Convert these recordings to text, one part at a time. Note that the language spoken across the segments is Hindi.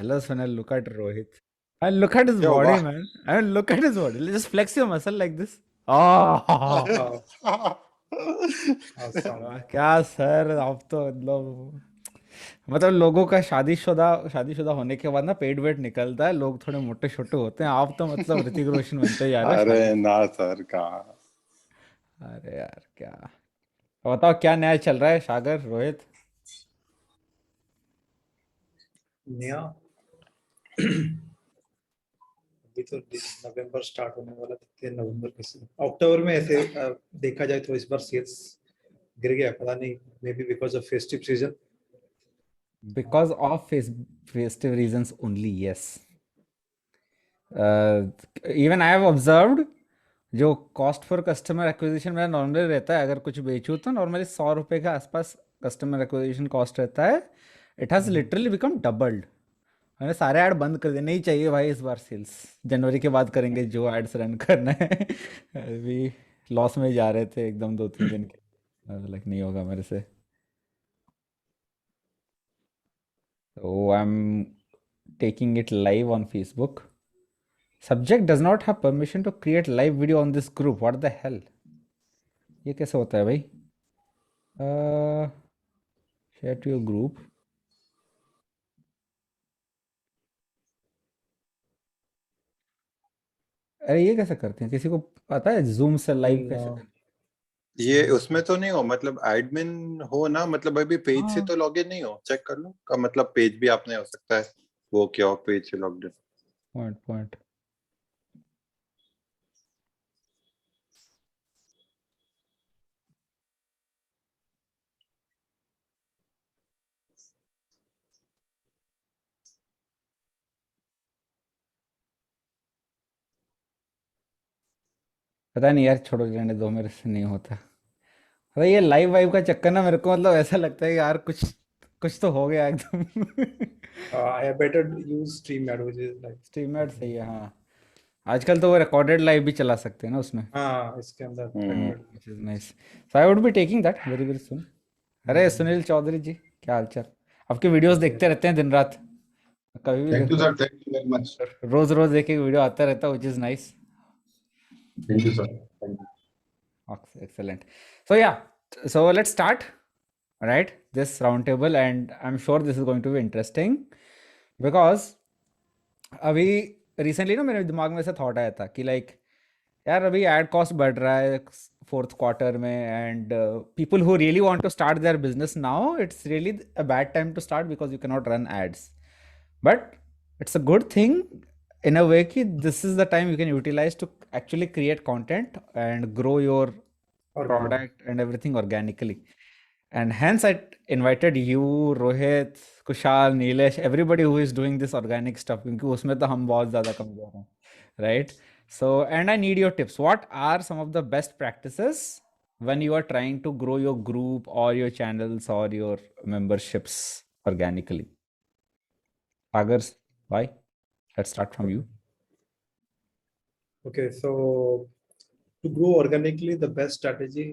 Hello, Sunil. Look at Rohit. And look at his Yo, body, wow. man. I mean, look at his body. Just flex your muscle like this. Oh, Awesome. क्या सर आप तो मतलब लोगों का शादीशुदा होने के बाद ना पेट वेट निकलता है, लोग थोड़े मोटे छोटे होते हैं, आप तो मतलब ऋतिक रोशन बनते जा रहे हो अरे शादी। ना सर का। अरे यार क्या, बताओ क्या नया चल रहा है सागर रोहित। नया अभी तो नवंबर स्टार्ट होने वाला, देखते हैं नवंबर कैसे। अक्टूबर में ऐसे देखा जाए तो इस बार सेल्स गिर गया, पता नहीं, may be because of festive season. Because of festive reasons only, yes. Even I have observed, जो कॉस्ट फॉर कस्टमर एक्विजिशन मेरा नॉर्मली रहता है, अगर कुछ बेचूँ तो नॉर्मली 100 रुपये के आसपास कस्टमर एक्विजिशन कॉस्ट रहता है। It has literally become doubled. मैंने सारे ऐड बंद कर दिए, नहीं चाहिए भाई इस बार सेल्स, जनवरी के बाद करेंगे जो एड्स रन करना है। अभी लॉस में जा रहे थे एकदम 2-3 दिन के, लाइक नहीं होगा मेरे से। तो I am taking it live on Facebook. Subject does not have permission to create live video on this group, what the hell. ये कैसे होता है भाई? Share to your group. अरे ये कैसे करते हैं, किसी को पता है जूम से लाइव कैसे करते ये उसमें तो नहीं हो, मतलब एडमिन हो ना, मतलब अभी हैं? पेज से हाँ, तो लॉगिन नहीं हो, चेक कर लो का मतलब पेज भी आपने हो सकता है वो क्या हो पेज से लॉगिन। Point point. पता नहीं यार, छोड़ो रहने दो, मेरे से नहीं होता। अरे ये लाइव वाइव का चक्कर ना, मेरे को मतलब ऐसा लगता है यार कुछ कुछ तो हो गया एकदम। I better use stream add which is StreamYard सही लाइक। है, हाँ। आजकल तो वो रिकॉर्डेड लाइव भी चला सकते हैं ना उसमें, हाँ, इसके अंदर हम्म। Threaded. which is nice. So I would be taking that very very soon. अरे सुनील चौधरी जी, क्या हालचाल? आपकी वीडियोस देखते रहते हैं दिन रात, कभी भी Thank you, देखो। sir. Thank you very much. रोज रोज एक एक वीडियो आता रहता है, which is nice. Thank you, sir. Thank you. Excellent. So yeah, so let's start, right? This roundtable, and I'm sure this is going to be interesting because अभी रिसेंटली ना मेरे दिमाग में ऐसा थॉट आया था कि लाइक यार अभी एड कॉस्ट बढ़ रहा है फोर्थ क्वार्टर में, and people who really want to start their business now, it's really a bad time to start because you can not run ads, but it's a good thing in a way कि this is the time you can utilize to actually create content and grow your organic. product and everything organically. And hence I invited you, Rohit, Kushal, Nilesh, everybody who is doing this organic stuff, क्योंकि उसमें तो हम बहुत ज़्यादा कमज़ोर हैं, right? So and I need your tips. What are some of the best practices when you are trying to grow your group or your channels or your memberships organically? Agars, why? Let's start from you. Okay, so to grow organically, the best strategy,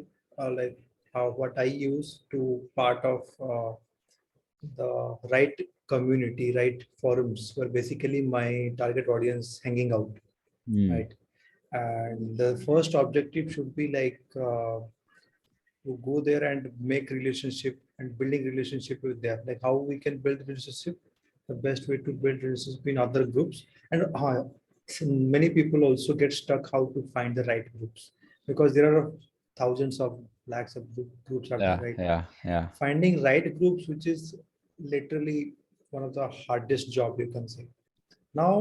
like how what I use to part of the right community, right forums, where basically my target audience hanging out, Hmm. right? And the first objective should be like to go there and make relationship and building relationship with them. Like how we can build relationship, the best way to build relationship in other groups. And many people also get stuck how to find the right groups, because there are thousands of lakhs of groups out there, Yeah, right? yeah, yeah. Finding right groups, which is literally one of the hardest job, you can say. Now,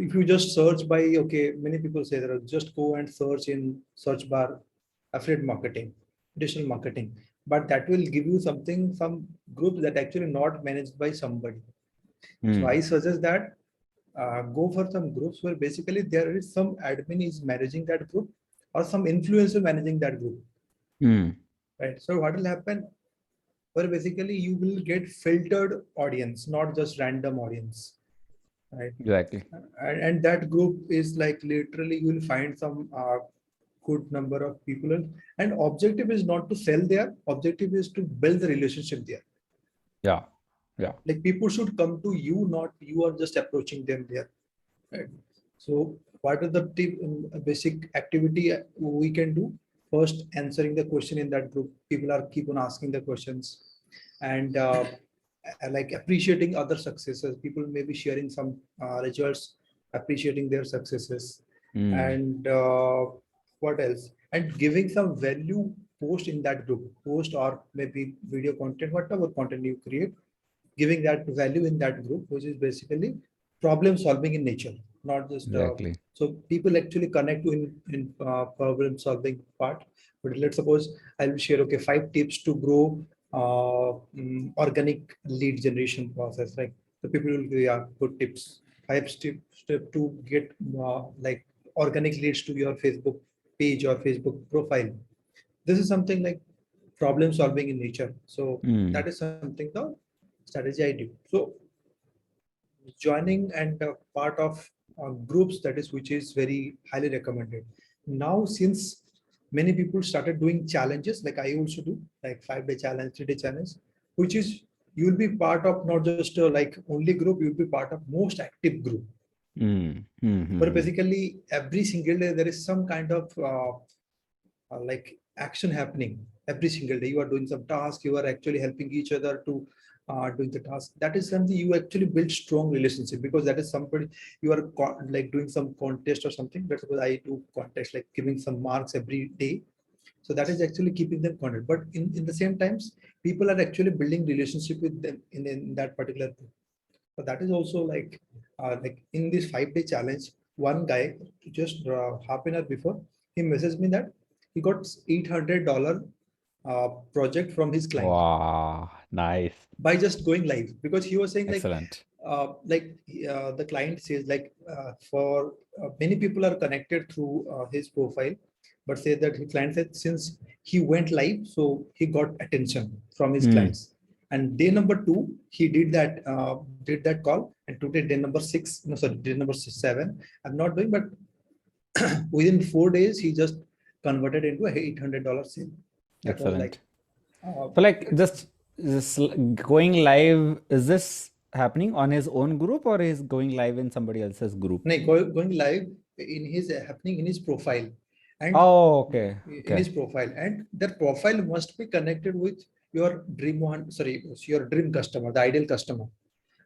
if you just search by, okay, many people say that just go and search in search bar affiliate marketing, digital marketing, but that will give you something, some groups that actually not managed by somebody. So Hmm. I suggest that go for some groups where basically there is some admin is managing that group or some influencer managing that group, Hmm. right? So what will happen, where basically you will get filtered audience, not just random audience, right? Exactly. And that group is like literally you will find some good number of people, and objective is not to sell there, objective is to build the relationship there. Yeah. Yeah. Like people should come to you, not you are just approaching them there. Right. So what are the basic activity we can do? First, answering the question in that group. People are keep on asking the questions, and like appreciating other successes. People may be sharing some results, appreciating their successes, Mm. and what else? And giving some value post in that group, post or maybe video content, whatever content you create, giving that value in that group, which is basically problem solving in nature, not just Exactly. so people actually connect to in problem solving part. But let's suppose I will share, okay, 5 tips to grow organic lead generation process. Like the people will give, yeah, good tips. 5 step to get like organic leads to your Facebook page or Facebook profile. This is something like problem solving in nature. So Mm. that is something the strategy I do. So joining and part of groups, that is which is very highly recommended. Now since many people started doing challenges, like I also do, like 5-day challenge, 3-day challenge, which is you will be part of not just like only group, you will be part of most active group. Mm. But Mm. basically every single day there is some kind of like action happening. Every single day you are doing some task, you are actually helping each other to doing the task. That is something you actually build strong relationship, because that is somebody you are like doing some contest or something. That's what I do, contest, like giving some marks every day. So that is actually keeping them connected. But in the same times, people are actually building relationship with them in that particular group. So that is also like in this 5-day challenge, one guy just half an hour before, he messaged me that he got $800 project from his client Wow. Nice. by just going live, because he was saying Excellent. the client says for many people are connected through his profile, but say that his client said since he went live, so he got attention from his Mm. clients. And day number 2, he did that call, and today day number 6, no sorry, day number 7. I'm not doing, but within 4 days he just converted into a $800 sale. That was like Excellent. So like going live, is this happening on his own group or is going live in somebody else's group? going live in his happening in his profile, and Oh, okay. in his Okay. profile, and that profile must be connected with your dream one, sorry, your dream customer, the ideal customer.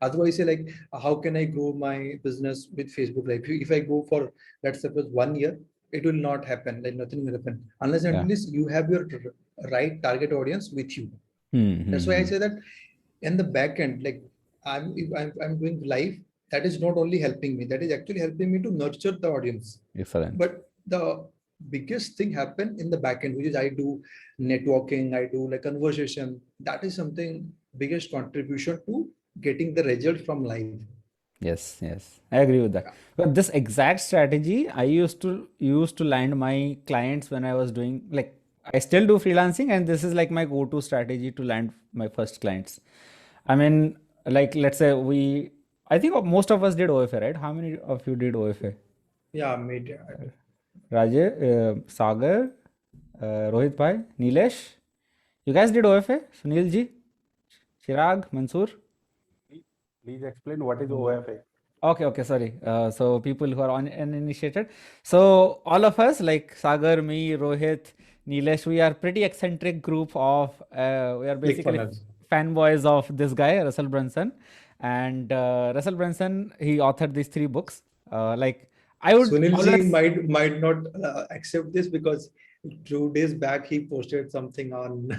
Otherwise say like, how can I grow my business with Facebook? Like if I go for, let's suppose 1 year, it will not happen, like nothing will happen unless and Yeah. until you have your right target audience with you. That's why I Mm-hmm. say that in the back end, like if I'm doing live, that is not only helping me, that is actually helping me to nurture the audience. Excellent. But the biggest thing happen in the back end, which is I do networking, I do like conversation. That is something biggest contribution to getting the result from live. Yes, yes, I agree with that. But this exact strategy I used to land my clients when I was doing, like, I still do freelancing, and this is like my go-to strategy to land my first clients. I mean, like, let's say I think most of us did OFA, right? How many of you did OFA? Yeah, made Rajesh, Sagar, Rohit Bhai, Nilesh. You guys did OFA? Sunil ji, Chirag, Mansoor. Please explain what is OFA. Okay, sorry. So people who are uninitiated. So all of us, like Sagar, me, Rohit, Nilesh, we are pretty eccentric group of, we are basically ClickFunnels. fanboys of this guy, Russell Brunson. And Russell Brunson, he authored these 3 books. Like I would Sunil ji always, might not accept this, because 2 days back he posted something on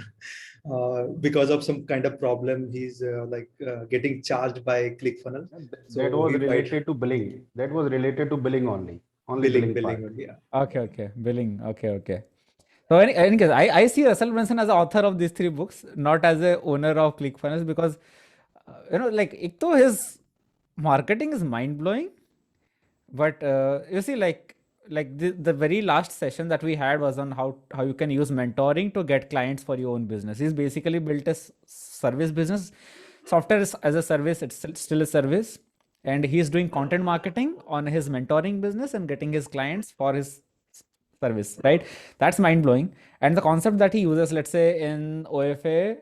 because of some kind of problem he's getting charged by ClickFunnels. That So was he might related to billing. That was related to billing only. Only billing part. billing. Yeah. okay, billing. Okay. So any case, I see Russell Brunson as the author of these 3 books, not as a owner of ClickFunnels, because like ek to his marketing is mind blowing, but you see, like the very last session that we had was on how you can use mentoring to get clients for your own business. He's basically built a service business. Software as a service, it's still a service, and he's doing content marketing on his mentoring business and getting his clients for his service, right? That's mind blowing. And the concept that he uses, let's say in OFA,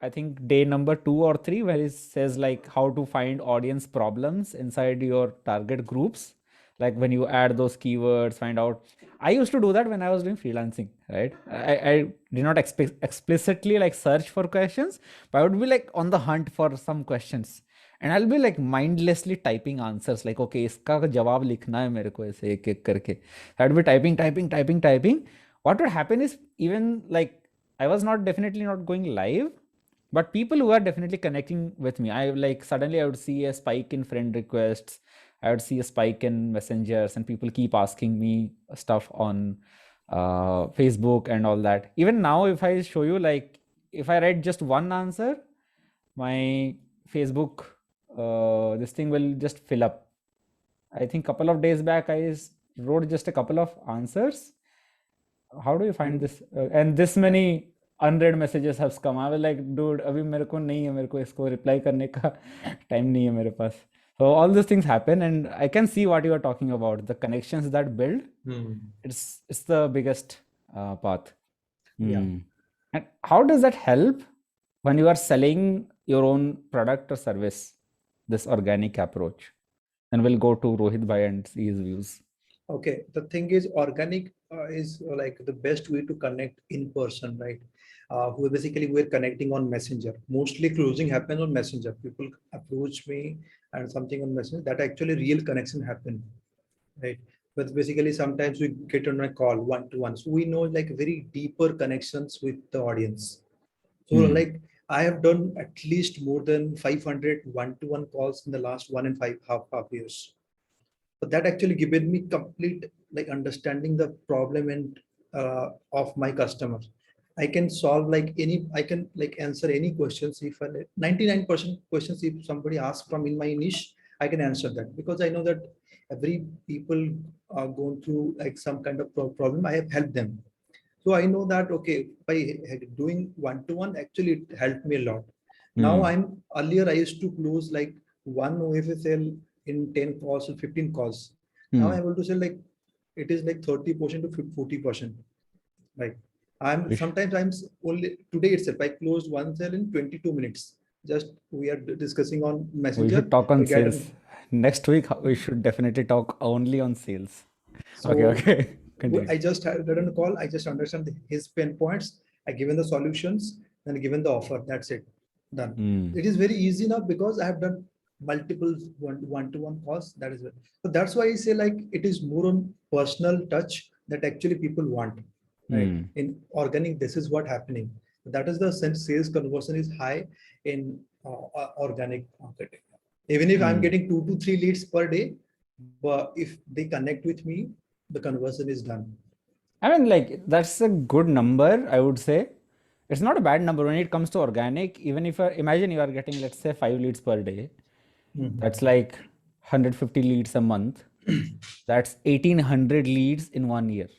I think day number 2 or 3, where it says like how to find audience problems inside your target groups. Like when you add those keywords, find out. I used to do that when I was doing freelancing, right? I did not explicitly like search for questions, but I would be like on the hunt for some questions. And I'll be like mindlessly typing answers like, okay, इसका जवाब लिखना है मेरे को ऐसे एक एक करके. I'd be typing. What would happen is, even like I was definitely not going live, but people who are definitely connecting with me, I like suddenly I would see a spike in friend requests. I would see a spike in messengers, and people keep asking me stuff on Facebook and all that. Even now, if I show you, like, if I write just one answer, my Facebook this thing will just fill up. I think couple of days back I wrote just a couple of answers. How do you find this? And this many unread messages have come. I was like, dude, अभी मेरे को नहीं है, मेरे को इसको reply करने का time नहीं है मेरे पास. So all these things happen, and I can see what you are talking about. The connections that build, it's the biggest path. Yeah. And how does that help when you are selling your own product or service? This organic approach, and we'll go to Rohit Bhai and see his views. Okay, the thing is, organic is like the best way to connect in person, right? We're connecting on Messenger. Mostly closing happens on Messenger. People approach me and something on Messenger, that actually real connection happen, right? But basically sometimes we get on a call one-to-one, so we know like very deeper connections with the audience. So like I have done at least more than 500 one-to-one calls in the last 1.5 years. But that actually given me complete like understanding the problem and of my customers. I can solve like I can like answer any questions. If 99% questions, if somebody asks from in my niche, I can answer that, because I know that every people are going through like some kind of problem. I have helped them. So I know that, okay, by doing one-to-one, actually it helped me a lot. Now earlier I used to close like one OFA sale in 10 calls or 15 calls. Now I'm able to say like, it is like 30% to 40%. Right. Sometimes I'm only today itself, I closed one sale in 22 minutes. Just we are discussing on Messenger. We should talk on sales. Next week, we should definitely talk only on sales. So okay. Continue. I just had done a call. I just understand his pain points. I given the solutions and given the offer. That's it. Done. It is very easy now because I have done multiple one-to-one calls. That is it. So that's why I say like it is more on personal touch that actually people want. Right. In organic, this is what happening. That is the sales conversion is high in organic marketing. Even if I'm getting 2 to 3 leads per day, but if they connect with me, the conversion is done. I mean, like, that's a good number, I would say. It's not a bad number when it comes to organic. Even if imagine you are getting, let's say, 5 leads per day, that's like 150 leads a month. That's 1800 leads in 1 year.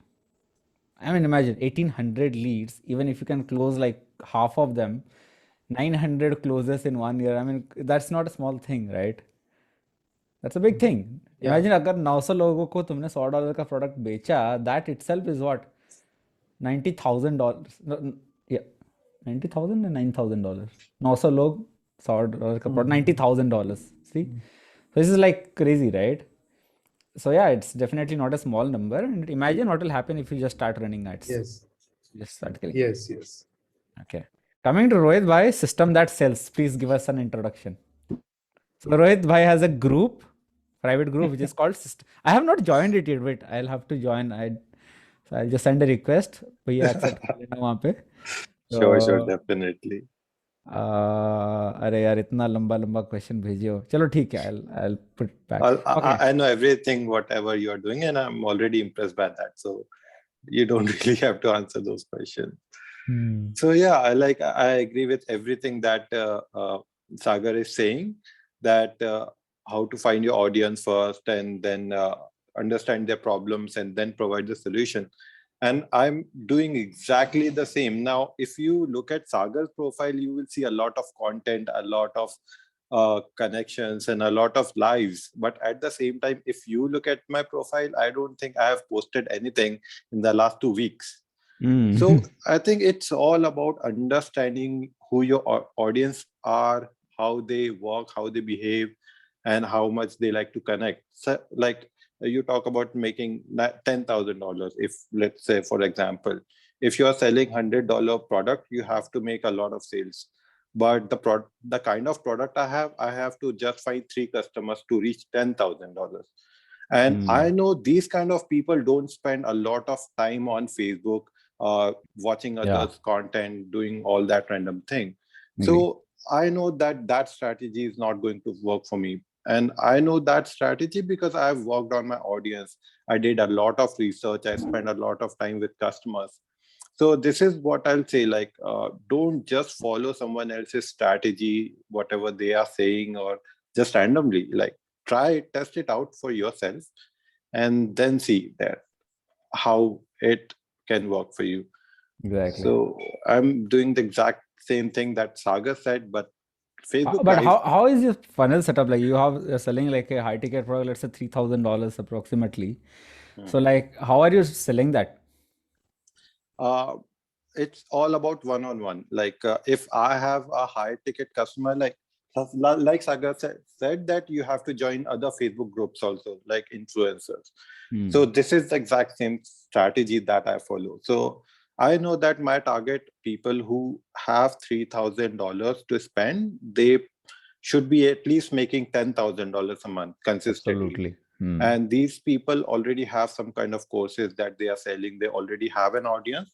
I mean, imagine 1800 leads, even if you can close like half of them, 900 closes in 1 year. I mean, that's not a small thing, right? That's a big thing. Imagine अगर 900 लोगों को तुमने $100 का प्रोडक्ट बेचा, that itself is what? $90,000. Yeah, $90,000 or $9,000. 900 लोग $100 का product, $90,000. See, so this is like crazy, right? So yeah, it's definitely not a small number. And imagine what will happen if you just start running ads. Yes. Just start killing. Yes. Okay. Coming to Rohit Bhai, system that sells. Please give us an introduction. So Rohit Bhai has a group, private group, which is called System. I have not joined it yet, but I'll have to join. So I'll just send a request. भैया accept कर लेना वहाँ पे. Sure, definitely. अरे यार इतना लंबा क्वेश्चन भेजिए हो. चलो ठीक है, I'll put it back. I know everything, whatever you are doing, and I'm already impressed by that. So you don't really have to answer those questions. So yeah, I agree with everything that Sagar is saying, that how to find your audience first and then understand their problems and then provide the solution. And I'm doing exactly the same. Now, if you look at Sagar's profile, you will see a lot of content, a lot of connections and a lot of lives. But at the same time, if you look at my profile, I don't think I have posted anything in the last 2 weeks. So I think it's all about understanding who your audience are, how they work, how they behave, and how much they like to connect. So, like you talk about making $10,000. If let's say, for example, if you are selling $100 product, you have to make a lot of sales. But the kind of product I have to just find 3 customers to reach $10,000. And I know these kind of people don't spend a lot of time on Facebook, watching others' content, doing all that random thing. So I know that strategy is not going to work for me. And I know that strategy because I've worked on my audience. I did a lot of research. I spent a lot of time with customers. So this is what I'll say, like, don't just follow someone else's strategy, whatever they are saying, or just randomly. Like, test it out for yourself, and then see that how it can work for you. Exactly. So I'm doing the exact same thing that Sagar said, but Facebook But guys, how is your funnel set up? Like you're selling like a high ticket product, let's say $3,000 approximately. So like, how are you selling that? it's all about one-on-one. Like if I have a high ticket customer, like Sagar said that you have to join other Facebook groups also, like influencers. So this is the exact same strategy that I follow. So I know that my target people who have $3,000 to spend, they should be at least making $10,000 a month consistently. Absolutely. And these people already have some kind of courses that they are selling. They already have an audience,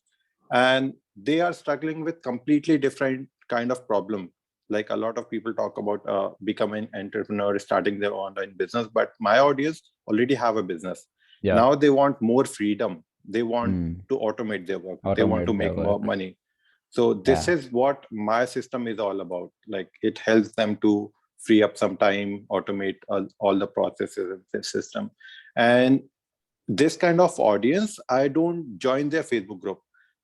and they are struggling with completely different kind of problem. Like a lot of people talk about becoming entrepreneur, starting their online business, but my audience already have a business. Now they want more freedom. They want to automate their work. They want to make more money. So this is what my system is all about. Like it helps them to free up some time, automate all the processes in the system. And this kind of audience, I don't join their Facebook group.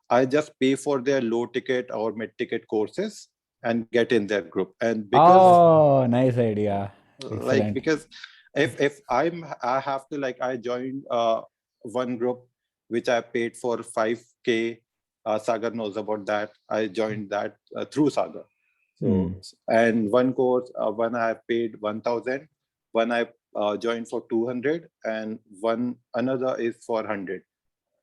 I just pay for their low ticket or mid ticket courses and get in their group. And because nice idea. like Excellent. because if I have to, like, I joined one group which I paid for 5K. Sagar knows about that. I joined that through Sagar. So and one course, one I paid 1,000, one I joined for 200, and another is for 100.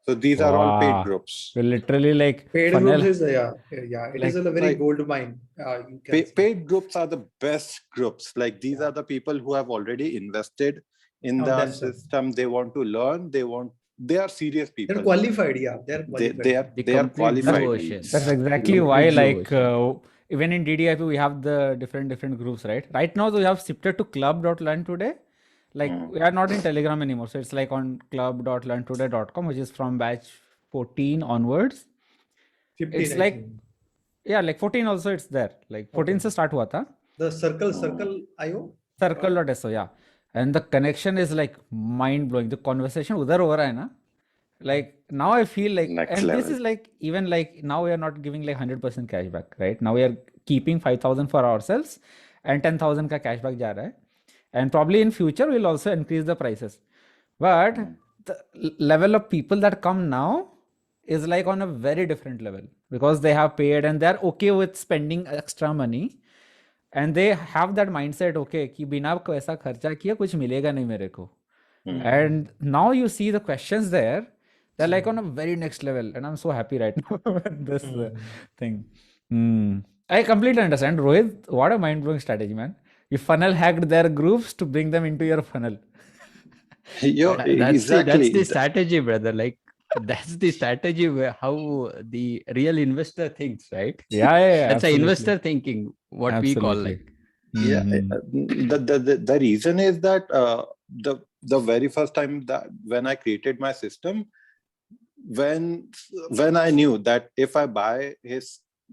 So these are all paid groups. So literally like Paid funnel. groups is it is a very gold mine. You can say. Paid groups are the best groups. Like these are the people who have already invested in the themselves. system. They want to learn. They are serious people. They're qualified. Yeah, they're qualified. They are qualified leads. That's exactly why, like, even in DDIP, we have the different groups, right? Right now, we have shifted to club.learn today. Like, we are not in Telegram anymore. So it's like on club.learntoday.com, which is from batch 14 onwards. 15, It's I like, think. yeah, like 14 also it's there. Like 14 se start hua tha. The circle IO. Circle.so, yeah. And the connection is like mind blowing. The conversation udhar ho raha hai na. Like now I feel like, Next and this level. is like, even like now we are not giving like 100% cashback, right? Now we are keeping 5,000 for ourselves and 10,000 ka cashback ja raha hai. And probably in future we'll also increase the prices. But the level of people that come now is like on a very different level because they have paid and they're okay with spending extra money. And they have that mindset, okay, कि बिना पैसा खर्चा किया कुछ मिलेगा नहीं मेरे को. And now you see the questions there, they're like on a very next level. And I'm so happy right now with this thing. I completely understand. Rohit, what a mind-blowing strategy, man. You funnel hacked their groups to bring them into your funnel. That's Exactly. the strategy, brother. Like that's the strategy where how the real investor thinks, right? Yeah, That's a absolutely. investor thinking, what we call Absolutely. like. Yeah, the reason is that the very first time that when I created my system, when I knew that if I buy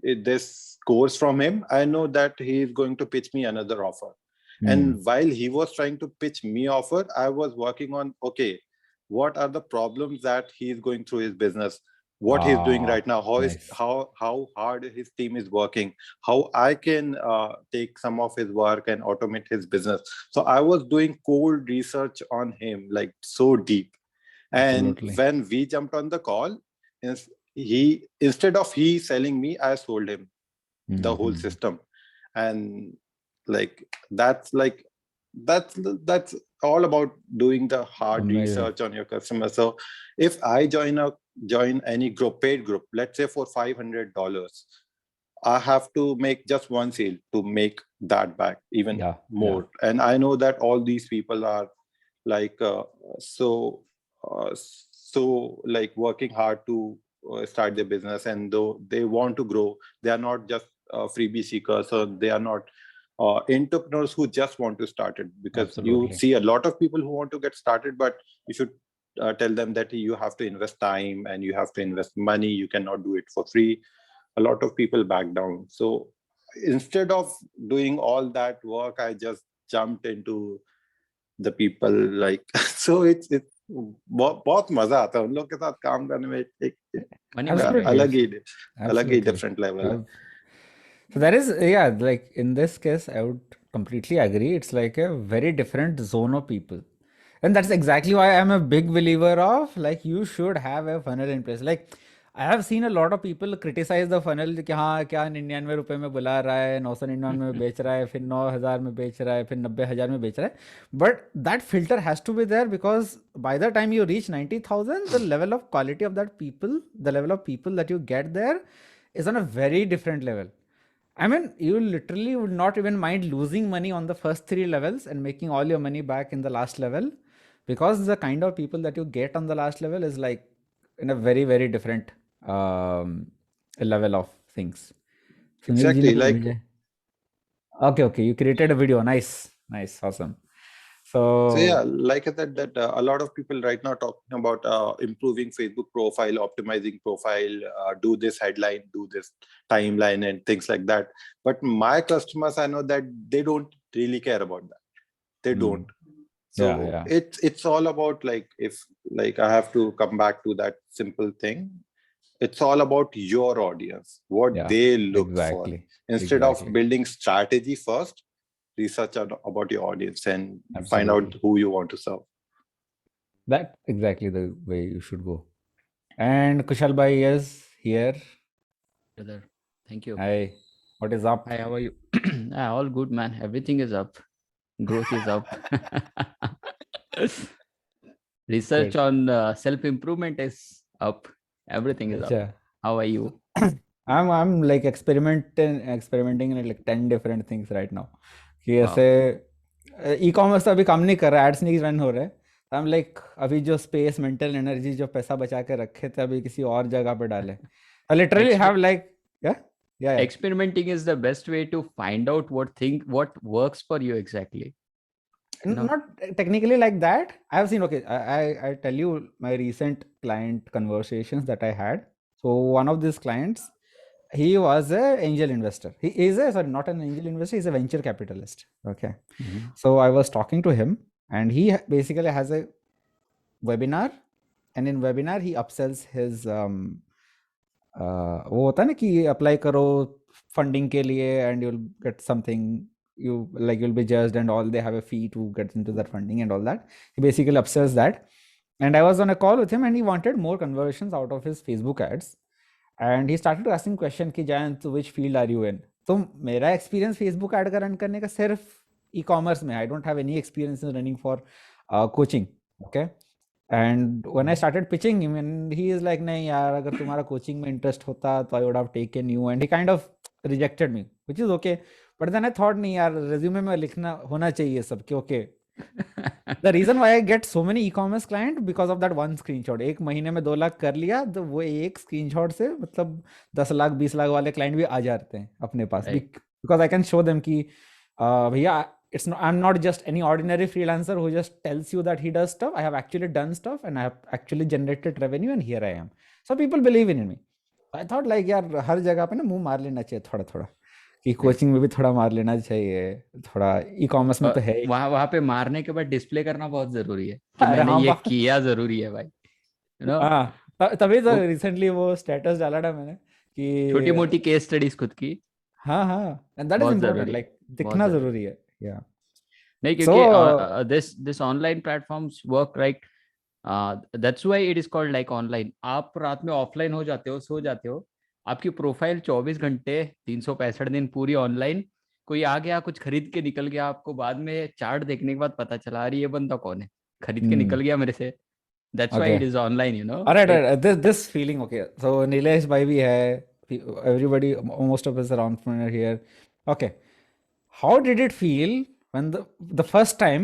this course from him, I know that he is going to pitch me another offer. And while he was trying to pitch me offer, I was working on, okay, what are the problems that he is going through his business, what he's doing right now, how hard his team is working, how I can take some of his work and automate his business. So I was doing cold research on him, like so deep. And when we jumped on the call, instead of he selling me, I sold him. the whole Mhm. system. And like that's all about doing the hard Amazing. research on your customer. So if I join any group, paid group, let's say for $500, I have to make just one sale to make that back even Yeah, more. And I know that all these people are like so like working hard to start their business, and though they want to grow, they are not just freebie seekers, or they are not entrepreneurs who just want to start it. Because you absolutely. see a lot of people who want to get started, but you should tell them that you have to invest time and you have to invest money. You cannot do it for free. A lot of people back down. So instead of doing all that work, I just jumped into the people like so it's बहुत मजा आता है उन लोग के साथ काम करने में. एक Money Absolutely. matters. अलग ही Absolutely. different level है. So that is, yeah, like in this case, I would completely agree. It's like a very different zone of people. And that's exactly why I'm a big believer of like you should have a funnel in place. Like I have seen a lot of people criticize the funnel कि हाँ क्या 99 रुपए में बुला रहा है, 999 में बेच रहा है, फिर 9,000 में बेच रहा है, फिर 90,000 में बेच रहा है. But that filter has to be there, because by the time you reach 90,000, the level of quality of that people, the level of people that you get there is on a very different level. I mean, you literally would not even mind losing money on the first 3 levels and making all your money back in the last level, because the kind of people that you get on the last level is like in a very, very different level of things. Sunil ji Exactly, ने like भेजा है. Okay, you created a video. Nice, awesome. so yeah, So like I said, that a lot of people right now talking about improving Facebook profile, optimizing profile, do this headline, do this timeline, and things like that. But my customers, I know that they don't really care about that. They don't. So yeah. it's all about like, if like I have to come back to that simple thing. It's all about your audience, what Yeah, they look for. exactly. Instead of building strategy first, research about your audience and find out Absolutely. who you want to serve. That's exactly the way you should go. And Kushal Bhai is here. Brother, thank you. Hi, what is up? Hi, how are you? All good, man. Everything is up. Growth is up. Research Good. on self-improvement is up. Everything is up. Acha. How are you? I'm like experimenting in like 10 different things right now. कि Wow. ऐसे e-commerce तो अभी काम नहीं कर रहा, एड्स नहीं रन हो रहे. I'm like अभी जो स्पेस, मेंटल एनर्जी, जो पैसा बचा के रखे थे, अभी किसी और जगह पे डाले. I literally have like yeah. Experimenting is the best way to find out what works for you exactly. No. Not technically like that. I have seen, okay, I tell you my recent client conversations that I had. So one of these clients, he was a angel investor. He is not an angel investor, he's a venture capitalist. Okay. Mhm. So I was talking to him, and he basically has a webinar, and in webinar he upsells his वो होता है ना कि अप्लाई करो फंडिंग के लिए and you'll get something, you'll be judged and all, they have a fee to get into that funding and all that. He basically upsells that. And I was on a call with him, and he wanted more conversions out of his Facebook ads. And he started asking question कि Jayant, which field are you in? तो मेरा एक्सपीरियंस फेसबुक ऐड का रन करने का सिर्फ ई-कॉमर्स में. I don't have any experience in running for coaching. Okay. And when I started pitching him, and he is like, नहीं यार, अगर तुम्हारा कोचिंग में इंटरेस्ट होता तो I would have taken you. And he kind of rejected me, which is okay. But then I thought, नहीं यार, resume में लिखना होना चाहिए सबके. Okay. The reason why I get so many e-commerce client, because of that one screenshot. एक महीने में 2 लाख कर लिया, तो वो एक screenshot से मतलब 10 लाख 20 लाख वाले client भी आ जाते हैं अपने पास. Right. Because I can show them कि भैया, I'm not just any ordinary freelancer who just tells you that he does stuff. I have actually done stuff, and I have actually generated revenue, and here I am. So people believe in me. I thought like यार हर जगह पे ना मुंह मार लेना चाहिए थोड़ा थोड़ा, कि कोचिंग में भी थोड़ा मार लेना चाहिए, थोड़ा ई-कॉमर्स में तो है ही. वहां पे मारने के बाद डिस्प्ले करना बहुत जरूरी है कि अरे मैंने हाँ, ये किया, जरूरी है भाई. तभी तो रिसेंटली वो स्टेटस डाला था मैंने कि छोटी मोटी केस स्टडीज खुद की. हाँ, एंड दैट इज बहुत इम्पोर्टेंट. जरूरी है, लाइक दिखना बहुत जरूरी है. या नहीं, So क्योंकि this online platforms work like that's why it is called like online. आप रात में ऑफलाइन हो जाते हो, सो जाते हो, आपकी प्रोफाइल 24 घंटे 365 दिन पूरी ऑनलाइन, कोई आ गया कुछ खरीद के निकल गया, आपको बाद में चार्ट देखने के बाद पता चला अरे ये बंदा कौन है, खरीद के निकल गया मेरे से। That's why Okay. It is online, you know. Alright, alright. This feeling, okay. So Nilesh bhai bhi hai. Everybody, most of us are entrepreneur here. Okay. How did it feel when the first time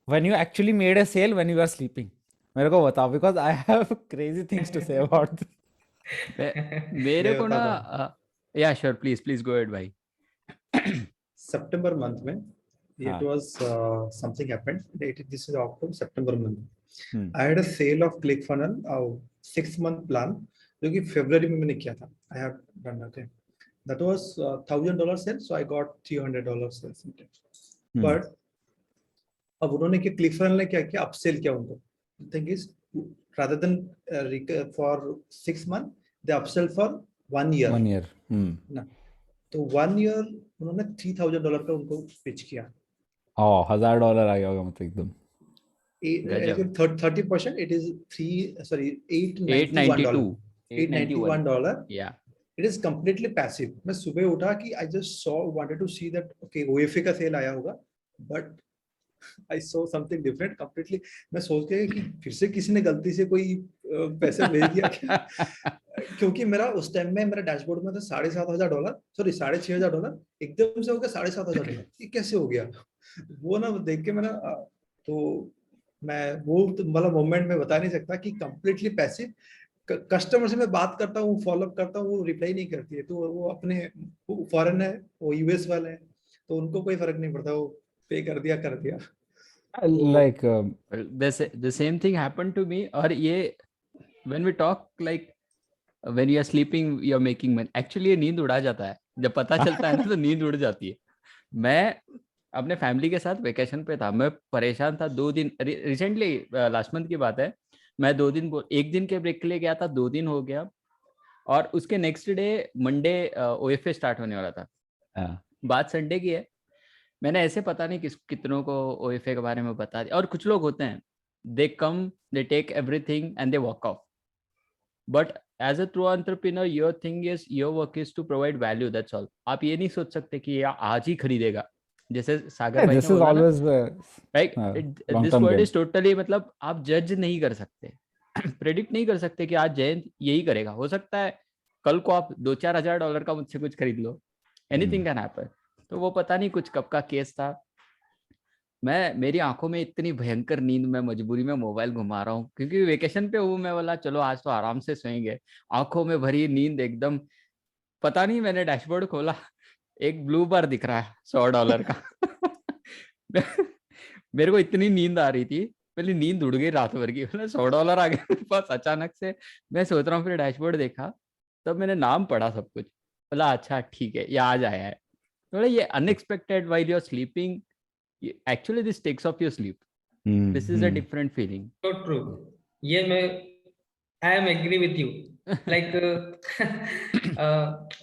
when you actually made a sale when you were sleeping? मेरे को बताओ, because I have crazy things to say about this. मेरे मैं को ना बताता हूँ। या sure, please please go ahead भाई। September month में it हाँ. was something happened. This is October September month. Hmm. I had a sale of ClickFunnels 6-month plan जो कि February में मैंने किया था. I have done okay. That was $1,000 sale, so I got $300 sale. Hmm. But अब उन्होंने क्या ClickFunnels ने क्या किया, upsell किया उनको. The thing is, rather than for 6 months, they upsell for 1 year. 1 year. ना, तो 1 year उन्होंने $3,000 पे उनको पिच किया. Oh, $1,000 आ गया होगा मतलब एकदम. 30%, it is $891. 892 $891. या It is completely passive. मैं सुबह उठा कि I just wanted to see that okay OFA का सेल आया होगा, but I saw something different completely. मैं सोच के कि फिर से किसी ने गलती से कोई पैसे भेज दिया क्या, क्योंकि मेरा उस टाइम में मेरा डैशबोर्ड में था $7,500, सॉरी $6,500, एकदम से हो गया $7,500. ये कैसे हो गया? वो ना देख के मैंने तो मैं वो मतलब मोमेंट में बता नहीं सकता कि कंप्लीटली पैसिव. कस्टमर से मैं बात करता हूँ, फॉलोअप करता हूँ, वो रिप्लाई नहीं करती है, तो वो अपने फॉरेन है, वो यूएस वाले हैं, तो उनको कोई फर्क नहीं पड़ता, वो पे कर दिया. Like the same thing happened to me. और ये when we talk like when you are sleeping you are making money, actually ये नींद उड़ा जाता है जब पता चलता है ना, तो नींद उड़ जाती है. मैं अपने फैमिली के साथ वेकेशन पे था, मैं परेशान था 2 दिन, रिसेंटली लास्ट मंथ की बात है. मैं 2 दिन, 1 दिन के ब्रेक के लिए गया था, 2 दिन हो गया, और उसके next day Monday OFA start होने वाला था. हाँ. बात संडे की है. मैंने ऐसे पता नहीं कितनों को OFA के बारे में बता दिया. और कुछ लोग होते हैं, they come, they take everything and they walk off. But as a true entrepreneur your thing is, your work is to provide value, that's all. आप ये नहीं सोच सकते कि ये आज ही खरीदेगा, जैसे सागर भाई This ने is बोला ना, always right. long this term word game. Is totally, मतलब आप जज नहीं कर सकते, प्रेडिक्ट नहीं कर सकते कि आज जयंत यही करेगा. हो सकता है कल को आप $2-4 का मुझसे कुछ खरीद लो, एनीथिंग कैन हैपन. तो वो पता नहीं कुछ कब का केस था. मेरी आंखों में इतनी भयंकर नींद, मैं मजबूरी में मोबाइल घुमा रहा हूँ क्योंकि वेकेशन पे हूँ. मैं बोला चलो आज तो आराम से सोएंगे, आंखों में भरी नींद एकदम. पता नहीं, मैंने डैशबोर्ड खोला, एक ब्लू बार दिख रहा है $100 का. मेरे को इतनी नींद आ रही थी, पहले नींद उड़ गई रात भर की. $100 आ गया मेरे पास अचानक से. मैं सोच रहा हूँ, फिर डैशबोर्ड देखा, तब मैंने नाम पढ़ा सब कुछ, बोला अच्छा ठीक है ये आज आया है. तो ये unexpected while you are sleeping, actually this takes off your sleep. This is a different feeling. So true. ये मैं I am agree with you. Like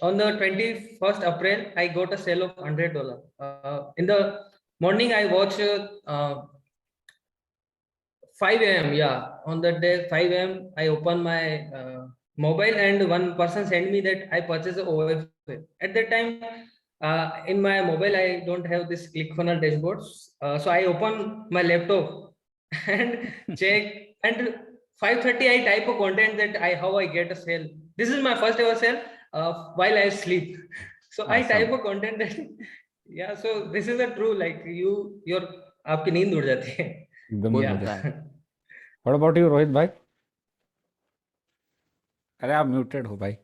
on the 21st April, I got a sale of $100. In the morning, I watch 5 a.m. Yeah, on that day 5 a.m. I open my mobile and one person sent me that I purchased a OFA. At that time, in my mobile I don't have this ClickFunnels dashboards, so I open my laptop and check, and 5:30 I type a content that how I get a sale. This is my first ever sale while I sleep. So I type a content that yeah, so this is a true, like your आपकी नींद उड़ जाती है. एकदम हो मजा. जाता है. What about you, रोहित भाई? अरे आप म्यूटेड हो भाई.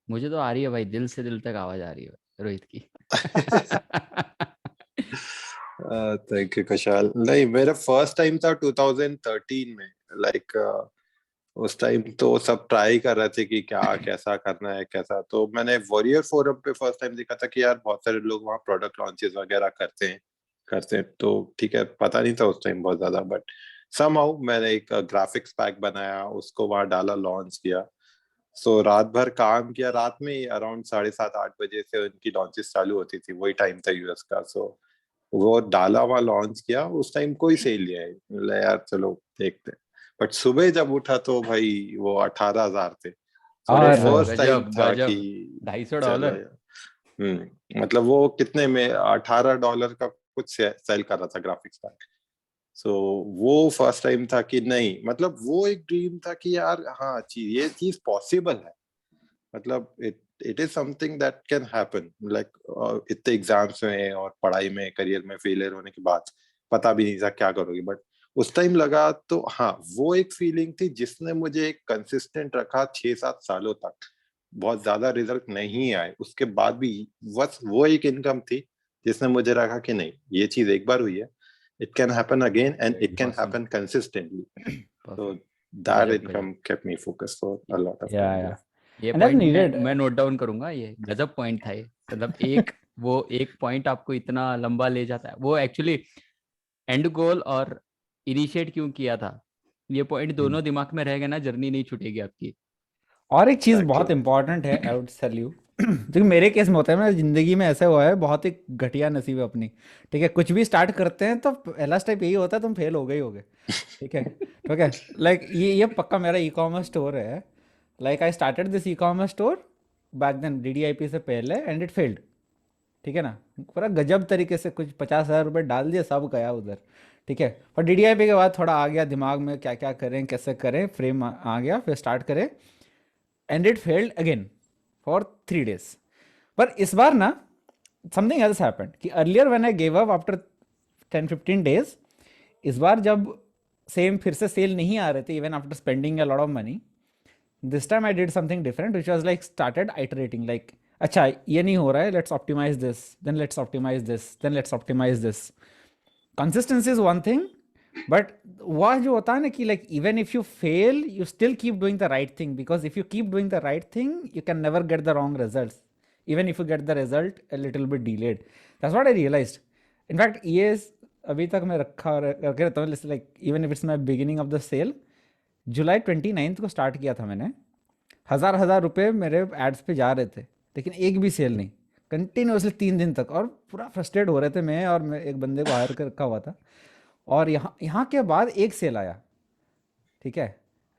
मुझे तो आ रही है भाई, दिल से दिल तक आवाज आ रही है रोहित की. Thank you Kushal. नहीं, मेरा फर्स्ट टाइम था 2013 में. लाइक उस टाइम तो सब ट्राई कर रहे थे कि क्या कैसा करना है कैसा. तो मैंने वॉरियर फोरम पे फर्स्ट टाइम देखा था कि यार बहुत सारे लोग वहाँ प्रोडक्ट लॉन्चेस वगैरह करते हैं. तो ठीक है, पता नहीं था उस टाइम बहुत ज्यादा, बट समहाउ मैंने एक ग्राफिक्स पैक बनाया, उसको वहाँ डाला, लॉन्च किया. सो रात भर काम किया. रात में अराउंड 7:30-8 बजे से उनकी लॉन्चेस चालू होती थी, वही टाइम था यूएस का. सो वो डाला, वहाँ लॉन्च किया. उस टाइम कोई सेल नहीं आई. यार चलो देखते. बट सुबह जब उठा तो भाई वो 18,000 थे। और फर्स्ट टाइम गजब था गजब, कि $250। चलो यार। मतलब वो कितने में $18 का कुछ सेल कर रहा था ग्राफिक्स कार्ड। सो वो फर्स्ट टाइम था कि नहीं, मतलब वो एक ड्रीम था कि यार हाँ ये चीज पॉसिबल है। मतलब it is something that can happen. Like इतने एग्जाम्स में और पढ़ाई में करियर में फेलियर होने के बाद पता भी नहीं था क्या करोगे, बट उस टाइम लगा तो हाँ वो एक फीलिंग थी जिसने मुझे एक कंसिस्टेंट रखा 6-7 सालों तक। बहुत ज्यादा रिजल्ट नहीं आए उसके बाद भी, बस वो एक इनकम थी जिसने मुझे रखा कि नहीं ये चीज एक बार हुई है, it can happen again and it can Awesome. Happen consistently. So Perfect. that गजब income kept me focused for a lot of या time. या ये And I've पॉइंट needed मैं नोट डाउन करूंगा, ये गजब पॉइंट था ये। मतलब एक वो एक पॉइंट आपको इतना लंबा ले जाता है, वो एक्चुअली एंड गोल और इनिशिएट क्यों किया था, ये पॉइंट दोनों दिमाग में रहेगा ना, जर्नी नहीं छूटेगी आपकी। और एक चीज़ बहुत Exactly. इंपॉर्टेंट है, आई वुड टेल यू जो मेरे केस में होता है, मेरी जिंदगी में ऐसा हुआ है, बहुत ही घटिया नसीब है अपनी। ठीक है, कुछ भी स्टार्ट करते हैं तो पहला स्टेप यही होता है तुम फेल हो गए ही होगे। ठीक है, ठीक है। लाइक ये पक्का मेरा ई कॉमर्स स्टोर है। Like I started this e commerce store back then DDIP से पहले एंड इट फेल्ड। ठीक है ना, पूरा गजब तरीके से कुछ 50,000 रुपये डाल दिए, सब गया उधर। ठीक है, पर DDIP के बाद थोड़ा आ गया दिमाग में क्या क्या करें कैसे करें, फ्रेम आ गया, फिर स्टार्ट करें and it failed again for 3 days। पर इस बार ना समथिंग एल्स हैपेंड कि earlier when I gave up after 10-15 days, इस बार जब सेम फिर से सेल नहीं आ रहे थे even after spending a lot of money, this time I did something different which was like started iterating like अच्छा ये नहीं हो रहा है, let's optimise this, then let's optimise this, then let's optimise this. Consistency is one thing, but वह जो होता है ना कि like even if you fail you still keep doing the right thing, because if you keep doing the right thing you can never get the wrong result, even if you get the result a little bit delayed. That's what I realized. In fact ये अभी तक मैं रखे रहता हूँ, like even if it's my beginning of the sale, July 29 को स्टार्ट किया था मैंने, 1,000 रुपये मेरे एड्स पे जा रहे थे, लेकिन एक भी सेल नहीं कंटिन्यूसली 3 दिन तक, और पूरा फ्रस्ट्रेट हो रहे थे मैं, और मैं एक बंदे को हायर कर रखा हुआ था, और यहाँ के बाद एक सेल आया। ठीक है,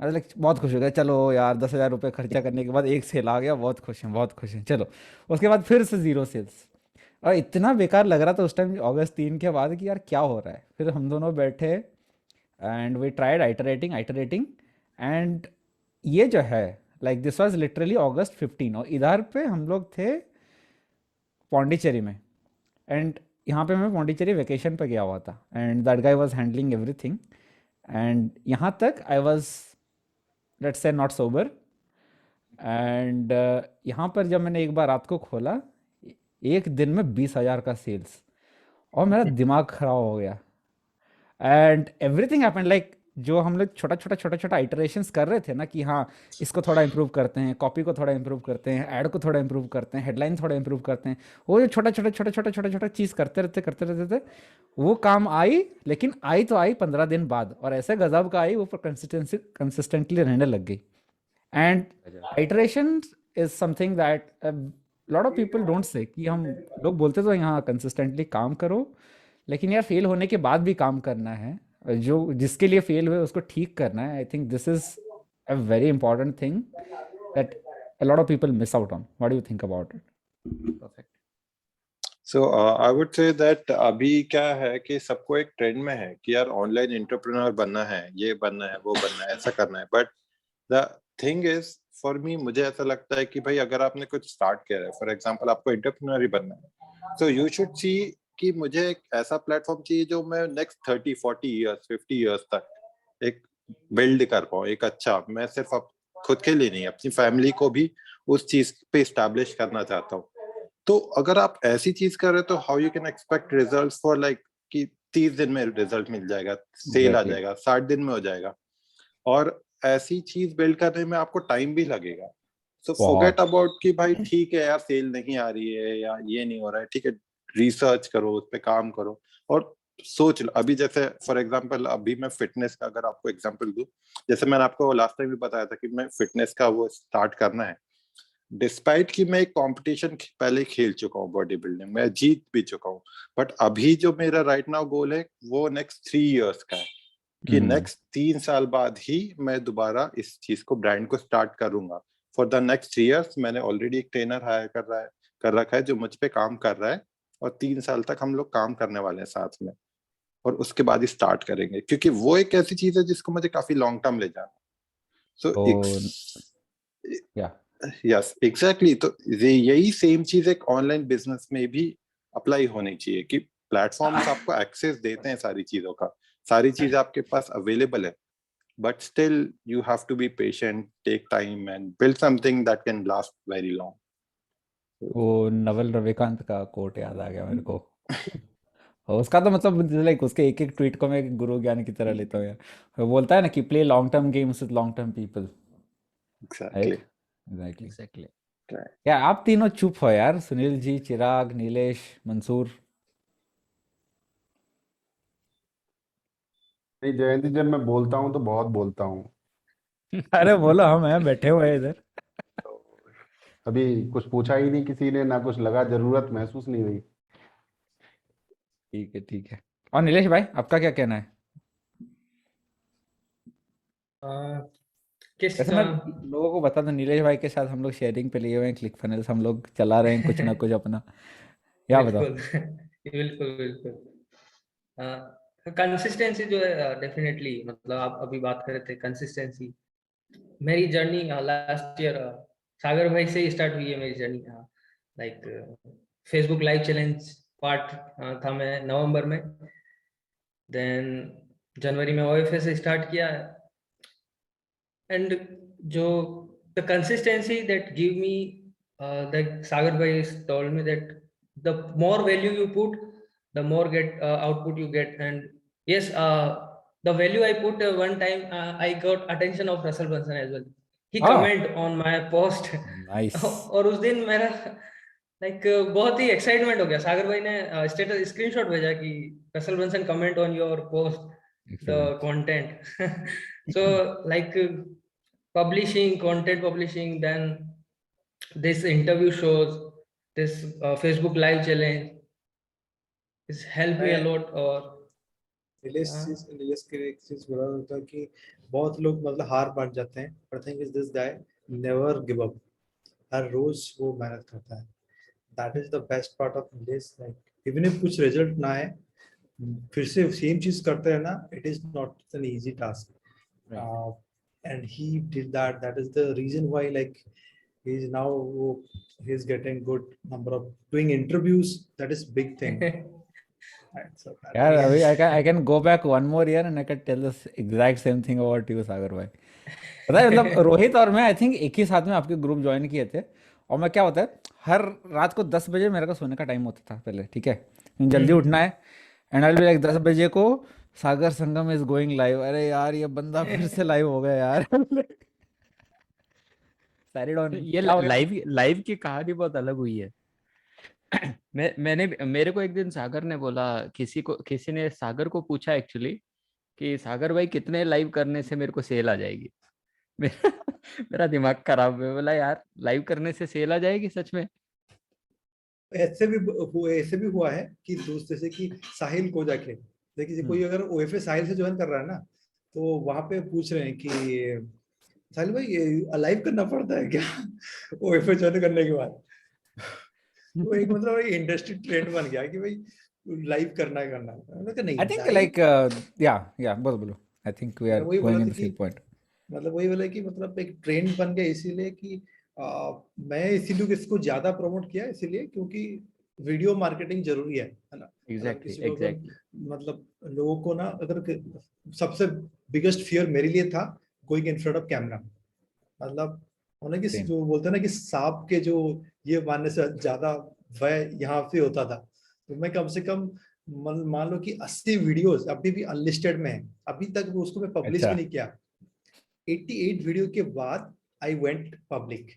अरे लाइक बहुत खुश हो गया, चलो यार 10,000 रुपये खर्चा करने के बाद एक सेल आ गया, बहुत खुश हैं बहुत खुश हैं, चलो। उसके बाद फिर से 0 सेल्स, और इतना बेकार लग रहा था उस टाइम अगस्त 3 के बाद कि यार क्या हो रहा है। फिर हम दोनों बैठे and we tried iterating iterating, and ये जो है like this was literally August 15, और इधर पे हम लोग थे पौंडीचेरी में, एंड यहाँ पे मैं पौंडीचेरी वेकेशन पे गया हुआ था, and that guy was handling everything, and यहाँ तक I was let's say not sober, and यहाँ पर जब मैंने एक बार रात को खोला, एक दिन में 20,000 का सेल्स, और मेरा दिमाग खराब हो गया। एंड एवरीथिंग हैपेंड लाइक जो हम लोग छोटा छोटा इटरेशंस कर रहे थे ना कि हाँ इसको थोड़ा इंप्रूव करते हैं, कॉपी को थोड़ा इंप्रूव करते हैं, ऐड को थोड़ा इंप्रूव करते हैं, हेडलाइन थोड़ा इंप्रूव करते हैं, वो जो छोटा चीज़ करते रहते थे, वो काम आई, लेकिन आई तो आई 15 दिन बाद, और ऐसे गजब का आई वो कंसिस्टेंटली रहने लग गई। And iteration is something that lot of people don't say, कि हम लोग बोलते तो यहाँ कंसिस्टेंटली काम करो, लेकिन यार फेल होने के बाद भी काम करना है, जो जिसके लिए फेल हुए उसको ठीक करना है। I think this is a very important thing that a lot of people miss out on. What do you think about it? Perfect. So I would say that अभी क्या है कि सबको एक ट्रेंड में है कि यार ऑनलाइन एंटरप्रेन्योर बनना है, ये बनना है, वो बनना है, ऐसा करना है। But the thing is for me, मुझे ऐसा लगता है कि भाई अगर आपने कुछ स्टार्ट किया है, फॉर एग्जांपल आपको एंटरप्रेन्योर ही बनना है, so you should see कि मुझे एक ऐसा प्लेटफॉर्म चाहिए जो मैं नेक्स्ट 30-40 ईयर्स 50 ईयर्स तक एक बिल्ड कर पाऊँ। एक अच्छा, मैं सिर्फ खुद के लिए नहीं, अपनी फैमिली को भी उस चीज पे इस्टेब्लिश करना चाहता हूँ। तो अगर आप ऐसी चीज कर रहे हो तो how you can expect results for like कि 30 दिन में रिजल्ट मिल जाएगा, सेल आ Exactly. जाएगा, 60 दिन में हो जाएगा, और ऐसी चीज बिल्ड करने में आपको टाइम भी लगेगा। सो फॉरगेट अबाउट कि भाई ठीक है यार सेल नहीं आ रही है या ये नहीं हो रहा है, ठीक है, रिसर्च करो, उस पर काम करो और सोच लो। अभी जैसे फॉर एग्जांपल अभी मैं फिटनेस का अगर आपको एग्जांपल दूं, जैसे मैंने आपको लास्ट टाइम भी बताया था कि मैं फिटनेस का वो स्टार्ट करना है, डिस्पाइट कि मैं एक कंपटीशन पहले खेल चुका हूँ, बॉडी बिल्डिंग में जीत भी चुका हूँ, बट अभी जो मेरा राइट नाउ गोल है वो नेक्स्ट 3 इयर्स का है कि नेक्स्ट 3 साल बाद ही मैं दोबारा इस चीज को ब्रांड को स्टार्ट करूंगा। फॉर द नेक्स्ट 3 इयर्स मैंने ऑलरेडी एक ट्रेनर हायर कर रखा है जो मुझ पे काम कर रहा है, और 3 साल तक हम लोग काम करने वाले हैं साथ में, और उसके बाद ही स्टार्ट करेंगे, क्योंकि वो एक ऐसी चीज है जिसको मुझे काफी लॉन्ग टर्म ले जाना। So yes exactly. तो यही सेम चीज एक ऑनलाइन बिजनेस में भी अप्लाई होनी चाहिए कि प्लेटफॉर्म्स आपको एक्सेस देते हैं सारी चीजों का, सारी चीज आपके पास अवेलेबल है, but still you have to be patient, take time and build something that can last very long. वो नवल रविकांत का कोट याद आ गया मेरे को। और उसका तो मतलब लाइक उसके एक एक ट्वीट को मैं गुरु ज्ञान की तरह लेता हूँ यार। वो बोलता है ना कि play long term games with long term people, exactly exactly. Exactly. यार आप तीनों चुप हो यार, सुनील जी, चिराग, नीलेश, मंसूर। नहीं जयंती, जब मैं बोलता हूँ तो बहुत बोलता हूँ। अरे बोलो, हम हैं बैठे हुए हैं इधर। अभी कुछ पूछा ही नहीं किसी ने, ना कुछ लगा, जरूरत महसूस नहीं हुई। ठीक है ठीक है। और नीलेश भाई आपका क्या कहना है? किस वैसे मैं लोगों को बता दूं, नीलेश भाई के साथ हम लोग शेयरिंग पे लिए हुए हैं क्लिक फनल्स, हम लोग चला रहे हैं कुछ ना कुछ अपना। या बताओ। बिल्कुल बिल्कुल बिल्कुल। कंसिस्टेंसी जो है डेफिनेटली, मतलब आप अभी बात कर रहे थे कंसिस्टेंसी। मेरी जर्नी लास्ट ईयर सागर भाई से ही स्टार्ट हुई है मेरी journey. Like Facebook live challenge part था मैं नवंबर में, देन जनवरी में OFA से स्टार्ट किया, एंड जो the consistency that give me that Sagar भाई told me that the more value you put, the more get output you get. And yes, the value I put, one time I got attention of Russell Brunson as well. He comment on my post. Nice. और उस दिन मेरा लाइक बहुत ही एक्साइटमेंट हो गया। सागर भाई ने स्टेटस स्क्रीनशॉट भेजा कि Russell Brunson comment on your post the content. So like publishing, content publishing, then this interview shows, this Facebook live challenge has helped me a lot. और नीलेश के एक चीज बोला होता है कि बहुत लोग मतलब हार मान जाते हैं, पर thing is this guy never give up, हर रोज वो मेहनत करता है। That is the best part of Nilesh. Like even if कुछ रिजल्ट ना आए, फिर से सेम चीज करते रहना, it is not an easy task. and he did that. That is the reason why like he is getting good number of doing interviews. That is big thing. Right, so यार अभी I can go back one more year and I can tell this exact same thing about you सागर भाई। पता है मतलब रोहित और मैं आई थिंक एक ही साथ में आपके ग्रुप ज्वाइन किए थे, और मैं क्या होता है हर रात को 10 बजे मेरे को सोने का टाइम होता था पहले, ठीक है, जल्दी उठना है, एंड आई बी लाइक 10 बजे को सागर संगम इज गोइंग लाइव। अरे यार ये बंदा फिर से लाइव हो गया यार। ये लाइव की कहानी बहुत अलग हुई है। मेरे को एक दिन सागर ने बोला, किसी ने सागर को पूछा एक्चुअली कि सागर भाई कितने लाइव करने से मेरे को सेल आ जाएगी। मेरा दिमाग खराब है, बोला यार लाइव करने से सेल आ जाएगी सच में? ऐसे भी हुआ है कि दोस्त जैसे कि साहिल को जाके देखिए, कोई अगर OFA साहिल से ज्वाइन कर रहा है ना, तो वहां पे पूछ रहे हैं कि साहिल भाई ये लाइव करना पड़ता है क्या OFA ज्वाइन करने के बाद? तो एक मतलब इंडस्ट्री ट्रेंड बन गया कि भाई लाइव करना है। मैंने कहा नहीं, आई थिंक लाइक या बोलो I think we are going in the same point. मतलब वही बोला कि मतलब एक ट्रेंड बन गया, इसीलिए कि मैं इसीलिए इसको ज्यादा प्रमोट किया, इसीलिए क्योंकि वीडियो मार्केटिंग जरूरी है ना। एग्जैक्टली। मतलब लोगों को ना, अगर सबसे बिगेस्ट फियर मेरे लिए था going in front of camera. मतलब उन्हें कि जो बोलते हैं ना कि सांप के जो ये मानने से ज्यादा भय यहाँ से होता था। तो मैं कम से कम मान लो कि 80 वीडियोस अभी भी अनलिस्टेड में है, अभी तक उसको मैं पब्लिश भी नहीं किया। 88 वीडियो के बाद आई वेंट पब्लिक,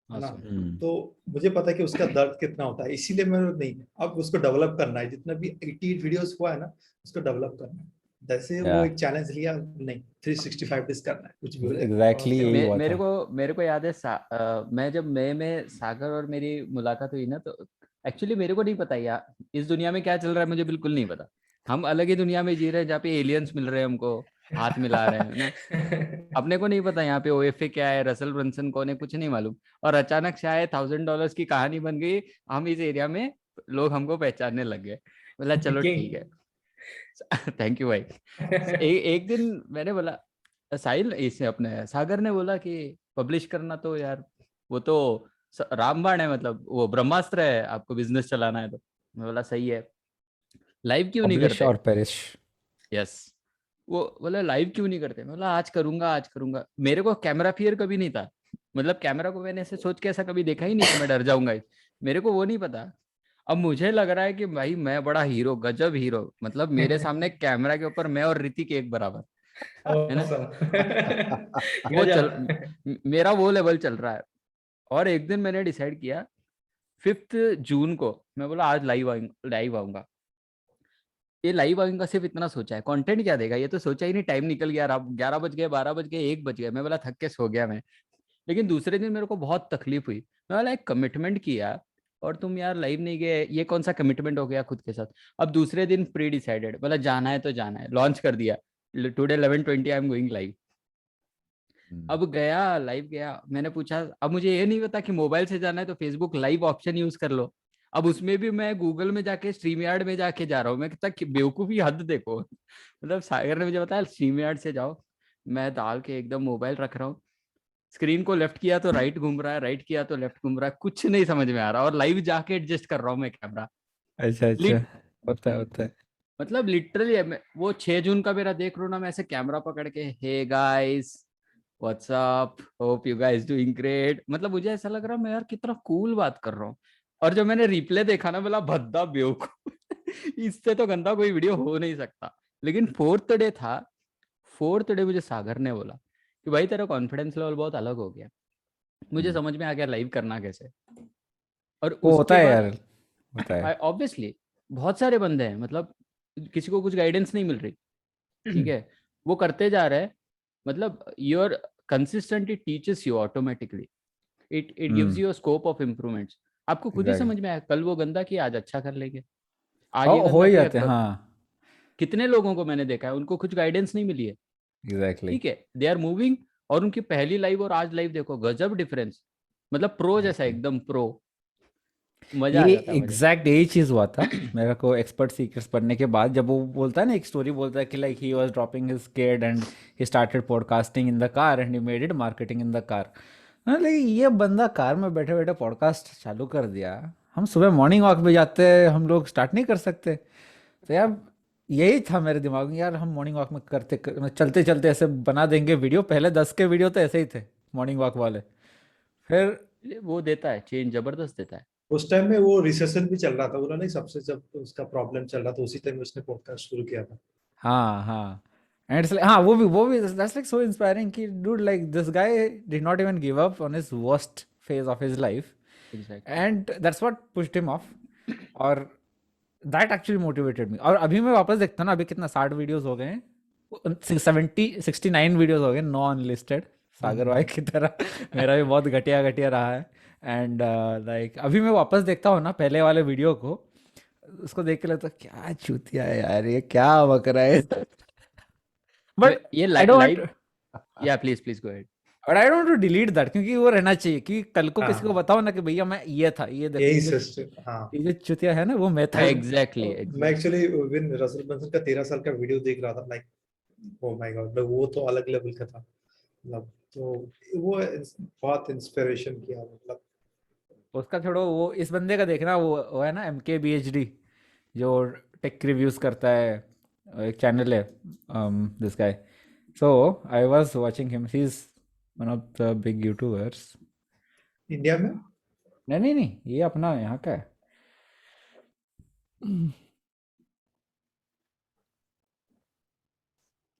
है ना। तो मुझे पता है कि उसका दर्द कितना होता है, इसीलिए मैं नहीं, अब उसको डेवलप करना है। जितना भी 88 वीडियोस हुआ है ना, उसको डेवलप करना है। जैसे वो एक चैलेंज लिया, नहीं 365 डेज करना है कुछ भी। एग्जैक्टली यही हुआ था। मेरे को याद है मैं जब मई में सागर और मेरी मुलाकात हुई ना, तो एक्चुअली मेरे को नहीं पता यार इस दुनिया में क्या चल रहा है, मुझे बिल्कुल नहीं पता। हम अलग ही दुनिया में जी रहे हैं जहाँ पे एलियंस मिल रहे हैं हमको, हाथ मिला रहे हैं ना। अपने को नहीं पता यहाँ पे ओएफए क्या है, रसल ब्रंसन कौन है, कुछ नहीं मालूम। और अचानक से आए $1000 की कहानी बन गई, हम इस एरिया में लोग हमको पहचानने लग गए। बोला चलो ठीक है। थैंक यू भाई। एक दिन मैंने बोला, साहिल इसे अपने सागर ने बोला कि पब्लिश करना तो यार वो तो रामबाण है, मतलब वो ब्रह्मास्त्र है, आपको बिजनेस चलाना है तो। मैं बोला सही है, लाइव क्यों नहीं पब्लिश करते। और पेरिश। यस, वो बोला लाइव क्यों नहीं करते। मैं बोला आज करूंगा आज करूंगा। मेरे को कैमरा फियर कभी नहीं था, मतलब कैमरा को मैंने ऐसे सोच के ऐसा कभी देखा ही नहीं कि मैं डर जाऊंगा, मेरे को वो नहीं पता। अब मुझे लग रहा है कि भाई मैं बड़ा हीरो, गजब हीरो, मतलब मेरे सामने कैमरा के ऊपर मैं और ऋतिक एक बराबर, है ना। वो चल मेरा वो लेवल चल रहा है। और एक दिन मैंने डिसाइड किया 5 जून को, मैं बोला आज लाइव आऊंगा। ये लाइव आऊंगा सिर्फ इतना सोचा है, कंटेंट क्या देगा ये तो सोचा ही नहीं। टाइम निकल गया, 11 बज गए, 12 बज गए, 1 बज गया। मैं बोला थक के सो गया मैं। लेकिन दूसरे दिन मेरे को बहुत तकलीफ हुई। मैं बोला एक कमिटमेंट किया और तुम यार लाइव नहीं गए, ये कौन सा कमिटमेंट हो गया खुद के साथ। अब दूसरे दिन प्री डिसाइडेड, बोला जाना है तो जाना है, लॉन्च कर दिया। Today 11:20 I am going live. अब गया लाइव गया, मैंने पूछा, अब मुझे ये नहीं पता कि मोबाइल से जाना है तो फेसबुक लाइव ऑप्शन यूज कर लो। अब उसमें भी मैं गूगल में जाके स्ट्रीम यार्ड में जाके जा रहा हूँ। मैं कितना बेवकूफी हद देखो। मतलब सागर ने मुझे बताया स्ट्रीम यार्ड से जाओ, मैं डाल के एकदम मोबाइल रख रहा हूँ, स्क्रीन को लेफ्ट किया तो राइट घूम रहा है, राइट किया तो लेफ्ट घूम रहा है, कुछ नहीं समझ में आ रहा, और लाइव जाके एडजस्ट कर रहा हूँ मैं कैमरा। अच्छा अच्छा, लिट होता है होता है। मतलब लिटरली वो 6 जून का मेरा देख रहा हूँ ना, मैं ऐसे कैमरा पकड़ के hey guys what's up, hope you guys doing great, मतलब मुझे ऐसा लग रहा है मैं यार कितना कूल बात कर रहा हूँ। और जब मैंने रिप्ले देखा ना, बोला भद्दा बेवकूफ। इससे तो गंदा कोई वीडियो हो नहीं सकता। लेकिन 4th डे था, 4th डे मुझे सागर ने बोला कि भाई तेरा कॉन्फिडेंस लेवल बहुत अलग हो गया। मुझे समझ में आ गया लाइव करना कैसे। और वो होता उसके है बाद यार, होता है। ऑब्वियसली बहुत सारे बंदे हैं, मतलब किसी को कुछ गाइडेंस नहीं मिल रही, ठीक है, वो करते जा रहे हैं। मतलब your consistently teaches you automatically, it gives you a scope of improvements. आपको खुद ही एग्जैक्टली। समझ में आया, कल वो गंदा किया आज अच्छा कर लेंगे, आज ये हो गंदा ही किया जाते हैं, हाँ। कितने लोगों को मैंने देखा है उनको कुछ गाइडेंस नहीं मिली है, एग्जैक्टली। ठीक है, दे आर मूविंग। और उनकी पहली लाइव और आज लाइव देखो, गजब डिफरेंस, मतलब प्रो जैसा, एकदम प्रो, मजा आ ये जाता है मुझे। एग्जैक्ट यही चीज हुआ था मेरे को एक्सपर्ट सीक्रेट्स पढ़ने के बाद, जब वो बोलता है ना, एक स्टोरी बोलता है कि like he was dropping his kid and he started podcasting in the car and he made it marketing in the car. लेकिन ये बंदा कार में बैठे बैठे पॉडकास्ट चालू कर दिया। हम सुबह मॉर्निंग वॉक पे जाते हैं, हम लोग स्टार्ट नहीं कर सकते? तो यार यही था मेरे दिमाग में, यार हम मॉर्निंग वॉक में चलते चलते ऐसे बना देंगे वीडियो। पहले 10 के वीडियो तो ऐसे ही थे मॉर्निंग वॉक वाले। फिर वो देता है चेंज, जबरदस्त देता है। उस टाइम में वो रिसेशन भी चल रहा था, बोला नहीं, सबसे जब उसका प्रॉब्लम चल रहा था उसी टाइम उसने पॉडकास्ट शुरू किया था। हाँ हाँ, एंड इट्स लाइक, हाँ वो भी दैट्स लाइक सो इंस्पायरिंग कि dude, like this guy did not even give up on his worst phase of his life, exactly. And that's what pushed him of. और दैट एक्चुअली मोटिवेटेड मी। और अभी मैं वापस देखता हूँ ना, अभी कितना 60 वीडियोस हो गए हैं, 69 वीडियोस हो गए नॉन लिस्टेड, सागर भाई की तरह। मेरा भी बहुत घटिया घटिया रहा है। एंड लाइक अभी मैं वापस देखता हूँ ना पहले वाले वीडियो को, उसको देख के लगता है क्या चूतिया है यार, ये क्या बक रहा है। बट ये I don't live, yeah please please go ahead. But I don't to delete that, क्योंकि वो रहना चाहिए कि कल को किसी को हाँ, बताओ ना कि भैया मैं ये था, ये देखो, यही सिस्टम। हाँ, ये जो चुतिया है ना वो मैं था। एग्जैक्टली मैं exactly. Actually win Russell Bunsen का 13 साल का वीडियो देख रहा था, लाइक ओ माय गॉड, वो तो अलग लेवल का था। मतलब तो वो बहुत इंस्पिरेशन किया, मतलब। उसका छोड़ो, वो इस बंदे का देखना, वो है ना MKBHD, जो टेक रिव्यूज करता है, एक चैनल है this guy. So I was watching him, he is one of the big YouTubers. India में नहीं नहीं नहीं, ये अपना यहाँ का है।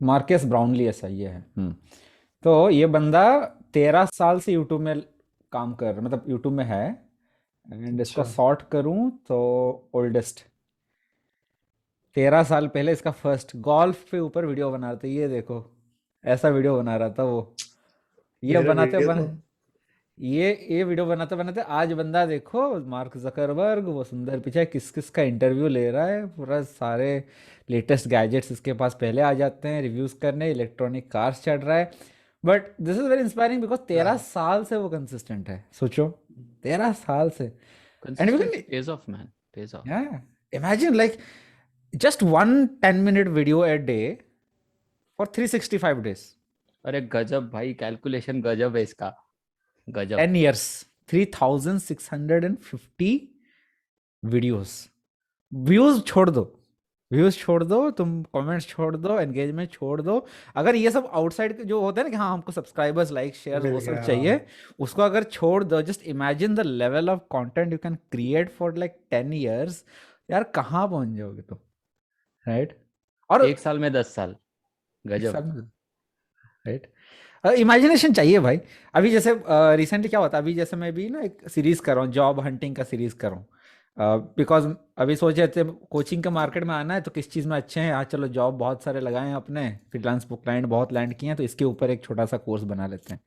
मार्कस ब्राउनली, ऐसा ये है। तो ये बंदा 13 साल से यूट्यूब में काम कर, मतलब यूट्यूब में है। एंड इसको अच्छा, सॉर्ट करूं तो ओल्डेस्ट 13 साल पहले इसका फर्स्ट गोल्फ पे ऊपर वीडियो बना रहा था, ये देखो, ऐसा वीडियो बना रहा था वो। ये मेरा बनाते वीडियो बन तो ये वीडियो बनाते बनाते आज बंदा देखो, मार्क जकरबर्ग वो सुंदर पिचाई किस किस का इंटरव्यू ले रहा है, पूरा सारे लेटेस्ट गैजेट्स इसके पास पहले आ जाते हैं रिव्यूज करने, इलेक्ट्रॉनिक कार्स चढ़ रहा है। But this is very inspiring because 13 साल से वो कंसिस्टेंट है, सोचो 13 साल से। And we Consistency pays off, man. Pays off. Yeah, imagine like just one 10-minute video a day for 365 days. अरे गजब भाई, कैलकुलेशन गजब है इसका, गजब। 10 years, 3650 videos. व्यूज छोड़ दो, तुम कमेंट्स छोड़ दो, एंगेजमेंट छोड़ दो। अगर ये सब आउटसाइड जो होता है ना कि हाँ हमको सब्सक्राइबर्स, लाइक, शेयर वो सब चाहिए, उसको अगर छोड़ दो, just imagine the level of content you can create for like 10 years। यार कहाँ पहुंच जाओगे तुम, राइट? और 1 साल में 10 साल, गजब। राइट, इमेजिनेशन चाहिए भाई। अभी जैसे रिसेंटली क्या होता है, अभी जैसे मैं भी ना एक सीरीज कर रहा हूँ, जॉब हंटिंग का सीरीज कर रहा हूँ, बिकॉज अभी सोच रहे थे कोचिंग के मार्केट में आना है तो किस चीज़ में अच्छे हैं, आज चलो जॉब बहुत सारे लगाए हैं अपने, फ्रीलांस बुक क्लाइंट बहुत लैंड किए हैं, तो इसके ऊपर एक छोटा सा कोर्स बना लेते हैं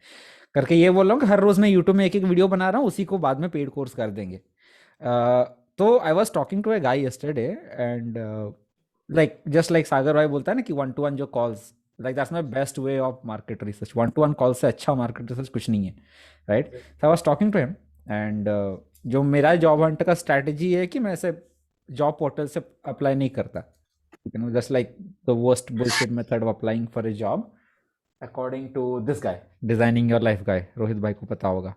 करके ये बोल रहा हूँ कि हर रोज़ मैं यूट्यूब में एक एक वीडियो बना रहा हूँ, उसी को बाद में पेड कोर्स कर देंगे। तो I was talking to a guy yesterday and like just like Sagar भाई बोलता है ना कि 1-to-1 जो calls, like that's my best way of market research. 1-to-1 call से अच्छा मार्केट रिसर्च कुछ नहीं है, right? So I was talking to him and जो मेरा जॉब हंट का स्ट्रैटेजी है कि मैं ऐसे जॉब पोर्टल से अप्लाई नहीं करता, you know, just like the worst bullshit method of applying for a job according to this guy, designing your life guy, Rohit भाई को पता होगा,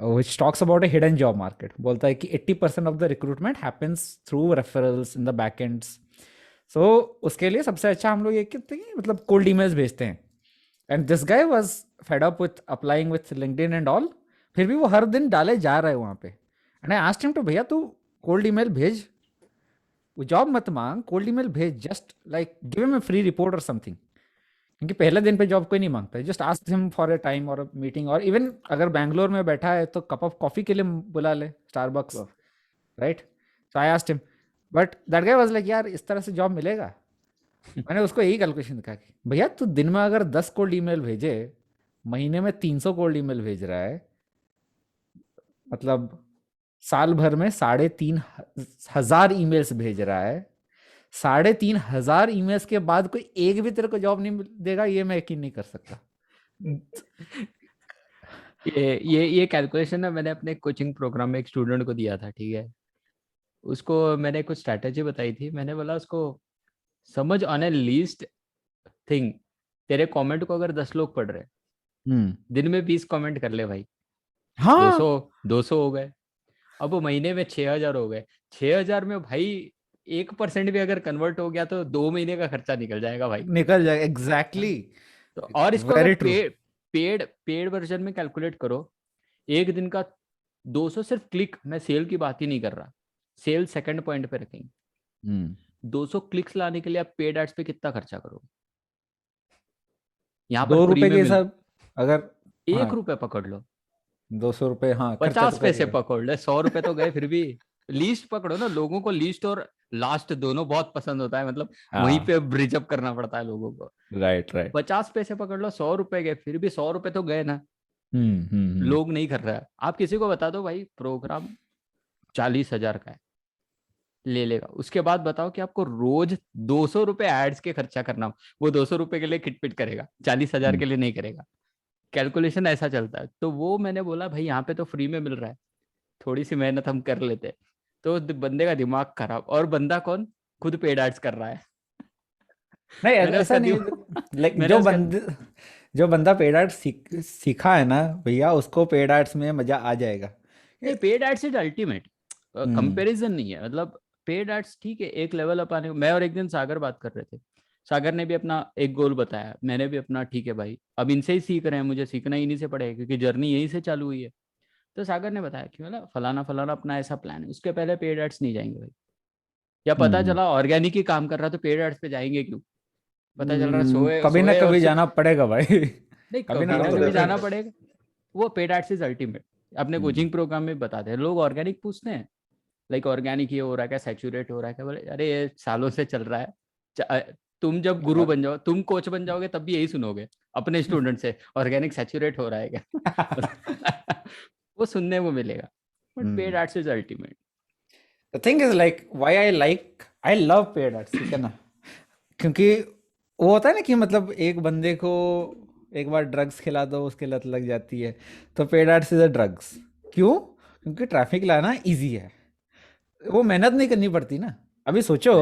which talks about a hidden job market। बोलता है कि 80% of the recruitment happens through referrals in the backends। So उसके लिए सबसे अच्छा हम लोग ये कहते हैं मतलब cold emails भेजते हैं। And this guy was fed up with applying with LinkedIn and all, फिर भी वो हर दिन डाले जा रहा है वहाँ पे। And I asked him to भैया तू cold email भेज, वो जॉब मत मांग, cold email भेज, just like give him a free report or something। क्योंकि पहले दिन पे जॉब कोई नहीं मांगता है, just ask him for a time और मीटिंग, और इवन अगर बैंगलोर में बैठा है तो कप ऑफ कॉफी के लिए बुला ले, Starbucks, right? So I asked him, but that guy was like यार इस तरह से जॉब मिलेगा? मैंने उसको यही कैलकुलेशन दिखा कि भैया तू दिन में अगर 10 कोल्ड ईमेल भेजे, महीने में 300 कोल्ड ईमेल भेज रहा है, मतलब साल भर में 3,500 ईमेल्स भेज रहा है, 3,500 ईमेल्स के बाद कोई एक भी तेरे को जॉब नहीं देगा, ये मैं यकीन नहीं कर सकता। ये कैलकुलेशन ना मैंने अपने कोचिंग प्रोग्राम में एक स्टूडेंट को दिया था, ठीक है? उसको मैंने कुछ स्ट्रैटेजी बताई थी, मैंने बोला उसको समझ ऑन ए लीस्ट थिंग, तेरे कमेंट को अगर 10 लोग पढ़ रहे, दिन में 20 कमेंट कर ले भाई, हाँ 200 हो गए, अब वो महीने में 6,000 हो गए, 6,000 में भाई 1% भी अगर कन्वर्ट हो गया तो 2 महीने का खर्चा निकल जाएगा भाई, निकल जाएगा, एग्जैक्टली। तो और इसको अगर पेड वर्जन में कैलकुलेट करो, एक दिन का 200 सिर्फ क्लिक, मैं सेल की बात ही नहीं कर रहा, सेल सेकंड पॉइंट पे रखेंगे, 200 क्लिक्स लाने के लिए आप पेड एड्स पे कितना खर्चा करोगे? यहाँ पर 2 रुपए के हिसाब अगर 1 रुपए पकड़ लो, 200 रुपए, हाँ 50 पैसे पकड़ ले, 100 रुपए तो गए, फिर भी लीस्ट पकड़ो ना। लोगों को लीस्ट और लास्ट दोनों बहुत पसंद होता है, मतलब वहीं पे ब्रिज अप करना पड़ता है लोगों को। राइट 50 पैसे पकड़ लो, 100 रुपए गए, फिर भी 100 रुपए तो गए ना। लोग नहीं कर रहा है। आप किसी को बता दो भाई प्रोग्राम 40,000 का है, ले लेगा। उसके बाद बताओ कि आपको रोज 200 रुपए एड्स के खर्चा करना, वो 200 रुपए के लिए किटपिट करेगा, 40,000 के लिए नहीं करेगा। कैलकुलेशन ऐसा चलता है। तो वो मैंने बोला भाई यहाँ पे तो फ्री में मिल रहा है, थोड़ी सी मेहनत हम कर लेते। तो बंदे का दिमाग खराब, और बंदा कौन, खुद पेड एड्स कर रहा है। नहीं ऐसा नहीं, लाइक जो बंदा पेड एड्स सीखा है ना भैया, उसको पेड एड्स में मजा आ जाएगा। ये paid ads is ultimate, comparison नहीं है। मतलब पेड एड्स ठीक है, एक लेवल अप आने। मैं और एक दिन सागर बात कर रहे थे, सागर ने भी अपना एक गोल बताया, मैंने भी अपना, ठीक है भाई अब इनसे ही सीख रहे हैं, मुझे सीखना इन्हीं से पड़ेगा क्योंकि जर्नी यहीं से चालू हुई है। तो सागर ने बताया कि मतलब फलाना फलाना अपना ऐसा प्लान है, उसके पहले पेड एड्स नहीं जाएंगे भाई। या पता चला ऑर्गेनिक ही काम कर रहा तो पेड एड्स पे जाएंगे क्यों? पता चल रहा कभी ना कभी जाना पड़ेगा भाई। नहीं कभी ना कभी जाना पड़ेगा। वो पेड एड्स इज अल्टीमेट। अपने कोचिंग प्रोग्राम में बताते हैं, लोग ऑर्गेनिक पूछते हैं, लाइक ऑर्गेनिक ये हो रहा है क्या, सैचुरेट हो रहा है क्या? बोले अरे ये सालों से चल रहा है। तुम जब गुरु बन जाओ, तुम कोच बन जाओगे, तब भी यही सुनोगे अपने स्टूडेंट से, ऑर्गेनिक सैचुरेट हो रहा है क्या? वो सुनने को मिलेगा, but paid Hmm. Ads is ultimate. The thing is like why I love paid ads, ठीक है ना, क्योंकि वो होता है ना कि मतलब एक बंदे को एक बार ड्रग्स खिला दो उसके लत लग जाती है, तो paid ads is a drugs. क्यों? क्योंकि ट्रैफिक लाना इजी है, वो मेहनत नहीं करनी पड़ती ना। अभी सोचो,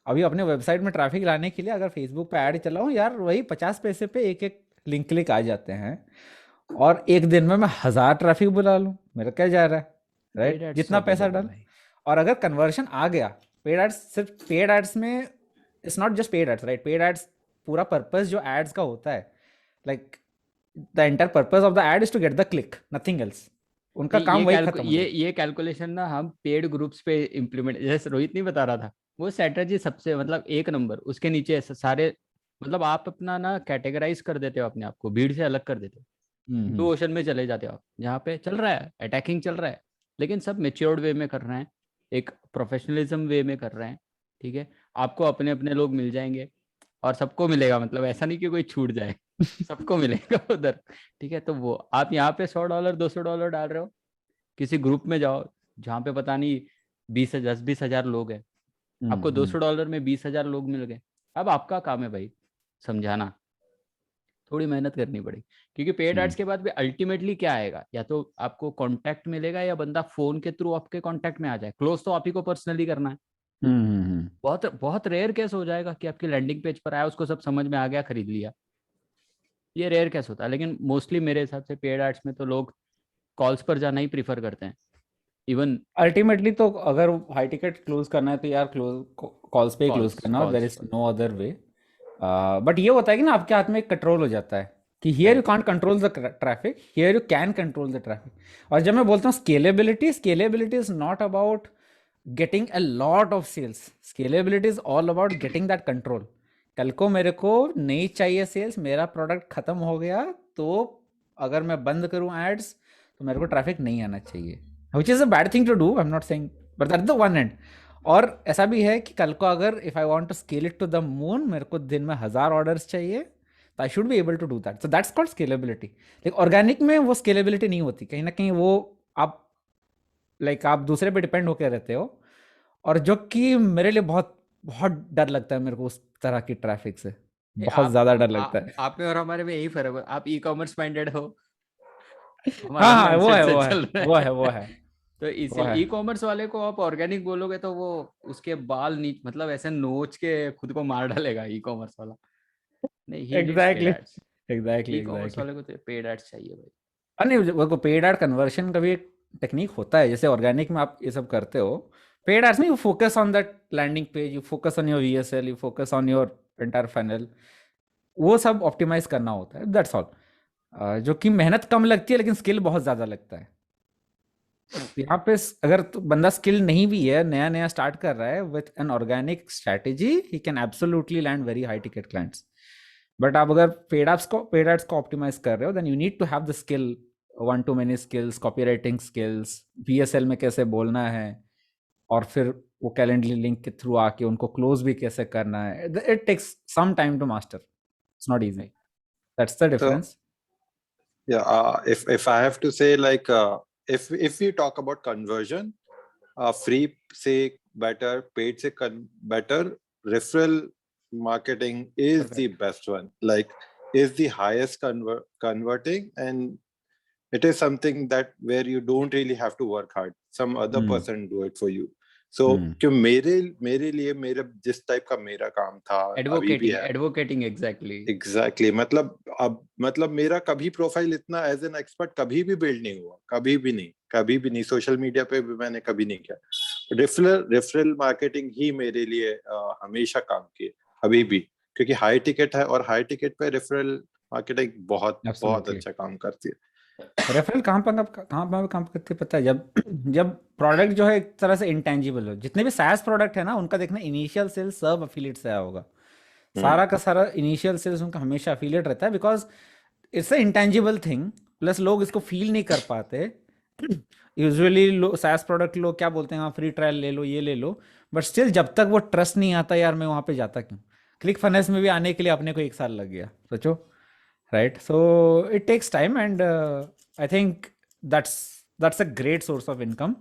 अभी अपने वेबसाइट में ट्रैफिक लाने के लिए अगर फेसबुक पे ऐड चलाऊं यार, वही 50 पैसे पे एक एक लिंक क्लिक आ जाते हैं, और एक दिन में मैं 1000 ट्रैफिक बुला लूं, मेरा क्या जा रहा है, पेड राइट? एड्स जितना तो पैसा गजब है डाल, भाई। और अगर कन्वर्शन आ गया, पेड एड्स, सिर्फ पेड एड्स में it's not just paid ads, right? Paid ads पूरा पर्पस जो एड्स का होता है, like the entire purpose of the ad is to get the click, nothing else. उनका नहीं, काम वही खत्म हो जाता है। ये कैलकुलेशन ना हम पेड ग्रुप्स पे इम्प्लीमेंट, जैसे रोहित नहीं बता रहा था, वो स्ट्रेटजी सबसे मतलब एक नंबर, उसके नीचे सारे मतलब आप अपना ना कैटेगराइज कर देते हो अपने आप को, भीड़ से अलग कर देते हो, ब्लू ओशन में चले जाते हो आप, जहाँ पे चल रहा है अटैकिंग चल रहा है, लेकिन सब मेच्योर्ड वे में कर रहे हैं, एक प्रोफेशनलिज्म वे में कर रहे हैं, ठीक है। आपको अपने अपने लोग मिल जाएंगे, और सबको मिलेगा, मतलब ऐसा नहीं कि कोई छूट जाए, सबको मिलेगा उधर, ठीक है। तो वो आप यहाँ पे $100 $200 डाल रहे हो, किसी ग्रुप में जाओ जहाँ पे पता नहीं 20,000 लोग हैं, आपको $200 में 20,000 लोग मिल गए। अब आपका काम है भाई समझाना, थोड़ी मेहनत करनी पड़ेगी, क्योंकि पेड एड्स के बाद भी अल्टीमेटली क्या आएगा, या तो आपको कांटेक्ट मिलेगा या बंदा फोन के थ्रू आपके कांटेक्ट में आ जाए, क्लोज तो आप ही को पर्सनली करना है। बहुत बहुत रेयर केस हो जाएगा कि आपकी लैंडिंग पेज पर आया, उसको सब समझ में आ गया, खरीद लिया, ये रेयर केस होता है। लेकिन मोस्टली मेरे हिसाब से पेड एड्स में तो लोग कॉल्स पर जाना ही प्रीफर करते हैं, इवन अल्टीमेटली तो अगर हाई टिकट क्लोज करना है तो यार क्लोज कॉल्स पे ही क्लोज कॉल्स करना, और देयर कॉल्स इज पर। No other way. बट ये होता है कि ना आपके हाथ में एक कंट्रोल हो जाता है कि here you Correct. Can't control the traffic, here you can control the traffic. और जब मैं बोलता हूँ scalability, scalability is not about getting a lot of sales, scalability is all about getting that control. कल को मेरे को नहीं चाहिए सेल्स, मेरा प्रोडक्ट खत्म हो गया, तो अगर मैं बंद करूँ एड्स तो मेरे को ट्रैफिक नहीं आना चाहिए, which is a bad thing to do, I'm not saying, but that's the one end। और ऐसा भी है कि कल को अगर if I want to scale it to the moon, मेरे को दिन में 1000 ऑर्डर्स चाहिए, तो I should be able to do that, so that's called scalability। लेकिन ऑर्गेनिक में वो स्केलेबिलिटी नहीं होती, कहीं ना कहीं वो आप आप दूसरे पे डिपेंड होकर रहते हो, और जो कि मेरे लिए बहुत बहुत डर लगता है, मेरे को उस तरह की ट्रैफिक से बहुत ज्यादा डर लगता है। आप में और हमारे में यही फर्क है, आप ई कॉमर्स माइंडेड हो, हाँ हमारा हाँ, वो माइंडसेट है से वो है चल रहा वो है है। वो है तो वो इसीलिए है। ई कॉमर्स वाले को आप ऑर्गेनिक बोलोगे तो वो उसके बाल नीच मतलब ऐसे नोच के खुद को मार डालेगा ई कॉमर्स वाला। नहीं, he needs paid exactly ads. Exactly e commerce exactly. वाले को तो पेड एड्स चाहिए भाई। नहीं, वो पेड एड कन्वर्शन का भी एक टेक्निक होता है, जैसे ऑर्गेनिक में आप ये सब करते हो, पेड एड्स में you focus on that landing page, you focus on your VSL, you focus on your entire funnel, वो सब ऑप्टिमाइज करना होता है, दैट्स ऑल। जो कि मेहनत कम लगती है लेकिन स्किल बहुत ज़्यादा लगता है। यहाँ पे अगर तो बंदा स्किल नहीं भी है, नया नया स्टार्ट कर रहा है, with an organic strategy he can absolutely land very high ticket clients. But आप अगर पेड एड्स को ऑप्टिमाइज कर रहे हो, then you need to have the skill, one to many skills, copywriting skills, VSL में कैसे बोलना है, और फिर वो कैलेंडली लिंक के थ्रू आके उनको क्लोज भी कैसे करना है। It takes some time to master, it's not easy, that's the So difference. yeah, if I have to say, like, if we talk about conversion, free say better, paid say better, referral marketing is the best one. Like, is the highest converting, and it is something that where you don't really have to work hard. Some other person do it for you. So क्यों मेरे लिए मेरा जिस टाइप का मेरा काम था अभी भी है, एडवोकेटिंग एग्जैक्टली मतलब मेरा कभी प्रोफाइल इतना एज एन एक्सपर्ट कभी भी बिल्ड नहीं हुआ, कभी भी नहीं, सोशल मीडिया पे भी मैंने कभी नहीं किया। रेफरल मार्केटिंग ही मेरे लिए हमेशा काम की, अभी भी, क्योंकि हाई टिकट है और हाई टिकट पे रेफरल मार्केटिंग बहुत अच्छा काम करती है। रेफरल कहाँ पर काम करती है पता है? जब प्रोडक्ट जो है एक तरह से इंटेंजिबल हो। जितने भी SaaS प्रोडक्ट है ना, उनका देखना इनिशियल सेल्स सब अफिलिएट से आया होगा, सारा का सारा इनिशियल सेल्स उनका हमेशा अफिलिएट रहता है, because it's a intangible thing, plus लोग इसको फील नहीं कर पाते। यूजुअली SaaS प्रोडक्ट लोग क्या बोलते हैं, हाँ फ्री ट्रायल ले लो, ये ले लो, बट स्टिल जब तक वो ट्रस्ट नहीं आता, यार मैं वहाँ पे जाता क्यों? क्लिक फनेल्स में भी आने के लिए अपने को 1 साल लग गया, सोचो, right? So it takes time, and I think that's that's a great source of income,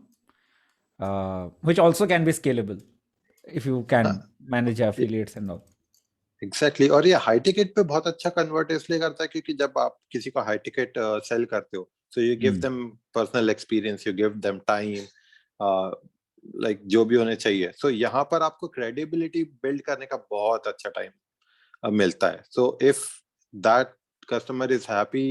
which also can be scalable if you can manage affiliates and all. Exactly और ये हाई टिकट पे बहुत अच्छा कन्वर्ट इसलिए करता है क्योंकि जब आप किसी को हाई टिकट सेल करते हो so you give them personal experience, you give them time, like जो भी होने चाहिए. सो यहाँ पर आपको क्रेडिबिलिटी बिल्ड करने का बहुत अच्छा टाइम मिलता है. So if that customer is happy,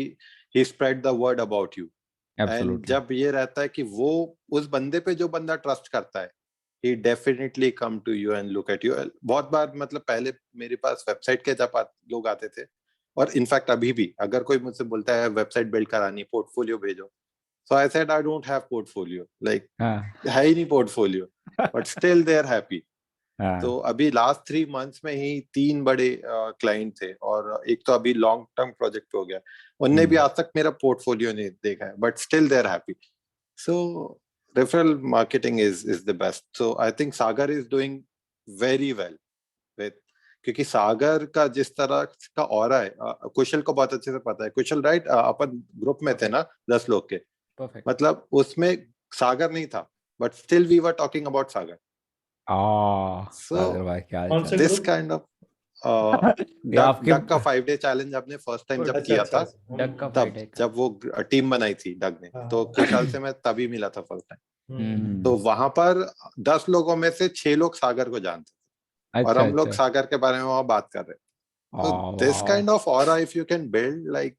he spread the word about you. And जब ये रहता है कि वो उस बंदे पे जो बंदा ट्रस्ट करता है, he definitely come to you and look at you. बहुत बार मतलब पहले मेरे पास वेबसाइट के जब लोग आते थे और इनफैक्ट अभी भी अगर कोई मुझसे बोलता है वेबसाइट बिल्ड करानी, पोर्टफोलियो भेजो, so I said I don't have portfolio, like है ही नहीं portfolio, but still they are happy. तो अभी लास्ट 3 months में ही 3 बड़े क्लाइंट थे और एक तो अभी लॉन्ग टर्म प्रोजेक्ट हो गया, उनने भी आज तक मेरा पोर्टफोलियो नहीं देखा है, but still they are happy. So referral marketing is the best. So I think Sagar is doing very well with, क्योंकि सागर का जिस तरह का ऑरा है, कुशल को बहुत अच्छे से पता है. कुशल राइट, अपन ग्रुप में थे ना 10 लोग के, मतलब उसमें सागर नहीं था, but still we were talking about Sagar. सागर भाई क्या this kind of डक का 5 डे चैलेंज आपने फर्स्ट टाइम जब किया था, तब जब वो टीम बनाई थी डग ने, तो कुशल से मैं तभी मिला था फर्स्ट टाइम. तो वहां पर 10 लोगों में से 6 लोग सागर को जानते थे और हम लोग सागर के बारे में वहां बात कर रहे. तो this kind of aura if you can build, like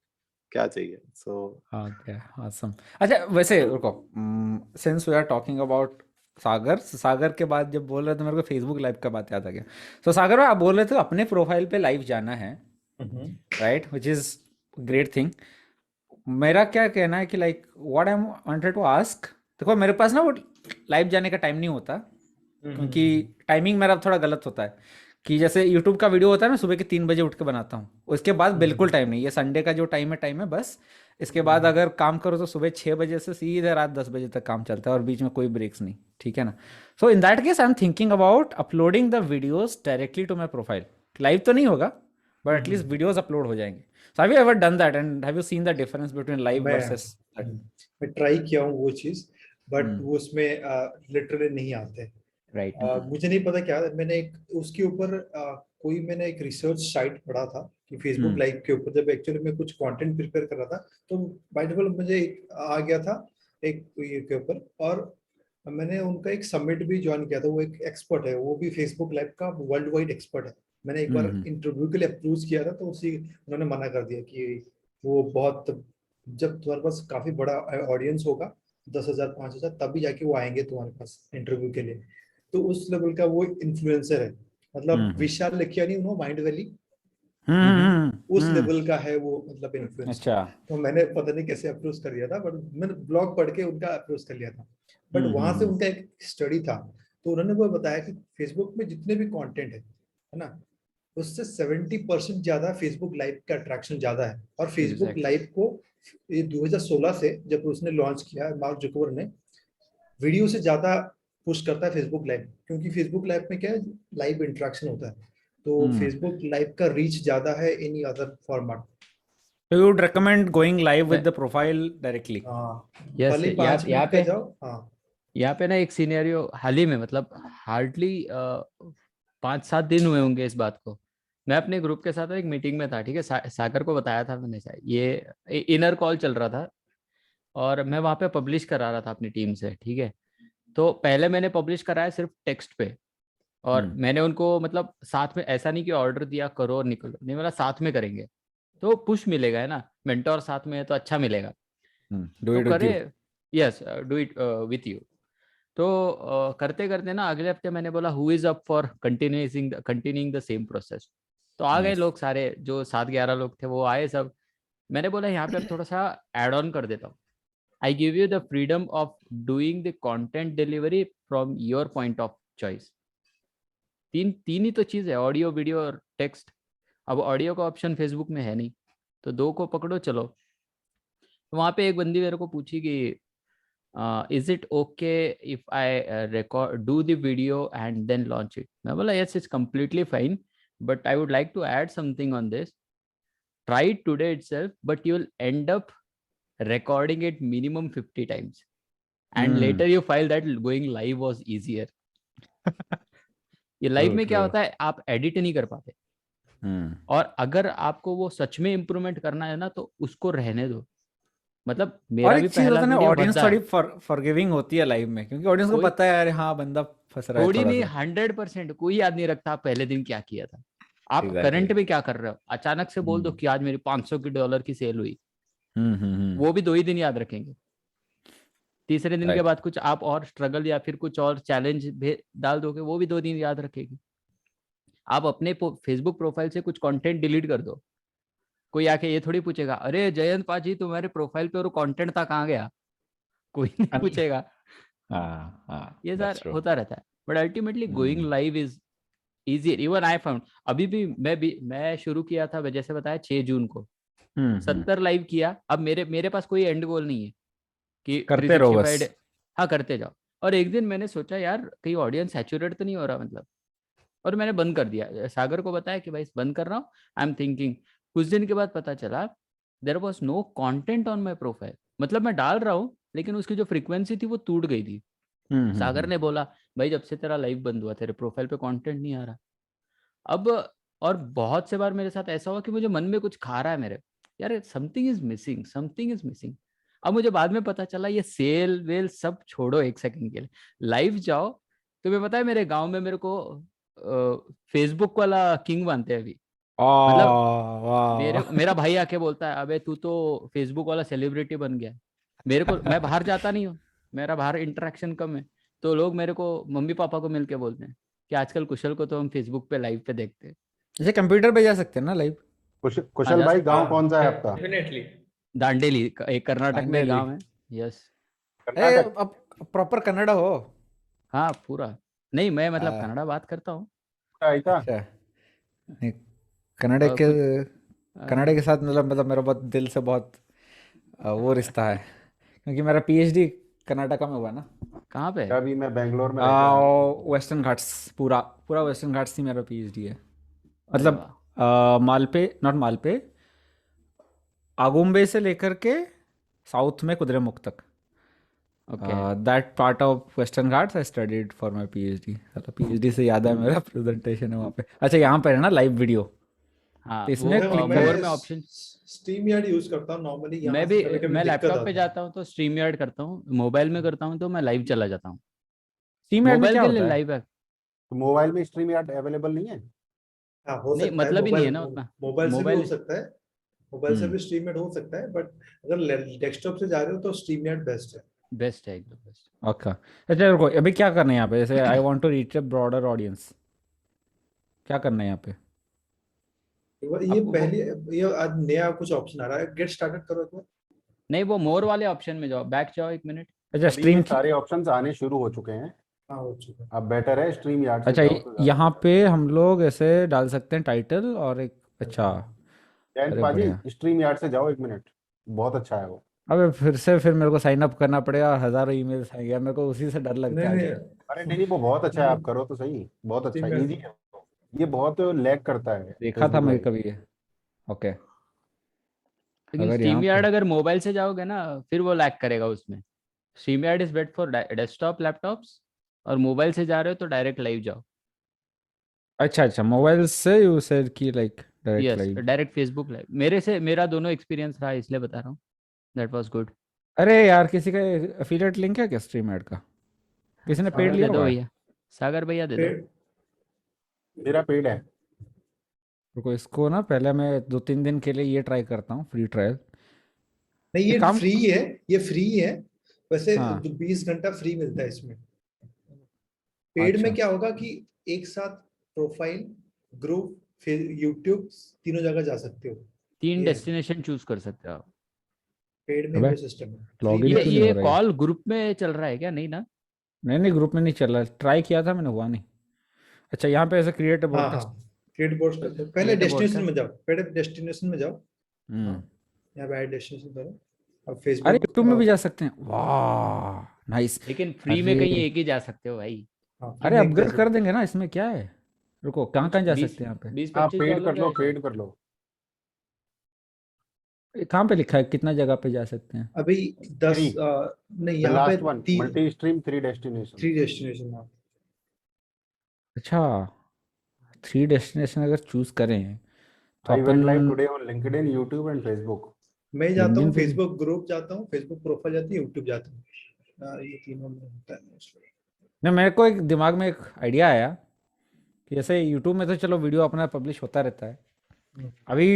क्या चाहिए. So okay awesome. अच्छा वैसे रुको, since we are talking about Sagar के बाद जब बोल रहे थे मेरे को फेसबुक लाइव का बात याद आ गया. तो सागर भाई आप बोल रहे थे अपने प्रोफाइल पे लाइव जाना है, right, which is great thing. मेरा क्या कहना है कि like what I wanted to ask, देखो मेरे पास ना वो लाइव जाने का टाइम नहीं होता, क्योंकि टाइमिंग मेरा थोड़ा गलत होता है कि जैसे यूट्यूब का वीडियो होता है ना, सुबह के 3 बजे उठ के बनाता हूँ, उसके बाद बिल्कुल टाइम नहीं. ये संडे का जो टाइम है बस. इसके बाद अगर काम करो तो सुबह 6 बजे से सीधे रात 10 बजे तक काम चलता है और बीच में कोई ब्रेक्स नहीं, ठीक है ना. So in that case I am thinking about uploading the videos directly to my profile. Live तो नहीं होगा बट एटलीस्ट वीडियोज अपलोड हो जाएंगे. So have you ever done that and have you seen the difference between live versus that? मैं ट्राई किया हूँ वो चीज, बट वो उसमें लिटरली नहीं आते. राइट. मुझे नहीं पता क्या, मैंने एक उसके ऊपर मैंने एक रिसर्च साइट पढ़ा था कि फेसबुक लाइव के ऊपर जब एक्चुअली मैं कुछ कंटेंट प्रिपेयर कर रहा था, तो बाय डिफॉल्ट मुझे आ गया था एक ये के ऊपर, और मैंने उनका एक समिट भी ज्वाइन किया था. वो एक एक्सपर्ट है, वो भी फेसबुक लाइव का वर्ल्ड वाइड एक्सपर्ट है. मैंने एक बार इंटरव्यू के लिए अप्रोच किया था, तो उन्होंने मना कर दिया कि वो बहुत, जब तुम्हारे पास काफी बड़ा ऑडियंस होगा 10,000 5,000 तभी जाके वो आएंगे तुम्हारे पास इंटरव्यू के लिए. तो उस लेवल का वो इन्फ्लुएंसर है, मतलब विशाल लेखियानी माइंड वैली उस लेवल का है वो, मतलब इन्फ्लुएंसर. तो मैंने पता नहीं कैसे अप्रोच कर लिया था, बट मैंने ब्लॉग पढ़ के उनका अप्रोच कर लिया था. बट वहां से उनका एक स्टडी था, तो उन्होंने वो बताया कि फेसबुक में जितने भी कंटेंट है ना, उससे 70% ज्यादा फेसबुक लाइव का अट्रैक्शन ज्यादा है. और फेसबुक लाइव को ये 2016 से जब उसने लॉन्च किया, मार्क जुकरबर्ग ने, वीडियो से ज्यादा पुश करता है फेसबुक लाइव, क्योंकि फेसबुक लाइव में क्या है, लाइव इंटरेक्शन होता है. तो फेसबुक लाइव का रीच ज्यादा है any other format. So you would recommend going live with the profile directly? Yes, यहाँ पे ना एक सिनेरियो हाल ही में, मतलब हार्डली 5-7 दिन हुए होंगे इस बात को. मैं अपने ग्रुप के साथ एक मीटिंग में था, ठीक है. सागर को बताया था मैंने, ये इनर कॉल चल रहा था और मैं वहाँ पे पब्लिश करा रहा था अपनी टीम से, ठीक है. तो पहले मैंने पब्लिश कराया सिर्फ टेक्स्ट पे, और मैंने उनको मतलब साथ में, ऐसा नहीं कि ऑर्डर दिया करो और निकलो, नहीं, मतलब साथ में करेंगे तो पुश मिलेगा, है ना. मेंटोर साथ में है तो अच्छा मिलेगा. तो करे, yes, do it with you. तो करते करते ना अगले हफ्ते मैंने बोला who is up for continuing the same process. तो आ गए लोग सारे, जो 7-11 लोग थे वो आए सब. मैंने बोला यहाँ पे थोड़ा सा एड ऑन कर देता हूँ. I give you the freedom of doing the content delivery from your point of choice. तीन ही तो चीज़ है, ऑडियो, वीडियो और टेक्स्ट. अब ऑडियो का ऑप्शन फेसबुक में है नहीं, तो 2 को पकड़ो चलो. तो वहाँ पे एक बंदी मेरे को पूछी कि is it okay if I do the video and then launch it. मैं बोला yes, it's completely fine, but I would like to add something on this. Try it today itself, but you will end up recording it minimum 50 times. And later you feel that going live was easier. ये लाइव True, में क्या true. होता है, आप एडिट नहीं कर पाते, और अगर आपको वो सच में इम्प्रूवमेंट करना है ना तो उसको रहने दो। मतलब और मेरा एक भी चीज पहला होता है ना, वीडियो ऑडियंस भद्दा थोड़ी है, फॉरगिविंग होती है लाइव में, क्योंकि ऑडियंस को कोई पता है यार हाँ बंदा फंस रहा है थोड़ी थोड़ा नहीं, सा। 100% कोई याद नहीं रखता आप पहले दिन क्या किया था। आप एग्जैक्टली। करंट में क्या कर रहे हो, अचानक से बोल दो कि आज मेरी 500 की डॉलर की सेल हुई, वो भी 2 ही दिन याद रखेंगे। तीसरे दिन के राइट। बाद कुछ आप और स्ट्रगल या फिर कुछ और चैलेंज डाल दोगे, वो भी 2 दिन याद रखेगी। आप अपने फेसबुक प्रोफाइल से कुछ कंटेंट डिलीट कर दो, कोई आके ये थोड़ी पूछेगा अरे जयंत पाजी तुम्हारे प्रोफाइल पे वो कंटेंट था कहाँ गया, कोई नहीं पूछेगा। हाँ हाँ, ये दैट्स सर ट्रू। होता रहता है, but ultimately going live is easier. Even I found, अभी भी मैं शुरू किया था जैसे बताया 6 जून को, 70 लाइव किया। अब मेरे पास कोई एंड गोल नहीं है कि करते रहो 365 बस। हाँ करते जाओ। और एक दिन मैंने सोचा यार कहीं ऑडियंस सैचुरेट तो नहीं हो रहा, मतलब, और मैंने बंद कर दिया। सागर को बताया कि भाई बंद कर रहा हूँ, आई एम थिंकिंग। कुछ दिन के बाद पता चला there was no content on my profile, मतलब मैं डाल रहा हूँ लेकिन उसकी जो फ्रीक्वेंसी थी वो टूट गई थी। सागर ने बोला भाई जब से तेरा लाइव बंद हुआ तेरे प्रोफाइल पे कंटेंट नहीं आ रहा। अब और बहुत से बार मेरे साथ ऐसा हुआ कि मुझे मन में कुछ खा रहा है मेरे, यार something is missing, something is missing. अब मुझे बाद में पता चला ये सेल वेल सब छोड़ो, एक सेकंड के लिए लाइव जाओ। तुम्हें पता है मेरे गांव में मेरे को फेसबुक वाला किंग मानते हैं अभी। मतलब मेरा वाह। भाई आके बोलता है अबे तू तो फेसबुक वाला सेलिब्रिटी बन गया। मेरे को, मैं बाहर जाता नहीं हूँ, मेरा बाहर इंटरेक्शन कम है, तो लोग मेरे को मम्मी पापा को मिलके बोलते हैं कि आजकल कुशल को तो हम फेसबुक पे लाइव पे देखते हैं। जैसे कंप्यूटर पे जा सकते हैं ना लाइव। हाँ कुशल जा भाई सकते गांव हैं, कौन सा है आपका? डेफिनेटली। दांडेली एक कर्नाटक में फाइनली। गांव है। यस। ए, कर्नाटक? अब प्रॉपर कन्नड़ा हो? हाँ पूरा, नहीं मैं मतलब आ, कन्नड़ा बात करता हूँ। आयता? अच्छा। नहीं, कन्नड़ के कुछ कन्नड़ के साथ मतलब मेरा बहुत दिल से बहुत वो रिश्ता है, क्योंकि मेरा पीएचडी कर्नाटका में हुआ ना। कहाँ पे? अभी मैं बेंगलोर में रह के आया हूँ। वेस्टर्न घाट्स, पूरा पूरा वेस्टर्न घाट्स ही मेरा पीएचडी है। अरे मतलब वाह। मालपे, नॉट मालपे, आगुम्बे से लेकर के साउथ में कुद्रेमुख तक, okay. That part of western Ghats I studied for my PhD. मतलब पीएचडी से याद है मेरा प्रेजेंटेशन है वहाँ पे। अच्छा यहाँ पे है ना लाइव वीडियो, हाँ तो इसमें वो क्लिक मोर कर। में ऑप्शन। स्ट्रीम यार्ड यूज करता हूँ नॉर्मली, यहाँ मैं से भी, कभी कभी मैं दिक्कत लैपटॉप पे आता है। जाता हूँ तो स्ट्रीम यार्ड करता हूँ, मोबाइल में करता हूँ तो मैं लाइव चला जाता हूँ। स्ट्रीम ऐड में मोबाइल क्या के लिए होता है? लाइव है, तो मोबाइल में स्ट्रीम यार्ड अवेलेबल नहीं है? हाँ हो नहीं सकता है, मतलब ही नहीं है मोबाइल ना उतना। मोबाइल से भी हो मोबाइल सकता है, मोबाइल से हम्म भी स्ट्रीम हो सकता है, बट अगर डेस्कटॉप से जा रहे हो तो स्ट्रीम यार्ड बेस्ट है। बेस्ट है, एकदम बेस्ट। ओके। अच्छा रुको, अभी क्या करना है यहाँ पे? जैसे I want to reach a broader audience, क्या करना है यहाँ पे? ये अब वो पहली, ये आज नया कुछ ऑप्शन आ रहा है, गेट स्टार्टेड करो एक बार। नहीं, वो मोर वाले ऑप्शन में जाओ, बैक जाओ 1 मिनट। अच्छा अभी ये स्ट्रीम की। सारे ऑप्शंस आने शुरू हो चुके हैं। हाँ हो चुका है। अब बेटर है स्ट्रीम यार्ड से अच्छा जाओ तो ज्यादा यहाँ बेटर पे हम लोग ऐसे डाल सकते हैं टाइटल और एक, अच्छा। है। जयंत अरे पाजी बढ़िया। स्ट्रीम यार्ड से जाओ 1 मिनट, बहुत अच्छा है वो। अबे फिर मेरे को साइन अप करना पड़ेगा और हजारों ईमेल्स आएंगे, मेरे को उसी से डर लगता नहीं है नहीं, आजकल। अरे नहीं नहीं, वो बहुत अच्छा है, आप करो तो सही, बहुत अच्छा स्ट्रीम है, यार्ड इजी है वो। ये बहुत लैग करता है देखा था फेसबुक मैं लाइव। कभी ये। ओके। लेकिन अगर यहाँ स्ट्रीम पे, यार्ड अगर मोबाइल से जाओगे ना फिर वो लैग करेगा उसमें। Stream yard is best for desktop laptops, और मोबाइल से जा रहे हो तो डायरेक्ट लाइव जाओ। अच्छा मोबाइल से यू सेड कि like direct yes, live. Direct Facebook live, मेरा दोनों एक्सपीरियंस रहा इसलिए बता रहा हूँ, दैट वाज गुड। अरे यार किसी का एफिलिएट लिंक है क्या स्ट्रीम ऐड का? किसी ने पेड हाँ लिया दे दो हुआ है? भैया, सागर भैया दे दो। पेड, मेरा पेड है। रुको इसको ना, पहले मैं 2-3 दिन के लिए ये ट्राई करता हूँ, फ्री ट्रायल। नहीं एक ये काम। फ्री है, ये फ्री है वैसे। हाँ। 20 घंटा फ्री मिलता है इसमें। पेड में अच्छा क्या होगा कि एक साथ प्रोफाइल, ग्रुप, फिर यूट्यूब, तीनों जगह जा सकते हो। 3 ये है, डेस्टिनेशन चूज कर सकते हो आप। पेड में अबे वो सिस्टम है, फ्री लॉगिन में क्यों नहीं हो ये रहा है? कॉल ग्रुप में चल रहा है क्या? नहीं ना? नहीं ग्रुप में नहीं चल रहा, ट्राई किया था मैंने, हुआ नहीं। अच्छा यहाँ पे ऐसे क्रिएट अ हाँ हाँ, ब्रॉडकास्ट। क्रिएट बोर्ड करते हो, पहले क्रिएट अ डेस्टिनेशन में पॉडकास्ट। जाओ, पहले डेस्टिनेशन में जाओ। हम्म। हाँ, यहाँ पे ऐड डेस्टिनेशन करो। अब अरे फेसबुक, यूट्यूब में भी जा सकते हैं, वाह नाइस। लेकिन फ्री में अरे कहीं एक ही जा सकते हो भाई। हाँ फ्री अरे में एक जा अपग्रेड कर सकते देंगे ना, इसमें क्या है? रुको कहाँ कुछ कहाँ जा 20, सकते हैं यहाँ पे? हाँ 20-25 पेड डॉलर कर लो, का है शायद। पेड कर लो। कहाँ पे लिखा है कितना जगह पे जा सकते हैं? अभी 10 Three. नहीं, The यहाँ पे last one, multi-stream 3 destination. 3 destination. अच्छा, 3 डेस्टिनेशन अगर चूज करें तो I went live upon today on LinkedIn, YouTube and Facebook. मैं जाता हूँ LinkedIn पे फेसबुक ग्रुप जाता हूँ, फेसबुक प्रोफाइल जाती है, यूट्यूब जाता हूँ। ये तीनों में होता है mostly। नहीं, मेरे को एक दिमाग में एक आइडिया आया कि जैसे यूट्यूब में तो चलो वीडियो अपना पब्लिश होता रहता है, अभी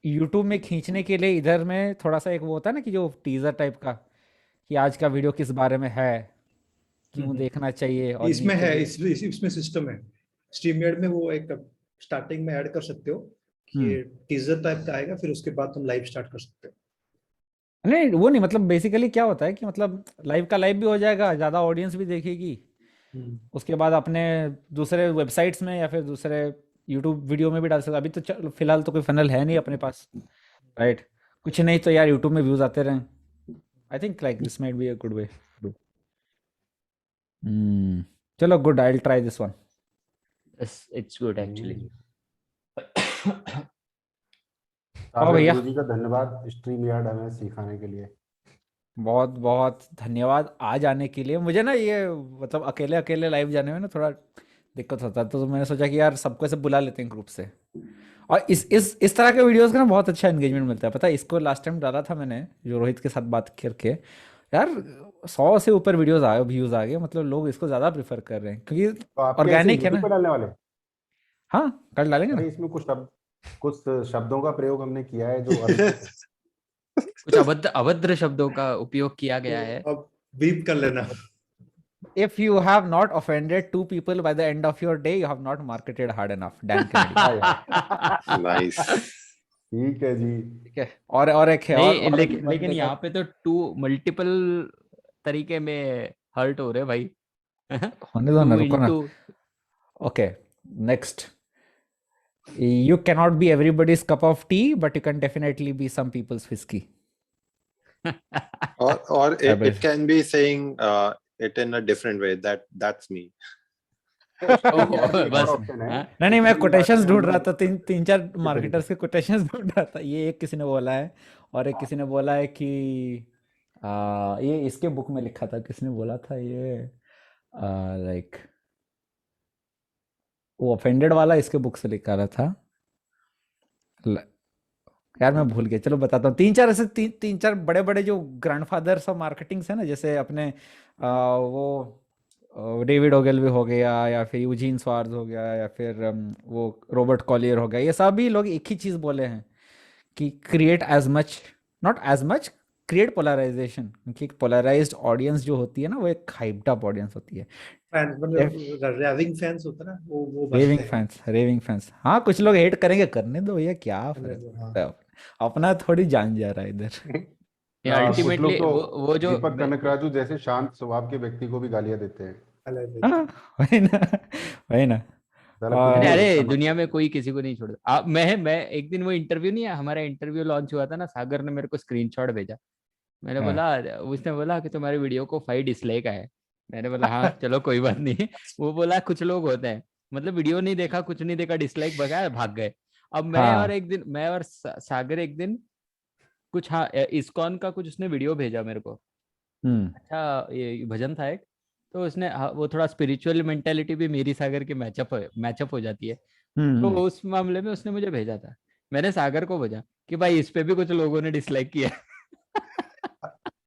यूट्यूब में खींचने के लिए इधर में थोड़ा सा एक वो होता है ना कि जो टीजर टाइप का, कि आज का वीडियो किस बारे में है, क्यों देखना चाहिए, और इसमें नीचे है, भी- इसमें सिस्टम है। स्ट्रीमयार्ड में वो एक स्टार्टिंग में ऐड कर सकते हो कि ये टीजर टाइप का आएगा, फिर उसके बाद तुम लाइव स्टार्ट कर सकते हो। नहीं वो नहीं, मतलब बेसिकली क्या होता है कि मतलब लाइव का लाइव भी हो जाएगा, ज़्यादा ऑडियंस भी देखेगी, उसके बाद अपने दूसरे वेबसाइट्स में या फिर दूसरे यूट्यूब वीडियो में भी डाल सकते। अभी तो चलो फिलहाल तो कोई फनल है नहीं अपने पास, राइट? कुछ नहीं तो यार यूट्यूब में व्यूज आते रहें। I think like this might be a good way to do. चलो good, I will try this one. It's good actually. Sagar भैया। गुरुजी का धन्यवाद StreamYard हमें सिखाने के लिए। बहुत बहुत धन्यवाद आ जाने के लिए। मुझे ना ये मतलब अकेले अकेले लाइव जाने में ना थोड़ा दिक्कत होता है, तो मैंने सोचा कि यार सबको ऐसे बुला लेते हैं ग्रुप से, और इस तरह के वीडियोस का ना बहुत अच्छा एंगेजमेंट मिलता है। पता है, इसको लास्ट टाइम डाला था मैंने जो रोहित के साथ बात करके, यार 100 से ऊपर वीडियोस आए, व्यूज आ गए, मतलब लोग इसको ज़्यादा प्रेफर कर रहे हैं क्योंकि तो आपके ऐसे ऑर्गेनिक है YouTube ना। पे डालने वाले? हाँ, कल डालेंगे अरे ना। इसमें कुछ शब्दों का प्रयोग हमने किया है जो अनुचित है। कुछ अभद्र शब्दों का उपयोग किया गया है। अब बीप कर लेना। If you have not offended 2 people by the end of your day, you have not marketed hard enough. Dan Kennedy. हाँ यार, Nice. ठीक है जी। ठीक है, और एक है, नहीं, और लेकिन यहाँ पे तो 2 मल्टीपल तरीके में हर्ट हो रहे भाई। होने दो ना, 2 रुको ना। into Okay, next. You cannot be everybody's cup of tea, but you can definitely be some people's whiskey. Or but- it can be saying it in a different way, that's me. बस, ऑप्शन है। हाँ? नहीं मैं कोटेशंस ढूंढ रहा हम था, तीन चार तरीके मार्केटर्स के कोटेशंस ढूंढ रहा था। ये एक किसी ने बोला है, और एक किसी ने बोला है कि ये इसके बुक में लिखा था, किसने बोला था ये, लाइक वो ऑफेंडेड वाला इसके बुक से लिखा रहा था। यार मैं भूल गया, चलो बताता हूँ। तीन चार बड़े बड़े जो ग्रैंडफादर्स ऑफ मार्केटिंग है ना, जैसे अपने वो डेविड ओगेलवी हो गया, या फिर यूजीन स्वार्ज हो गया, या फिर वो रॉबर्ट कॉलियर हो गया, ये सभी लोग एक ही चीज़ बोले हैं कि create as much, not as much, create polarisation. क्योंकि एक पोलराइज्ड ऑडियंस जो होती है ना, वो एक हाइप्ड अप ऑडियंस होती है। फैंस मतलब रेविंग फैंस होता है ना, वो रेविंग फैंस, हाँ कुछ लोग हेट करेंगे, करने दो भैया, क्या फर्क हाँ। पड़ता है, अपना थोड़ी जान जा रहा है इधर। ये कुछ लोग अल्टीमेटली तो वो जो दीपक कनकराजू जैसे शांत स्वभाव के व्यक्ति को भी गालियां देते हैं। हाँ, वही ना। साला हाँ। कुछ नहीं अरे होता, दुनिया में कोई किसी को नहीं छोड़ता। मैं एक दिन, वो इंटरव्यू नहीं है, हमारा इंटरव्यू लॉन्च हुआ था ना, सागर ने मेरे को स्क्रीनशॉट भेजा। मैंने हाँ। बोला, उसने बोला कि तुम्हारे वीडियो को 5 डिसलाइक आए। मैंने बोला हाँ चलो कोई बात नहीं। वो बोला कुछ लोग होते हैं, मतलब वीडियो नहीं देखा, कुछ नहीं देखा, डिसलाइक बगाया, भाग गए। अब मैं और सागर एक दिन कुछ, हाँ इस्कॉन का कुछ उसने वीडियो भेजा मेरे को। अच्छा, ये भजन था एक, तो उसने वो थोड़ा स्पिरिचुअल मेंटेलिटी भी मेरी सागर की मैचअप हो जाती है। तो उस मामले में उसने मुझे भेजा था, मैंने सागर को भेजा कि भाई इस पे भी कुछ लोगों ने डिसलाइक किया।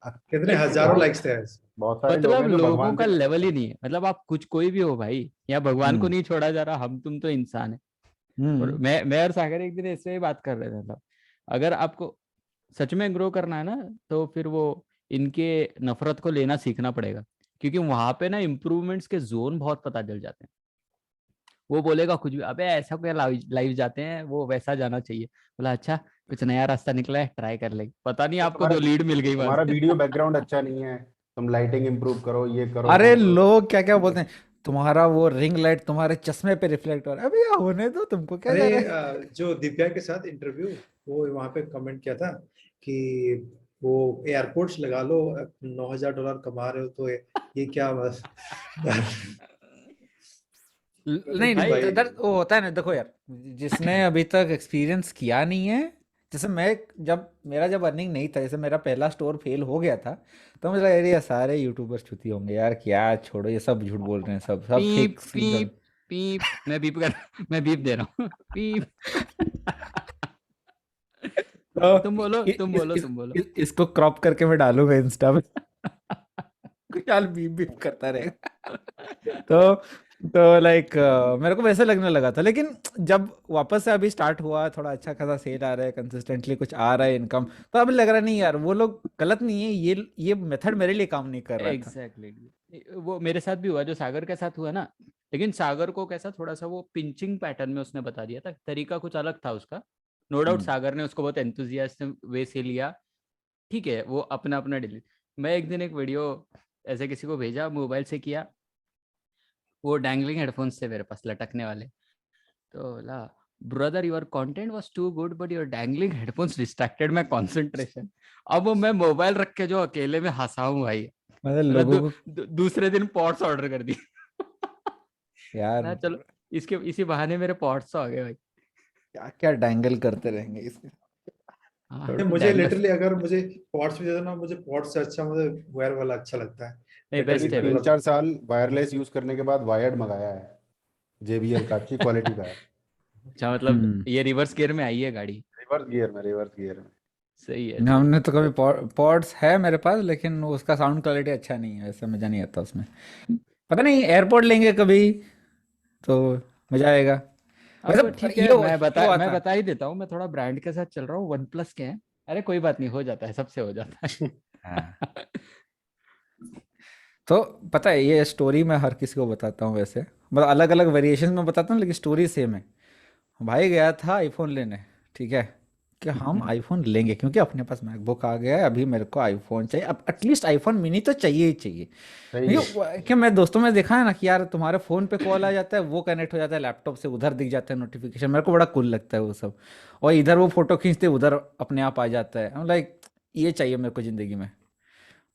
कितने हजारों लाइक्स थे ऐसे। बहुत सारे लोग मतलब हैं जो लोगों भगवान का के लेवल ही नहीं है, मतलब आप कोई भी हो भाई, या भगवान को नहीं छोड़ा जा रहा, हम तुम तो इंसान है। और मैं और सागर एक दिन ऐसे ही बात कर रहे थे, मतलब अगर आपको सच में ग्रो करना है ना, तो फिर वो इनके नफरत को लेना सीखना पड़ेगा, क्योंकि वहां पे ना इम्प्रूवमेंट्स के जोन बहुत पता चल जाते हैं। वो बोलेगा कुछ भी, अबे ऐसा क्या लाइव जाते हैं, वो वैसा जाना चाहिए। बोला अच्छा, कुछ नया रास्ता निकला है, ट्राई कर लेंगे। पता नहीं आपको 2 लीड मिल गई वहां तुम्हारा से। वीडियो बैकग्राउंड अच्छा नहीं है, तुम लाइटिंग इंप्रूव करो, ये करो। अरे लोग क्या क्या बोलते हैं, तुम्हारा वो रिंग लाइट तुम्हारे चश्मे पे रिफ्लेक्ट हो रहा है। अबे यार होने दो, तुमको क्या जा अरे रहा है। जो दिव्या के साथ इंटरव्यू, वो वहां पे कमेंट किया था कि वो एयरपोर्ट्स लगा लो, $9,000 कमा रहे हो, तो ये क्या बस। नहीं भाई वो होता है ना, देखो यार, जिसने अभी तक एक्सपीरियंस किया नहीं है, जैसे मैं जब अर्निंग नहीं था, जैसे मेरा पहला स्टोर फेल हो गया था, तो मुझे लगा ये सारे यूट्यूबर्स छुती होंगे यार, क्या छोड़ो ये सब झूठ बोल रहे हैं, सब पीप फेक पीप पीप, मैं बीप दे रहा हूँ पीप। तो तुम बोलो इ- तुम इस, बोलो इस, तुम बोलो। इसको क्रॉप करके मैं डालूंगा इंस्टा पे। कुशाल बीप बीप करता रहेगा। तो लाइक मेरे को वैसे लगने लगा था, लेकिन जब वापस से अभी स्टार्ट हुआ, थोड़ा अच्छा खासा सेल आ रहा है, कंसिस्टेंटली कुछ आ रहा है इनकम, तो अभी लग रहा नहीं यार वो लोग गलत नहीं है, ये मेथड मेरे लिए काम नहीं कर रहा था। एग्जैक्टली वो मेरे साथ भी हुआ जो सागर के साथ हुआ ना। लेकिन सागर को कैसा थोड़ा सा वो पिंचिंग पैटर्न में उसने बता दिया था, तरीका कुछ अलग था उसका। नो डाउट सागर ने उसको बहुत एंथुजियास्ट वे से लिया, ठीक है, वो अपना अपना डिलीट। मैं एक दिन एक वीडियो ऐसे किसी को भेजा, मोबाइल से किया, वो डैंगलिंग हेडफोन्स थे मेरे पास लटकने वाले, तो बोला brother your content was too good but your dangling headphones distracted my concentration. अब वो मैं मोबाइल रख के जो अकेले में हंसा हूं भाई, मतलब मतलब लोगों को दूसरे दिन पॉट्स ऑर्डर कर दी। यार ना चलो, इसके इसी बहाने मेरे पॉट्स तो आ गए भाई। क्या क्या डैंगल करते रहेंगे इसके। हाँ नहीं, मुझे डैंगल लिटरली अगर मुझे पॉड्स भी दे दो ना, मुझे पॉड्स से अच्छा मुझे वायर वाला अच्छा लगता है। नहीं, Better बेस्ट है speaker तीन बेस्ट। वाला। 4 साल वायरलेस यूज करने के बाद वायर्ड मंगाया है, JBL का, अच्छी क्वालिटी का है। अच्छा मतलब ये रिवर्स गियर में आई है गाड़ी। रिवर्स गियर में। सही है सही हमने है। तो कभी पॉड्स है मेरे पास, लेकिन उसका साउंड क्वालिटी अच्छा नहीं है, वैसे मजा नहीं आता उसमें। पता नहीं, एयरपोर्ट लेंगे कभी तो मजा आएगा। अब वैसे ठीक है, ये मैं आता बता ही देता हूँ, मैं थोड़ा ब्रांड के साथ चल रहा हूँ, वन प्लस के हैं। अरे कोई बात नहीं, हो जाता है, सबसे हो जाता है। हाँ। तो पता है ये स्टोरी मैं हर किसी को बताता हूँ वैसे, मतलब अलग अलग वेरिएशन में बताता हूँ, लेकिन स्टोरी सेम है। भाई गया था आईफोन लेने, ठीक है, कि हम आईफोन लेंगे क्योंकि अपने पास मैकबुक आ गया है, अभी मेरे को आईफोन चाहिए, अब एटलीस्ट आईफोन मिनी तो चाहिए ही चाहिए। सही है। क्योंकि क्या मैं दोस्तों में देखा है ना कि यार तुम्हारे फ़ोन पे कॉल आ जाता है, वो कनेक्ट हो जाता है लैपटॉप से, उधर दिख जाता है नोटिफिकेशन, मेरे को बड़ा कूल लगता है वो सब। और इधर वो फोटो खींचते उधर अपने आप आ जाता है, लाइक ये चाहिए मेरे को ज़िंदगी में।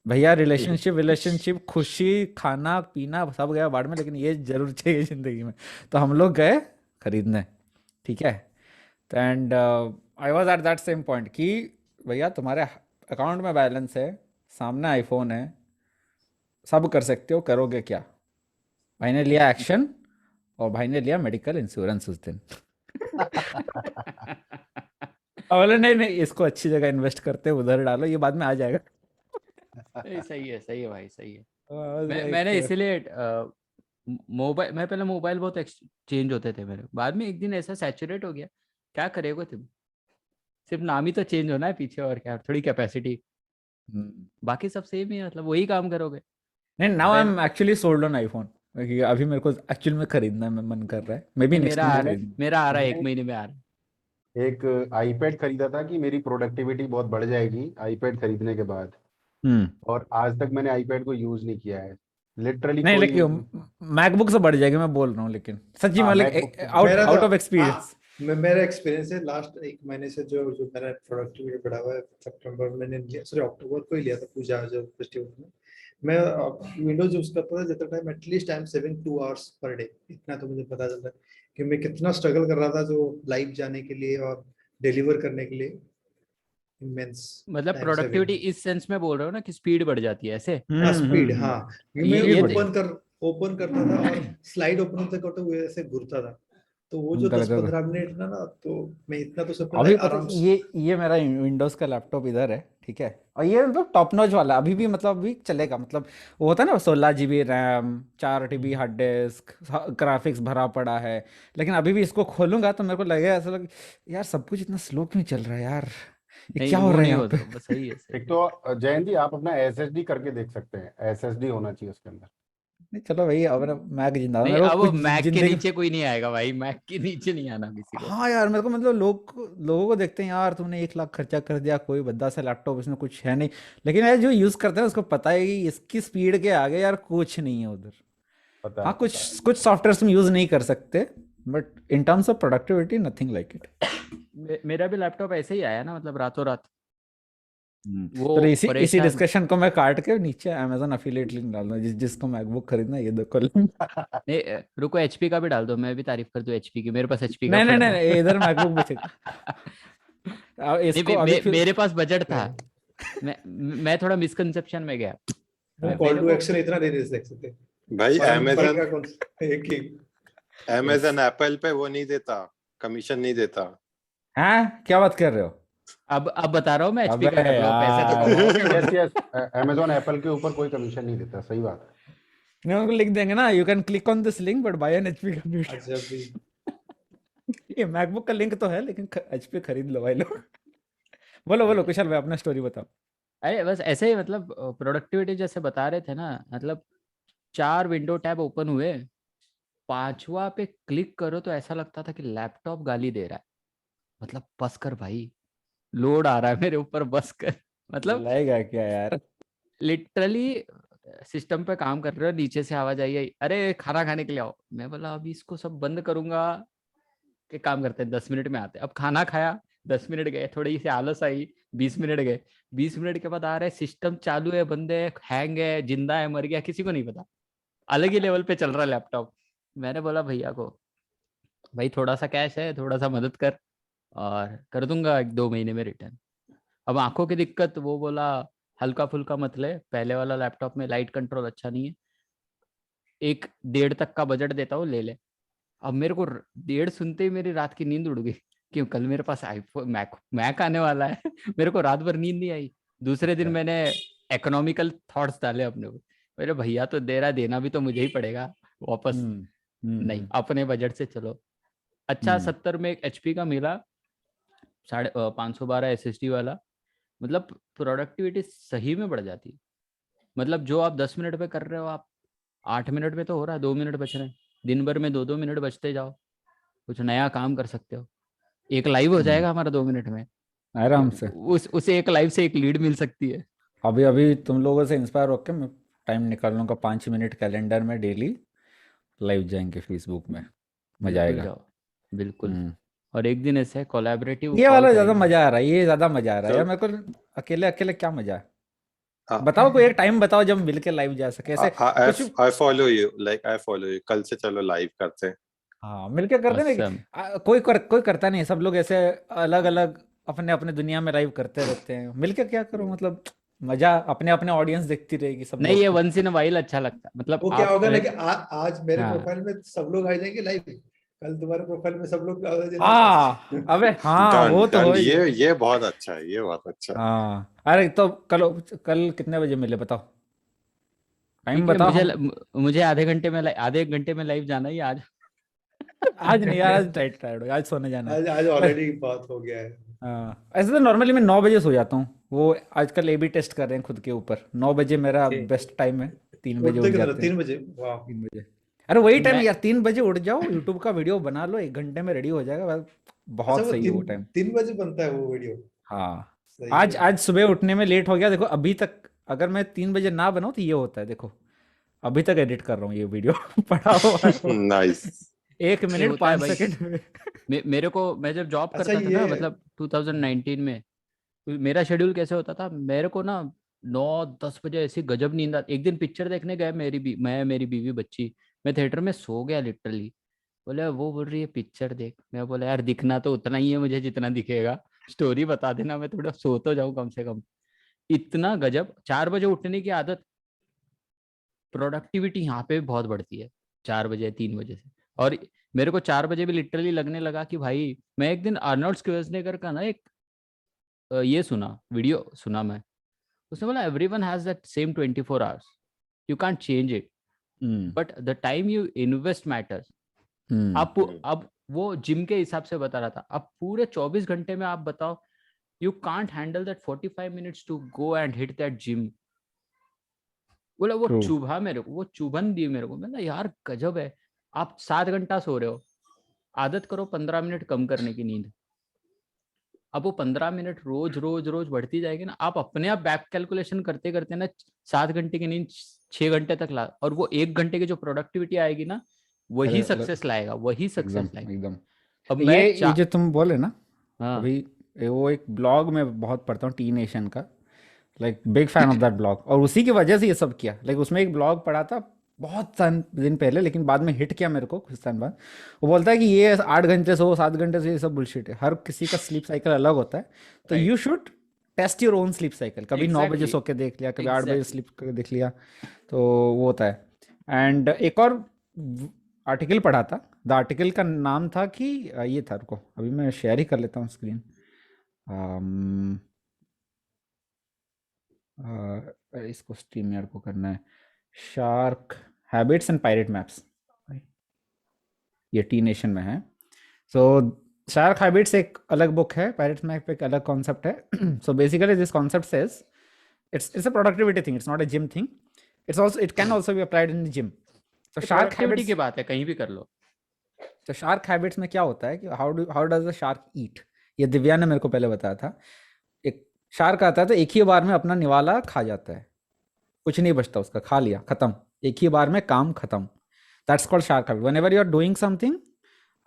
भैया रिलेशनशिप खुशी खाना पीना सब गया बाढ़ में, लेकिन ये जरूर चाहिए ज़िंदगी में। तो हम लोग गए खरीदने, ठीक है। And I was at that same point कि भैया तुम्हारे अकाउंट में बैलेंस है, सामने आईफोन है, सब कर सकते हो, करोगे क्या। भाई ने लिया एक्शन, और भाई ने लिया मेडिकल इंश्योरेंस उस दिन। अब बोले नहीं नहीं, इसको अच्छी जगह इन्वेस्ट करते हैं, उधर डालो, ये बाद में आ जाएगा। नहीं, सही है भाई, सही है। लाइक मैंने इसीलिए मोबाइल, मैं पहले मोबाइल बहुत एक्सचेंज होते थे मेरे, बाद में एक दिन ऐसा सैचुरेट हो गया, क्या करेगा तुम, सिर्फ नाम ही तो चेंज होना है पीछे, और क्या, थोड़ी कैपेसिटी, बाकी सब सेम ही है, मतलब वही काम करोगे। नहीं, नाउ आई मैं am actually sold on iPhone. अभी मेरे को एक्चुअल में खरीदना है, मन कर रहा है, मे बी नहीं, नेक्स्ट मंथ खरीद। मेरा आ रहा है, एक मैंने महीने में आ रहा है। एक आईपैड खरीदा था कि मेरी प्रोडक्टिविटी बहुत बढ़ जाएगी आईपैड खरीदने के बाद, हम्म। और आज तक मैंने आईपैड को यूज नहीं किया है, लिटरली नहीं कोई यूज। लेकिन मैकबुक से बढ़ जाएगी, मैं बोल रहा हूँ, लेकिन सच्ची हाँ, मतलब मैकबुक से आउट मेरा आउट तो ऑफ एक्सपीरियंस। मेरा एक्सपीरियंस है लास्ट एक महीने से, जो जो मेरा प्रोडक्टिविटी बढ़ा हुआ है, सितंबर मैंने लिया, सॉरी अक्टूबर को ही लिया था पूजा जो फेस्टिवल में। मैं विंडोज यूज करता था जितना time, at least I am saving 2 hours per day, इतना तो मुझे पता चलता है कि मैं कितना स्ट्रगल कर रहा था जो लाइव जाने के लिए और डिलीवर करने के लिए। इमेंस मतलब टाइम प्रोडक्टिविटी सेविंग। इस सेंस में बोल रहे हो ना कि स्पीड बढ़ जाती है ऐसे। हाँ स्पीड, हाँ क्योंकि मैं ये ओपन करता था और स्लाइड ओपन होते करते हुए ऐसे घूरता था, तो वो जो 10-15 मिनट ना ना, तो मैं इतना तो सब अभी पता आराम से। ये मेरा विंडोज का लैपटॉप इधर है, ठीक है, और ये मतलब टॉप नॉच वाला अभी भी, मतलब अभी चलेगा, मतलब वो होता है ना 16 GB RAM, 4 TB hard disk, graphics भरा पड़ा है, लेकिन अभी भी इसको खोलूंगा तो मेरे को लगेगा ऐसा लगे यार सब कुछ इतना स्लो क्यों चल रहा है यार, ये नहीं, क्या हो वो रहा है नहीं यहाँ होता, पे। बस सही है सही एक है। तो जयंत जी, आप अपना SSD करके देख सकते हैं, SSD होना चाहिए उसके अंदर। नहीं चलो भाई, अब ना मैक जिंदा नहीं, मेरे को अब कुछ मैक के जिंदगी। नीचे कोई नहीं आएगा भाई, मैक के नीचे नहीं आना किसी को। हाँ यार मेरे को मतलब लोगों को देखते हैं यार, तुमने 1 लाख खर्चा कर दिया, कोई भद्दा सा लैपटॉप, इसमें कुछ है नहीं, लेकिन यार जो यूज करते हैं उसको पता है कि इसकी स्पीड के आगे यार कुछ नहीं है उधर। पता हाँ है, पता है। कुछ कुछ सॉफ्टवेयर तुम यूज नहीं कर सकते, but in terms of productivity nothing like it. मेरा भी लैपटॉप ऐसे ही आया ना, मतलब रातों रात, वो तो इसी इसी परेशान। डिस्कशन को मैं काट के नीचे Amazon अफिलिएट लिंक डाल दूँ, जिसको मैकबुक खरीदना है, ये देखो। नहीं, रुको, एचपी का भी डाल दो, मैं भी तारीफ कर दूं एचपी की, मेरे पास एचपी का नहीं नहीं पड़ा नहीं हुआ नहीं, इधर मैकबुक बेचेगा। नहीं, इसको अभी फिर मेरे पास बजट था। मैं थोड़ा मिसकंसेप्शन में गया। वो मैं- कॉल मेरे टू को- एक्शन इतना नहीं दे सकते। भाई पारंपरिक अमेजन का कौन एक ही अमेजन एप्पल पे वो नहीं देता, कमीशन नहीं देता। हाँ क्या बात कर रहे हो? अब बता रहा हूँ मैं एचपी अबे का कर लो, पैसे तो कमाओगे। यस यस, अमेजोन एप्पल के ऊपर कोई कमीशन नहीं देता, सही बात है। नहीं उनको लिख देंगे ना, you can click on this link but by an HP computer. अच्छा भी ये मैकबुक का लिंक तो है लेकिन एचपी खरीद लो भाई लोग। बोलो बोलो कुशल भाई अपना स्टोरी बताओ। अरे बस ऐसे ही, मतलब प्रोडक्टिविटी जैसे बता रहे थे ना, मतलब 4 विंडो टैब ओपन हुए, 5वां पे क्लिक करो तो ऐसा लगता था कि लैपटॉप गाली दे रहा है। मतलब बस कर भाई, लोड आ रहा है मेरे ऊपर, बस कर। मतलब लगेगा क्या यार? लिटरली सिस्टम पे काम कर रहे हो, नीचे से आवाज आई है, अरे खाना खाने के लिए आओ। मैं बोला अभी इसको सब बंद करूंगा कि काम करते हैं, 10 मिनट में आते हैं। अब खाना खाया, 10 मिनट गए, थोड़ी सी आलस आई, 20 मिनट गए। 20 मिनट के बाद आ रहे सिस्टम चालू है, बंदे हैंग है, जिंदा है, मर गया, किसी को नहीं पता। अलग ही लेवल पे चल रहा है लैपटॉप। मैंने बोला भैया को, भाई थोड़ा सा कैश है, थोड़ा सा मदद कर, और कर दूंगा 1-2 महीने में रिटर्न। अब आंखों की दिक्कत, वो बोला हल्का फुल्का मत ले, पहले वाला लैपटॉप में लाइट कंट्रोल अच्छा नहीं है, 1-1.5 तक का बजट देता हूँ, ले ले। अब मेरे को 1.5 सुनते ही मेरी रात की नींद उड़ गई, क्यों कल मेरे पास आईफोन मैक आने वाला है। मेरे को रात भर नींद नहीं आई। दूसरे दिन मैंने इकोनॉमिकल थॉट्स डाले अपने को, मेरे भैया तो दे रहा, देना भी तो मुझे ही पड़ेगा वापस। नहीं, अपने बजट से चलो। अच्छा 70 में एक एचपी का मिला, 512 एसएसडी वाला। मतलब प्रोडक्टिविटी सही में बढ़ जाती है। मतलब जो आप 10 मिनट पे कर रहे हो, आप 8 मिनट में तो हो रहा है, 2 मिनट बच रहे हैं। दिन भर में 2-2 मिनट बचते जाओ, कुछ नया काम कर सकते हो। एक लाइव हो जाएगा हमारा 2 मिनट में, आराम से। उसे एक लाइव से एक लीड मिल सकती है। अभी अभी तुम लोगों से इंस्पायर होकर मैं टाइम निकाल लूंगा, 5 मिनट कैलेंडर में डेली लाइव जाएंगे फेसबुक में, मजा बिल्कुल आएगा। जाओ, बिल्कुल। हम्म। और एक दिन ऐसे कोलैबोरेटिव ये कॉल वाला ज्यादा करेंगे। मजा आ रहा है, ये ज्यादा मजा आ रहा है यार तो मेरे को। अकेले अकेले क्या मजा है? हाँ, बताओ कोई एक टाइम बताओ जब मिल के लाइव जा सके ऐसे कुछ। I follow you, like I follow you, कल से चलो लाइव करते हैं। हाँ मिलके करते ना असम। कोई करता नहीं, सब लोग ऐसे अलग अलग अपने अपने दुनिया में लाइव करते रहते हैं। मिलके क्या करो, मतलब मजा अपने अपने ऑडियंस देखती रहेगी सब नहीं, लोग ये को। वंस इन अ वाइल अच्छा लगता है। मतलब वो क्या आप होगा ना कि आज मेरे हाँ प्रोफाइल में सब लोग आ जाएंगे लाइव, कल तुम्हारे प्रोफाइल में सब लोग आ जाएंगे। हाँ अबे हाँ डन वो तो हो डन, ही जाए। ये बहुत अच्छा है, ये बहुत अच्छा है। हाँ अरे तो कल कल कितने बजे मिले बताओ, टाइम ठीक है। बताओ हम। मुझे आधे एक घंटे में लाइव जाना ही आज। आज नहीं यार, आज टाइट टाइट हो, आज सोने जाना है। आज आज ऑलरेडी बात हो गया है। हाँ ऐसे तो नॉर्मली मैं 9 बजे सो जाता हूँ। वो आजकल एबी टेस्ट कर रहे हैं खुद के ऊपर, 9 बजे मेरा ठीक। बेस्ट टाइम है। 3 बजे उठते उठ कितना, जाते हैं। 3 बजे? वाह 3 बजे, अरे वही टाइम मैं यार, 3 बजे उठ जाओ, यूट्यूब का वीडियो बना लो, 1 घंटे में रेडी हो जाएगा बस। अच्छा, बहुत वो सही है वो तीन टाइम। 3 बजे बनता है वो वीडियो? हाँ सही आज है। आज सुबह उठने में लेट हो गया, देखो अभी तक अगर मैं 3 बजे ना बनाऊँ तो ये होता है, देखो अभी तक एडिट कर रहा हूँ ये वीडियो। पड़ा हुआ है वो। नाइस। 1 मिनट होता है भाई। 5 सेकंड में। मेरे को, मैं जब जॉब अच्छा करता था ये ना, मतलब 2019 में, मेरा शेड्यूल कैसे होता था, मेरे को ना 9-10 बजे ऐसी गजब नींद आती। एक दिन पिक्चर देखने गए, मेरी बीवी बच्ची, मैं थिएटर में सो गया लिटरली। बोले, वो बोल रही है पिक्चर देख। मैं बोला यार दिखना तो उतना ही है मुझे जितना दिखेगा, स्टोरी बता देना, मैं थोड़ा सो तो जाऊं कम से कम। इतना गजब। 4 बजे उठने की आदत, प्रोडक्टिविटी यहाँ पे भी बहुत बढ़ती है 4 बजे 3 बजे से। और मेरे को 4 बजे भी लिटरली लगने लगा कि भाई, मैं एक दिन आर्नोल्ड स्क्वार्ज़नेगर का ना एक ये वीडियो सुना मैं। उसने बोला everyone has that same 24 hours, you can't change it, but the time you invest matters. आप अब वो जिम के हिसाब से बता रहा था, अब पूरे 24 घंटे में आप बताओ, you can't handle that 45 minutes to go and hit that gym. बोला वो True. चुभा मेरे को, वो चुभन दी मेरे को। मैं यार गजब है, आप 7 घंटा सो रहे हो, आदत करो 15 मिनट कम करने की नींद। अब वो 15 मिनट रोज रोज रोज बढ़ती जाएगी ना, आप अपने आप बैक कैलकुलेशन करते करते ना 7 घंटे की नींद 6 घंटे तक ला, और वो 1 घंटे की जो प्रोडक्टिविटी आएगी ना, वही सक्सेस लाएगा, वही एकदम सक्सेस लाएगा। एकदम। अब मैं ये जो तुम बोले ना हाँ अभी, वो एक ब्लॉग में बहुत पढ़ता हूँ टी नेशन का, like big fan of that blog, और उसी की वजह से ये सब किया। लाइक उसमें एक ब्लॉग पढ़ा था, बहुत दिन पहले, लेकिन बाद में हिट किया मेरे को कुछ टाइम बाद। वो बोलता है कि ये 8 घंटे सो, 7 घंटे से, ये सब बुलशिट है, हर किसी का स्लीप साइकिल अलग होता है। तो Right. You should test your own sleep cycle. कभी 9 बजे Exactly. सो के देख लिया, कभी 8 बजे Exactly. स्लीप करके देख लिया, तो वो होता है। एंड एक और आर्टिकल पढ़ा था, द आर्टिकल का नाम था कि ये था, रुको अभी मैं शेयर ही कर लेता हूँ स्क्रीन। इसको स्ट्रीम यार्ड को करना है, shark habits and pirate maps, ये टी नेशन में है। सो शार्क हैबिट्स एक अलग बुक है, पायरेट मैप एक अलग कॉन्सेप्ट है। So basically this concept says it's a productivity thing, it's not a gym thing, it can also be applied in the gym. So shark productivity habits, की बात है, कहीं भी कर लो। तो शार्क हैबिट्स में क्या होता है कि हाउ डज द शार्क ईट, ये दिव्या ने मेरे को पहले बताया था। एक शार्क आता है तो एक ही बार में अपना निवाला खा जाता है, कुछ नहीं बचता उसका, खा लिया खत्म, एक ही बार में काम खत्म। That's called shark habit. Whenever you are doing something,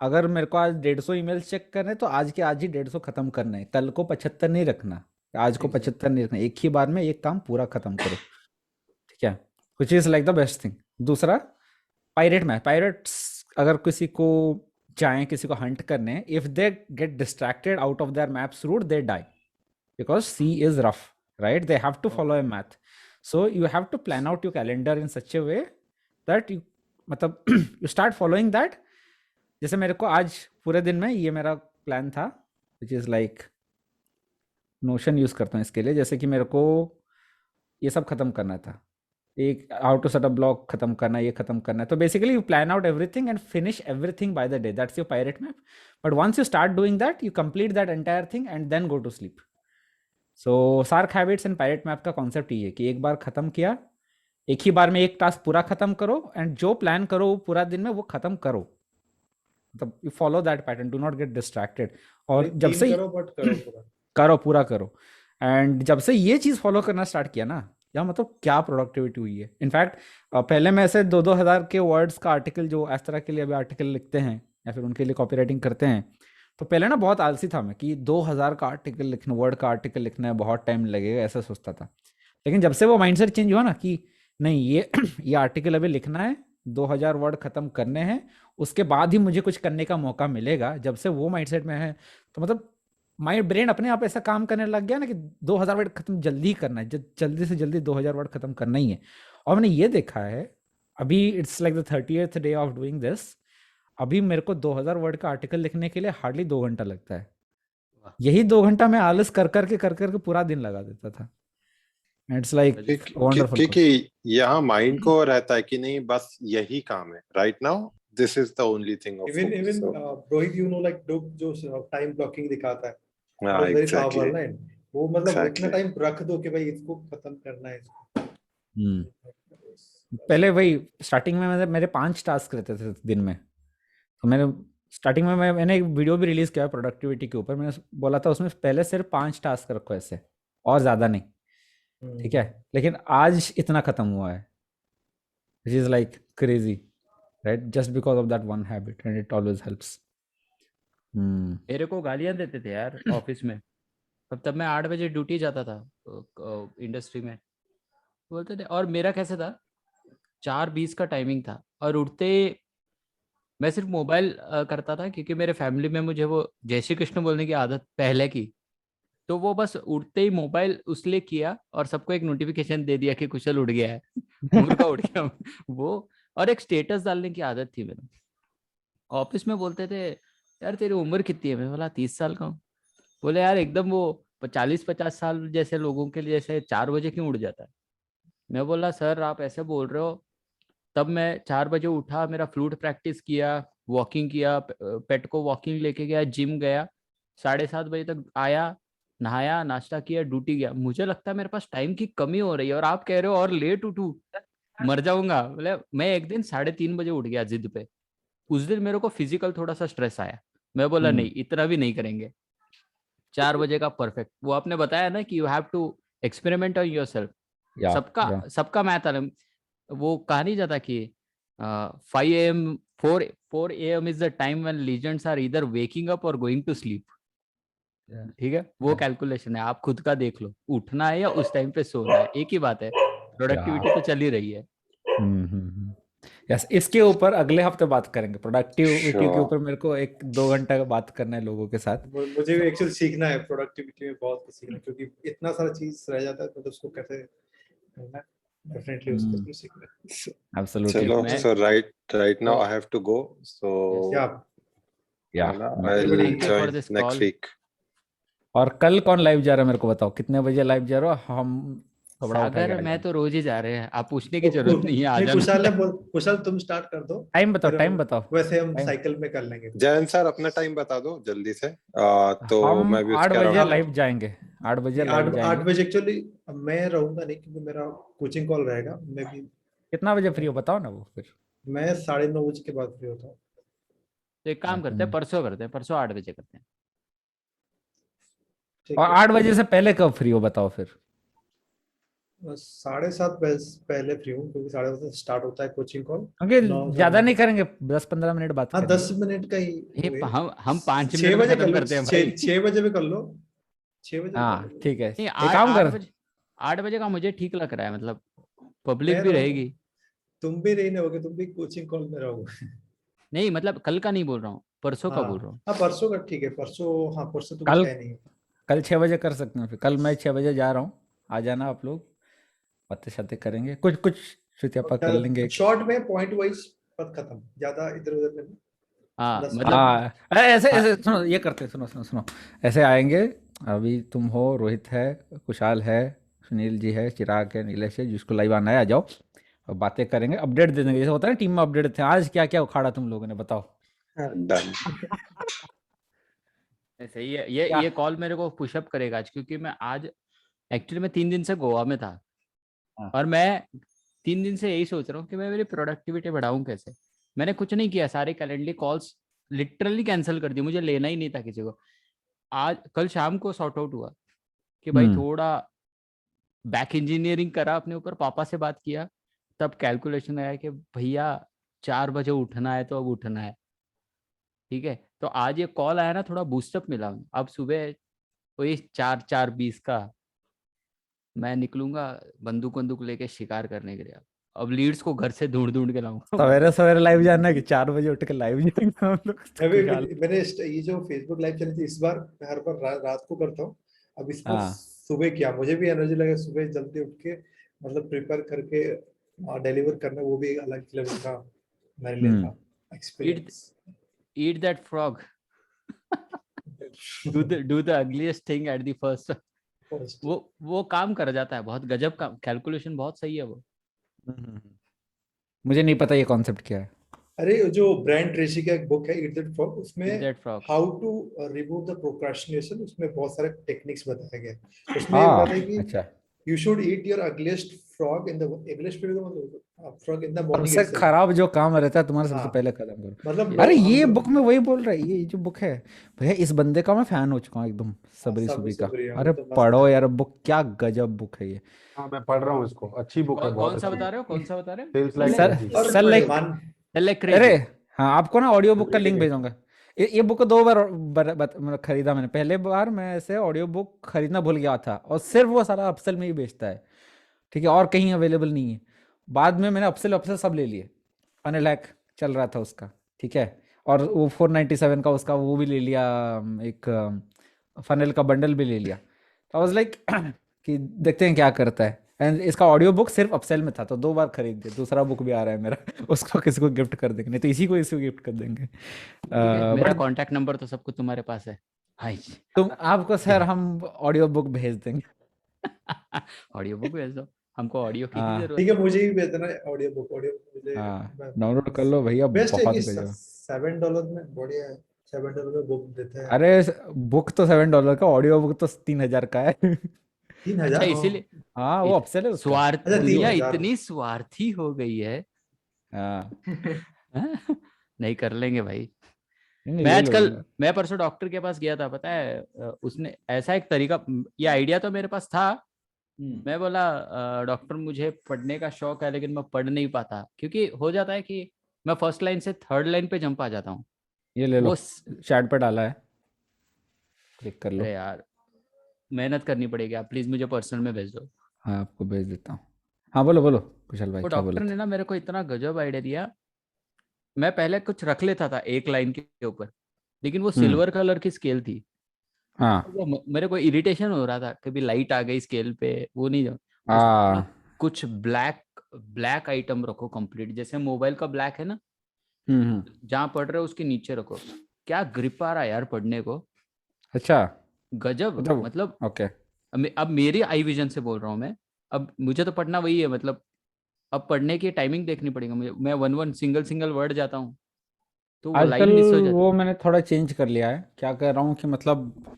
अगर मेरे को आज 150 ईमेल्स चेक करने, तो आज के आज ही 150 खत्म करना है, कल को 75 नहीं रखना, आज को 75 नहीं रखना, एक ही बार में एक काम पूरा खत्म करो, ठीक है, which is like the best thing. दूसरा पायरेट मैप, पायरेट्स अगर किसी को जाएं, किसी को हंट करने, if they get distracted out of their maps route, they die, because sea is rough, right? They have to follow a math, so you have to plan out your calendar in such a way that you मतलब you start following that. जैसे मेरे को आज पूरे दिन में ये मेरा प्लान था, which is like notion use करता हूँ इसके लिए। जैसे कि मेरे को ये सब खत्म करना था, एक how to set a blog खत्म करना, ये खत्म करना है। तो basically you plan out everything and finish everything by the day, that's your pirate map. But once you start doing that, you complete that entire thing and then go to sleep. So shark habits and pirate map का कॉन्सेप्ट ये है कि एक बार खत्म किया, एक ही बार में एक टास्क पूरा खत्म करो, एंड जो प्लान करो वो पूरा दिन में वो खत्म करो, मतलब you follow that pattern, do not get distracted. और जब से करो बट करो पूरा, करो पूरा करो, एंड जब से ये चीज़ फॉलो करना स्टार्ट किया ना, या मतलब क्या प्रोडक्टिविटी हुई है। इनफैक्ट पहले मैं ऐसे 2-2 हज़ार के वर्ड्स का आर्टिकल, जो इस तरह के लिए अभी आर्टिकल लिखते हैं या फिर उनके लिए कॉपी राइटिंग करते हैं, तो पहले ना बहुत आलसी था मैं कि 2000 का आर्टिकल लिखना, वर्ड का आर्टिकल लिखना है, बहुत टाइम लगेगा, ऐसा सोचता था। लेकिन जब से वो माइंडसेट चेंज हुआ ना कि नहीं, ये ये आर्टिकल अभी लिखना है, 2000 वर्ड खत्म करने हैं, उसके बाद ही मुझे कुछ करने का मौका मिलेगा, जब से वो माइंडसेट में है, तो मतलब माय ब्रेन अपने आप ऐसा काम करने लग गया ना कि 2000 वर्ड खत्म जल्दी करना है, जल्दी से जल्दी 2000 वर्ड खत्म करना ही है। और मैंने ये देखा है, अभी it's like the 30th day of doing this, अभी मेरे को 2000 वर्ड का आर्टिकल लिखने के लिए हार्डली 2 घंटा लगता है। यही 2 घंटा मैं आलस कर करके पूरा दिन लगा देता था। इट्स लाइक वंडरफुल, क्योंकि यहाँ माइंड को रहता है कि नहीं बस यही काम है, right now this is the only thing of even Rohit, you know like जो टाइम ब्लॉकिंग दिखाता है, वेरी पावरफुल ना वो, मतलब इतना टाइम रख दो कि भाई इसको खत्म करना है इसको। पहले वही स्टार्टिंग में मेरे 5 टास्क रहते थे दिन में, तो मैंने स्टार्टिंग में मैंने एक वीडियो भी रिलीज किया प्रोडक्टिविटी के ऊपर, मैंने बोला था उसमें पहले सिर्फ 5 टास्क रखो ऐसे, और ज्यादा नहीं, ठीक है। लेकिन आज इतना खत्म हुआ है, which is like crazy, right, just because of that one habit, and it always helps. मेरे को गालियां देते थे यार ऑफिस में, तब मैं 8 बजे ड्यूटी जाता था इंडस्ट्री में, बोलते थे। और मेरा कैसे था, 4:20 का टाइमिंग था, और उठते मैं सिर्फ मोबाइल करता था, क्योंकि मेरे फैमिली में मुझे वो जय श्री कृष्ण बोलने की आदत पहले की, तो वो बस उठते ही मोबाइल उसलिए किया और सबको एक नोटिफिकेशन दे दिया कि कुशल उठ गया है, मुर्गा उठ गया वो, और एक स्टेटस डालने की आदत थी मेरे। ऑफिस में बोलते थे यार तेरी उम्र कितनी है, मैं बोला 30 साल का हूँ। बोले यार एकदम वो 40-50 साल जैसे लोगों के लिए जैसे 4 बजे क्यों उठ जाता है। मैं बोला सर आप ऐसे बोल रहे हो। तब मैं 4 बजे उठा, मेरा फ्लूट प्रैक्टिस किया, वॉकिंग किया, पेट को वॉकिंग लेके गया, जिम गया, 7:30 बजे तक आया, नहाया, नाश्ता किया, ड्यूटी गया। मुझे लगता है मेरे पास टाइम की कमी हो रही है, और आप कह रहे हो और लेट उठूं, मर जाऊंगा। बोले मैं एक दिन 3:30 बजे उठ गया जिद पे। उस दिन मेरे को फिजिकल थोड़ा सा स्ट्रेस आया, मैं बोला नहीं इतना भी नहीं करेंगे, 4 बजे का परफेक्ट। वो आपने बताया ना कि you have to experiment on yourself, सबका मैथ अलग। वो कहा नहीं जाता कि 5 AM 4 AM is the time when legends are either waking up और गोइंग टू स्लीप, ठीक है। वो कैलकुलेशन है, आप खुद का देख लो, उठना है या उस टाइम पे सोना है, एक ही बात है। प्रोडक्टिविटी तो चल ही रही है। यस, इसके ऊपर अगले हफ्ते बात करेंगे। प्रोडक्टिविटी के Sure. ऊपर मेरे को 1-2 घंटा का बात करना है लोगों के साथ। मुझे भी एक्चुअली सीखना है प्रोडक्टिविटी में, बहुत कुछ सीखना है, क्योंकि इतना सारा चीज रह जाता है, तो उसको कैसे करना है, डेफिनेटली उसको भी सीखना है। एब्सोल्युटली। चलो, मैं so right now तो I have to go. So क्या या है ना, Everybody- I'll Thank you for join this next call. week. और कल कौन लाइव जा रहा है मेरे को बताओ, कितने बजे लाइव जा रहे हो? हम कपड़ा उठा के सागर आ मैं जाएंगे। तो रोज ही जा रहे हैं, आप पूछने की जरूरत नहीं है, आ नहीं, कुशाल ने जाना। कुशाल तुम स्टार्ट कर दो, टाइम बताओ, फिर टाइम बताओ। वैसे हम Time. साइकिल में कर लेंगे। जयंत सर, अपना टाइम बता दो जल्दी से। तो हम मैं भी 8 उसके बजे अराउंड लाइव जाएंगे, 8 बजे लाइव 8 जाएंगे। बजे एक्चुअली मैं रहूंगा नहीं, क्योंकि मेरा कोचिंग कॉल रहेगा। मैं भी कितना बजे फ्री हो बताओ ना वो फिर। मैं 9:30 बजे के बाद फ्री होता हूँ। तो एक काम करते हैं, परसों करते हैं, परसों 8 बजे करते हैं। ठीक और है, 8 बजे से पहले कब फ्री हो बताओ फिर। मैं 7:30 पहले फ्री हूँ, क्योंकि 7:30 से स्टार्ट होता है कोचिंग कॉल। क्योंकि 9 ज्यादा नहीं करेंगे, 10-15 मिनट बात हाँ, करेंगे। 10 मिनट का ही ये हुए। हम 5 6 मिनट में बजे खत्म कर लो, करते हैं भाई। 6 बजे भी कर लो, 6 बजे भी कर हाँ लो। ठीक है, नहीं, एक काम कर। 8 बजे का मुझे ठीक लग रहा है, मतलब पब्लिक मैं भी रहूँ- रहेगी। तुम भी नहीं रहोगे, तुम भी कोचिंग कॉल में रहोगे। नहीं मतलब कल का नहीं बोल रहा हूँ, परसों का हाँ बोल रहा हूँ। हाँ, परसों का ठीक है, परसों। हाँ, परसों तो कुछ कल है नहीं। कल 6 बजे कर सकते हैं फिर। कल मैं 6 बजे जा रहा हूँ, आ जाना आप लोग, बातें शातें करेंगे, कुछ कुछ श्रुतियापा कर लेंगे। शॉर्ट में पॉइंट वाइज बात खत्म, ज्यादा इधर उधर नहीं। हाँ 10 मतलब हाँ ऐसे हाँ, ऐसे सुनो, ये करते हैं, सुनो सुनो सुनो, ऐसे आएंगे। अभी तुम हो, रोहित है, कुशाल है, सुनील जी है, चिराग है, नीलेश है, जिसको लाइव आना है आ जाओ, और बातें करेंगे, अपडेट दे देंगे। जैसे होता है ना टीम में अपडेट देते हैं, आज क्या क्या उखाड़ा तुम लोगों ने बताओ। डन। सही है। क्या? ये कॉल मेरे को पुशअप करेगा आज, क्योंकि मैं आज एक्चुअली मैं 3 दिन से गोवा में था। हाँ। और मैं 3 दिन से यही सोच रहा हूँ कि मैं मेरी प्रोडक्टिविटी बढ़ाऊं कैसे। मैंने कुछ नहीं किया, सारे कैलेंडर कॉल्स लिटरली कैंसिल कर दिए, मुझे लेना ही नहीं था किसी को। आज कल शाम को सॉर्ट आउट हुआ कि भाई थोड़ा बैक इंजीनियरिंग करा अपने ऊपर, पापा से बात किया, तब कैलकुलेशन आया कि भैया 4 बजे उठना है तो अब उठना है। ठीक है, तो आज ये कॉल आया ना, थोड़ा बूस्टअप मिला। अब सुबह वही 4-4:20 का मैं निकलूंगा बंदूक बंदूक लेके शिकार करने के लिए। अब लीड्स को घर से ढूंढ ढूंढ के लाऊंगा। सवेरे सवेरे लाइव जाना है कि 4 बजे उठ के लाइव जाएंगे हम लोग? कुशाल। मैंने ये जो फेसबुक लाइव चली थी, इस बार मैं हर बार रात को करता हूँ। अब इस बार हाँ। सुबह किया, मुझे भी एनर्जी लगे सुबह जल्दी उठ के, मतलब प्रिपेयर करके डिलीवर करना, वो भी एक अलग लेवल का मेरे लिए था experience. Eat that frog. do the ugliest thing at the first. वो काम कर जाता है, बहुत गजब का कैलकुलेशन, बहुत सही है वो। मुझे नहीं पता ये कॉन्सेप्ट क्या है। अरे, जो ब्रांड ट्रेसी का एक बुक है ईट दैट फ्रॉग, Eat उसमें that frog. How to remove the procrastination, उसमें बहुत सारे टेक्निक्स बताए गए। उसमें हाँ, बताया कि अच्छा। you should eat your ugliest frog in the English में frog in the morning सबसे itself। खराब जो काम रहता है तुम्हारा, सबसे हाँ। पहले खत्म करो। मतलब अरे हम ये लोग- बुक में वही बोल रहा है, ये जो बुक है भैया, इस बंदे का मैं फैन हो चुका हूँ एकदम, सबरी सबरी सुबी का। सबरी, हाँ, अरे वो तो मस्त पढ़ो है। यार बुक, क्या गजब बुक है ये। हाँ मैं पढ़ रहा हूँ इसको, अच्छी बुक है, बहुत कौन सा अच्छी बता है। रहे हो, कौन सा बता रहे हो? Sales like sir crazy. और सर लाइक, Like crazy. अरे हाँ, आपको ना ऑडियो बुक का लिंक Really भेजूंगा। ये बुक को 2 बार मतलब खरीदा मैंने। पहले बार मैं ऐसे ऑडियो बुक खरीदना भूल गया था, और सिर्फ वो सारा अपसेल में ही बेचता है, ठीक है, और कहीं अवेलेबल नहीं है। बाद में मैंने अपसेल अपसेल सब ले लिए, अनलैक चल रहा था उसका, ठीक है, और वो 497 का उसका वो भी ले लिया, एक फनल का बंडल भी ले लिया। तो आई वाज लाइक कि देखते हैं क्या करता है। एंड इसका ऑडियो बुक सिर्फ अपसेल में था, तो 2 बार खरीद दिया। दूसरा बुक भी आ रहा है मेरा उसको किसी को गिफ्ट कर देंगे, नहीं तो इसी को गिफ्ट कर देंगे। ठीक है, मेरा बट कांटेक्ट नंबर तो सब कुछ तुम्हारे पास है। हाय तुम आपको सर हम ऑडियो बुक भेज देंगे। ऑडियो बुक भेज दो, हमको ऑडियो की ही हाँ ठीक जरूरत है, मुझे भी भेजना है ऑडियो बुक। मुझे हाँ, डाउनलोड कर लो भैया, बेस्ट है बहुत कि गजब। $7 में बढ़िया है। $7 में बुक देते हैं। अरे बुक तो $7 का, ऑडियो बुक तो 3000 का है। 3000। अच्छा, इसीलिए हाँ वो अपसेल है उसका। स्वार्थ, अच्छा, दुनिया 3000। इतनी स्वार्थी हो गई है। हाँ हाँ? नहीं, कर लेंगे भाई। नहीं नहीं, मैं ले लो ले आजकल लो। मैं परसों डॉक्टर के पास गया था, पता है, उसने ऐसा एक तरीका, ये आइडिया तो मेरे पास था। मैं बोला डॉक्टर मुझे पढ़ने का शौक है, लेकिन मैं पढ़ नहीं पाता, क्योंकि हो जाता है कि मैं फर्स्ट लाइन से थर्ड लाइन पे जंप आ जाता हूँ। ये ले लो, वो चैट पे डाला है, क्लिक कर लो। अरे यार, मेहनत करनी पड़ेगी, आप प्लीज मुझे पर्सनल में भेज दो। हाँ आपको भेज देता हूँ। हाँ बोलो बोलो, कुशल भाई वो क्या बोले डॉक्टर ने थे? ना मेरे को इतना गजब आइडिया दिया। मैं पहले कुछ रख लेता था एक लाइन के ऊपर, लेकिन वो सिल्वर कलर की स्केल थी। हाँ तो वो मेरे को इरिटेशन हो रहा था, कभी लाइट आ गई स्केल पे, वो नहीं उसने बोला, हाँ कुछ ब्लैक ब्लैक आइटम रखो कंप्लीट, जैसे मोबाइल का ब्लैक है ना, हम्म। जहाँ पढ़ रहे हो उसके नीचे रखो। क्या ग्रिप आ रहा है यार पढ़ने को, अच्छा गजब। मतलब मतलब ओके। अब मेरी आई विजन से बोल रहा हूँ मैं। अब मुझे तो पढ़ना वही है, मतलब अब पढ़ने की टाइमिंग देखनी पड़ेगी मुझे। मैं one one single single word जाता हूँ, तो वो आजकल लाइन मिस हो जाती वो है। मैंने थोड़ा चेंज कर लिया है, क्या कर रहा हूँ कि मतलब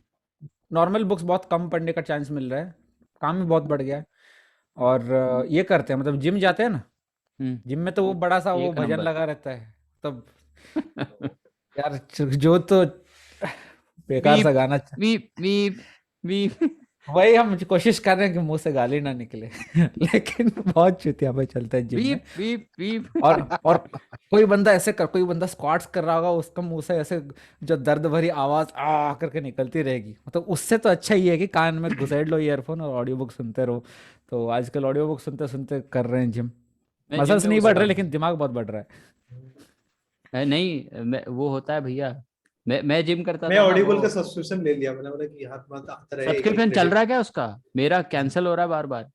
नॉर्मल बुक्स बहुत कम पढ़ने का चांस मिल रहा है, काम भी बहुत बढ़ गया है। और ये करते हैं मतलब जिम जाते हैं ना, हम्म, जिम में तो वो बड़ा सा वो एक भजन नंबर। लगा रहता है तब यार जो तो बेकार सा वीप गाना वीप वीप वीप। वही हम कोशिश कर रहे हैं कि मुंह से गाली ना निकले लेकिन बहुत चुतिया पे चलता है जिम में। Weep weep weep. और कोई बंदा स्क्वाट्स कर रहा होगा, उसका मुंह से ऐसे जो दर्द भरी आवाज आ करके निकलती रहेगी, मतलब उससे तो अच्छा ही है कि कान में घुसेड़ लो ईयरफोन और ऑडियो बुक सुनते रहो। तो आजकल ऑडियो बुक सुनते सुनते कर रहे हैं जिम। मैं जिम मसल्स में नहीं वो बढ़ रहे करता हूँ। लेकिन दिमाग बहुत बढ़ रहा है। नहीं वो होता है भैया। मैं जिम करता मैं था ना, वो ऑडिबल का सब्सक्रिप्शन ले लिया, मैंने बोला कि हाथ में आता रहे एक एक सब्सक्रिप्शन चल क्रेडिट। रहा है क्या उसका? मेरा कैंसिल हो रहा है बार बार।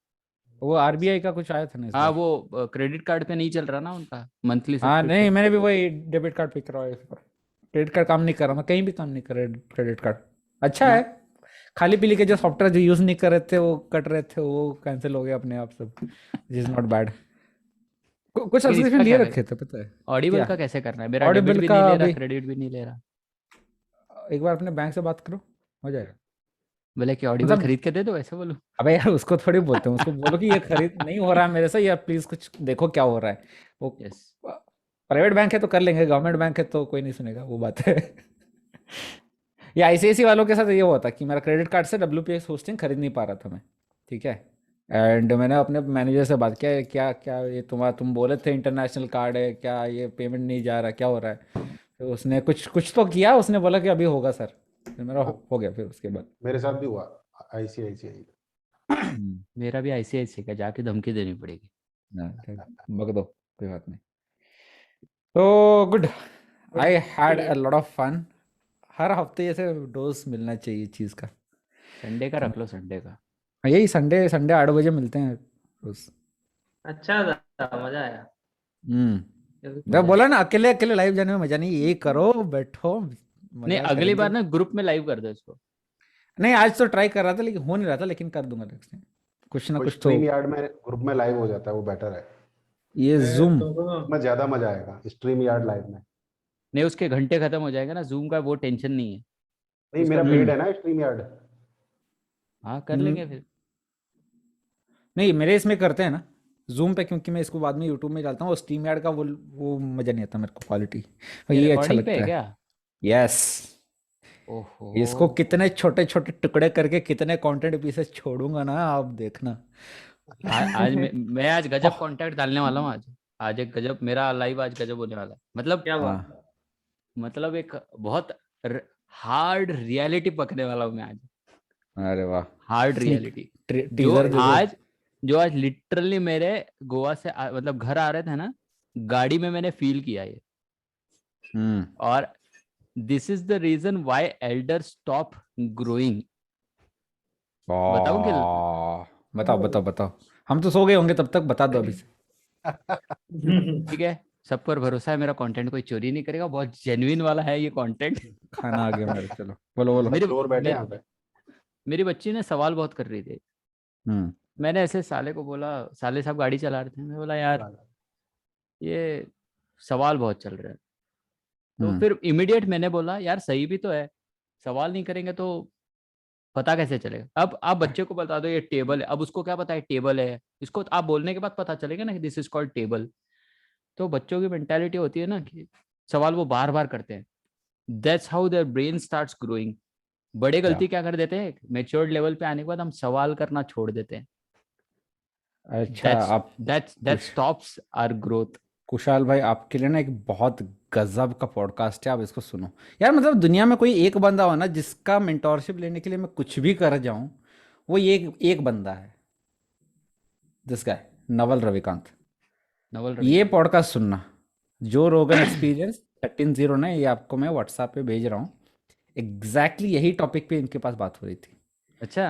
वो आरबीआई का कुछ आया था ना इस हाँ, बार। वो क्रेडिट कार्ड पे नहीं चल रहा ना उनका मंथली हाँ नहीं सब्सक्रिप्शन। मैंने भी वही डेबिट कार्ड पे करवाया इस बार। क्रेडिट कार्ड काम नहीं कर रहा, मैं कहीं भी काम नहीं कर रहा क्रेडिट कार्ड। अच्छा ना है, खाली पीली के जो सॉफ्टवेयर जो यूज नहीं कर रहे थे वो कट रहे थे, वो कैंसिल हो गया अपने आप सब, इज नॉट बैड। कुछ फिर सब्सक्रिप्शन इसका लिए क्या रखे करें? थे पता है ऑडिबल क्या? का कैसे करना है? मेरा डेबिट ऑडिबल भी का नहीं ले रहा, अभी क्रेडिट भी नहीं ले रहा। एक बार अपने बैंक से बात करो, हो जाएगा। बोले कि ऑडिबल मतलब खरीद के दे दो, ऐसे बोलो। अबे यार उसको थोड़ी बोलते हैं, उसको बोलो कि ये खरीद नहीं हो रहा है मेरे से, यार प्लीज कुछ देखो क्या हो रहा है। वो यस। प्राइवेट बैंक है तो कर लेंगे, गवर्नमेंट बैंक है तो कोई नहीं सुनेगा, वो बात है। ये आईसीआईसी वालों के साथ ये हुआ था कि मेरा क्रेडिट कार्ड से WPX होस्टिंग खरीद नहीं पा रहा था मैं, ठीक है। एंड मैंने अपने मैनेजर से बात किया, क्या क्या ये तुम बोले थे इंटरनेशनल कार्ड है क्या, ये पेमेंट नहीं जा रहा, क्या हो रहा है? तो उसने कुछ कुछ तो किया, उसने बोला कि अभी होगा सर, फिर मेरा हो गया फिर उसके बाद। मेरे साथ भी हुआ आईसीआईसीआई। मेरा भी आईसीआईसी का, जाके धमकी देनी पड़ेगी। बक दो, कोई बात नहीं। तो good, I had a lot of fun. हर हफ्ते ऐसे डोज मिलना चाहिए चीज़ का। संडे का रख लो, संडे का। हाँ, यही संडे संडे 8 बजे मिलते हैं रोज। अच्छा था, मजा आया। जरूर मैं मजा आया। बोला ना, अकेले अकेले लाइव जाने में मजा नहीं, यही करो बैठो नहीं, मजा अगली करेंगे। बार ना ग्रुप में लाइव कर दो इसको। नहीं आज तो ट्राई कर रहा था लेकिन हो नहीं रहा था, लेकिन कर दूंगा नेक्स्ट टाइम, कुछ ना वो कुछ तो। स्ट्रीम यार्ड में ग्रुप में लाइव हो जाता है, वो बेटर है। ये जूम उसमें ज्यादा मजा आएगा स्ट्रीम यार्ड लाइव में। नहीं, उसके घंटे खत्म हो जाएगा ना, जूम का वो टेंशन नहीं है नहीं, उसका। मेरा पेड है ना स्ट्रीम यार्ड। हाँ, कर लेंगे फिर। नहीं मेरे इसमें करते हैं ना जूम पे, क्योंकि मैं इसको बाद में यूट्यूब में डालता हूँ, और स्टीम यार्ड का वो मजा नहीं आता मेरे को, क्वालिटी ये ये अच्छा रिकॉर्डिंग पे लगता है है। क्या? यस, इसको ओहो। कितने छोटे छोटे टुकड़े करके कितने कंटेंट पीसेस छोड़ूंगा ना, आप देखना। आज मैं आज गजब ओह, कंटेंट डालने वाला हूँ आज। आज एक गजब, मेरा लाइव आज गजब होने वाला है। मतलब क्या बात। हाँ मतलब एक बहुत हार्ड रियलिटी पकड़ने वाला हूँ मैं आज। अरे वाह, हार्ड स्नीक रियलिटी। जो टीजर दे दो। आज जो आज लिटरली मेरे गोवा से मतलब घर आ रहे थे ना, गाड़ी में मैंने फील किया ये। हम्म और this is the reason why elder stop growing. बताऊं कि बताओ बताओ बताओ, हम तो सो गए होंगे तब तक, बता दो अभी से। ठीक है, सब पर भरोसा है, मेरा कंटेंट कोई चोरी नहीं करेगा, बहुत जेन्युइन वाला है ये कंटेंट। खाना आ गया मेरे, चलो बोलो बोलो। मेरे चोर बैठे मे, यहाँ पे। मेरी बच्ची ने सवाल बहुत कर रही थी। हम्म मैंने ऐसे साले को बोला, साले साहब गाड़ी चला रहे थे, मैं बोला यार ये सवाल बहुत चल रहा है। तो हम्म फिर इमीडिएट मैंने बोला यार सही भी तो है, सवाल नहीं करेंगे तो पता कैसे चलेगा? अब आप बच्चे को बता दो ये टेबल है, अब उसको क्या पता है टेबल है, इसको आप बोलने के बाद पता चलेगा ना कि दिस इज कॉल्ड टेबल। तो बच्चों की मेंटालिटी होती है ना कि सवाल वो बार बार करते हैं। That's how their brain starts growing. बड़े क्या गलती क्या कर देते हैं, मेच्योर्ड लेवल पे आने के बाद हम सवाल करना छोड़ देते हैं। अच्छा दैट्स आप that Kush stops our growth. Kushal भाई आपके लिए ना एक बहुत गजब का पॉडकास्ट है, आप इसको सुनो यार। मतलब दुनिया में कोई एक बंदा हो ना जिसका मेंटोरशिप लेने के लिए मैं कुछ भी कर जाऊं, वो ये एक बंदा है, दिस गाय नवल रविकांत। नवल ये रविंद्र। पॉडकास्ट सुनना, जो रोगन एक्सपीरियंस 13-0 ने, ये आपको मैं व्हाट्सएप पे भेज रहा हूँ। एग्जैक्टली यही टॉपिक पे इनके पास बात हो रही थी। अच्छा।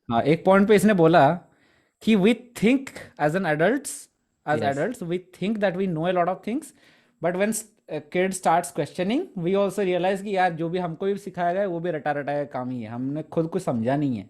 हाँ, एक पॉइंट पे इसने बोला कि we think as an as yes. Adults we think that we know a lot of things, but when kid starts questioning we also realise कि यार जो भी हमको भी सिखाया गया है वो भी रटा रटाया काम ही है, हमने खुद कुछ समझा नहीं है।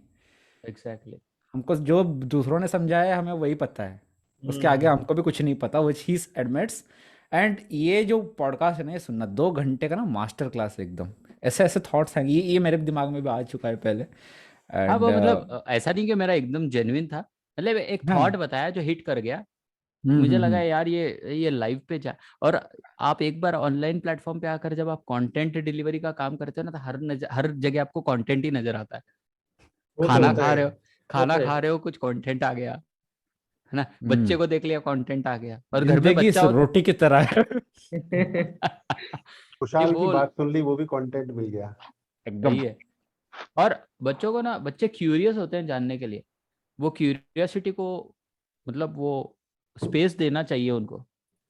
एग्जैक्टली। हमको जो दूसरों ने समझाया है हमें वही पता है, उसके आगे हमको भी कुछ नहीं पता, विच ही एडमिट्स। एंड ये जो पॉडकास्ट है ना, ये सुनना 2 घंटे का ना मास्टर क्लास है एकदम। ऐसे ऐसे थॉट्स हैं, ये मेरे दिमाग में भी आ चुका है पहले। हाँ, एंड वो मतलब ऐसा नहीं कि मेरा एकदम जेन्युइन था, मतलब एक हाँ। थॉट बताया जो हिट कर गया। मुझे लगा हम्म। यार ये लाइव पे जा, और आप एक बार ऑनलाइन प्लेटफॉर्म पे आकर जब आप कंटेंट डिलीवरी का काम करते हो ना, तो हर जगह आपको कंटेंट ही नजर आता है। वो तो खाना होता खा है। रहे हो, वो तो है। कुछ कंटेंट आ गया, है ना, हम्म। बच्चे को देख लिया कंटेंट आ गया, और घर में जिंदगी इस बच्चा हो रोटी की तरह है। ये खुशहाल की वो बात सुन ली, वो भी कंटेंट मिल गया। एकदम। सही है। और बच्चों को ना, बच्चे क्यूरियस होते हैं जानने के लिए, वो क्यूरियोसिटी को, मतलब वो स्पेस देना चाहिए उनको।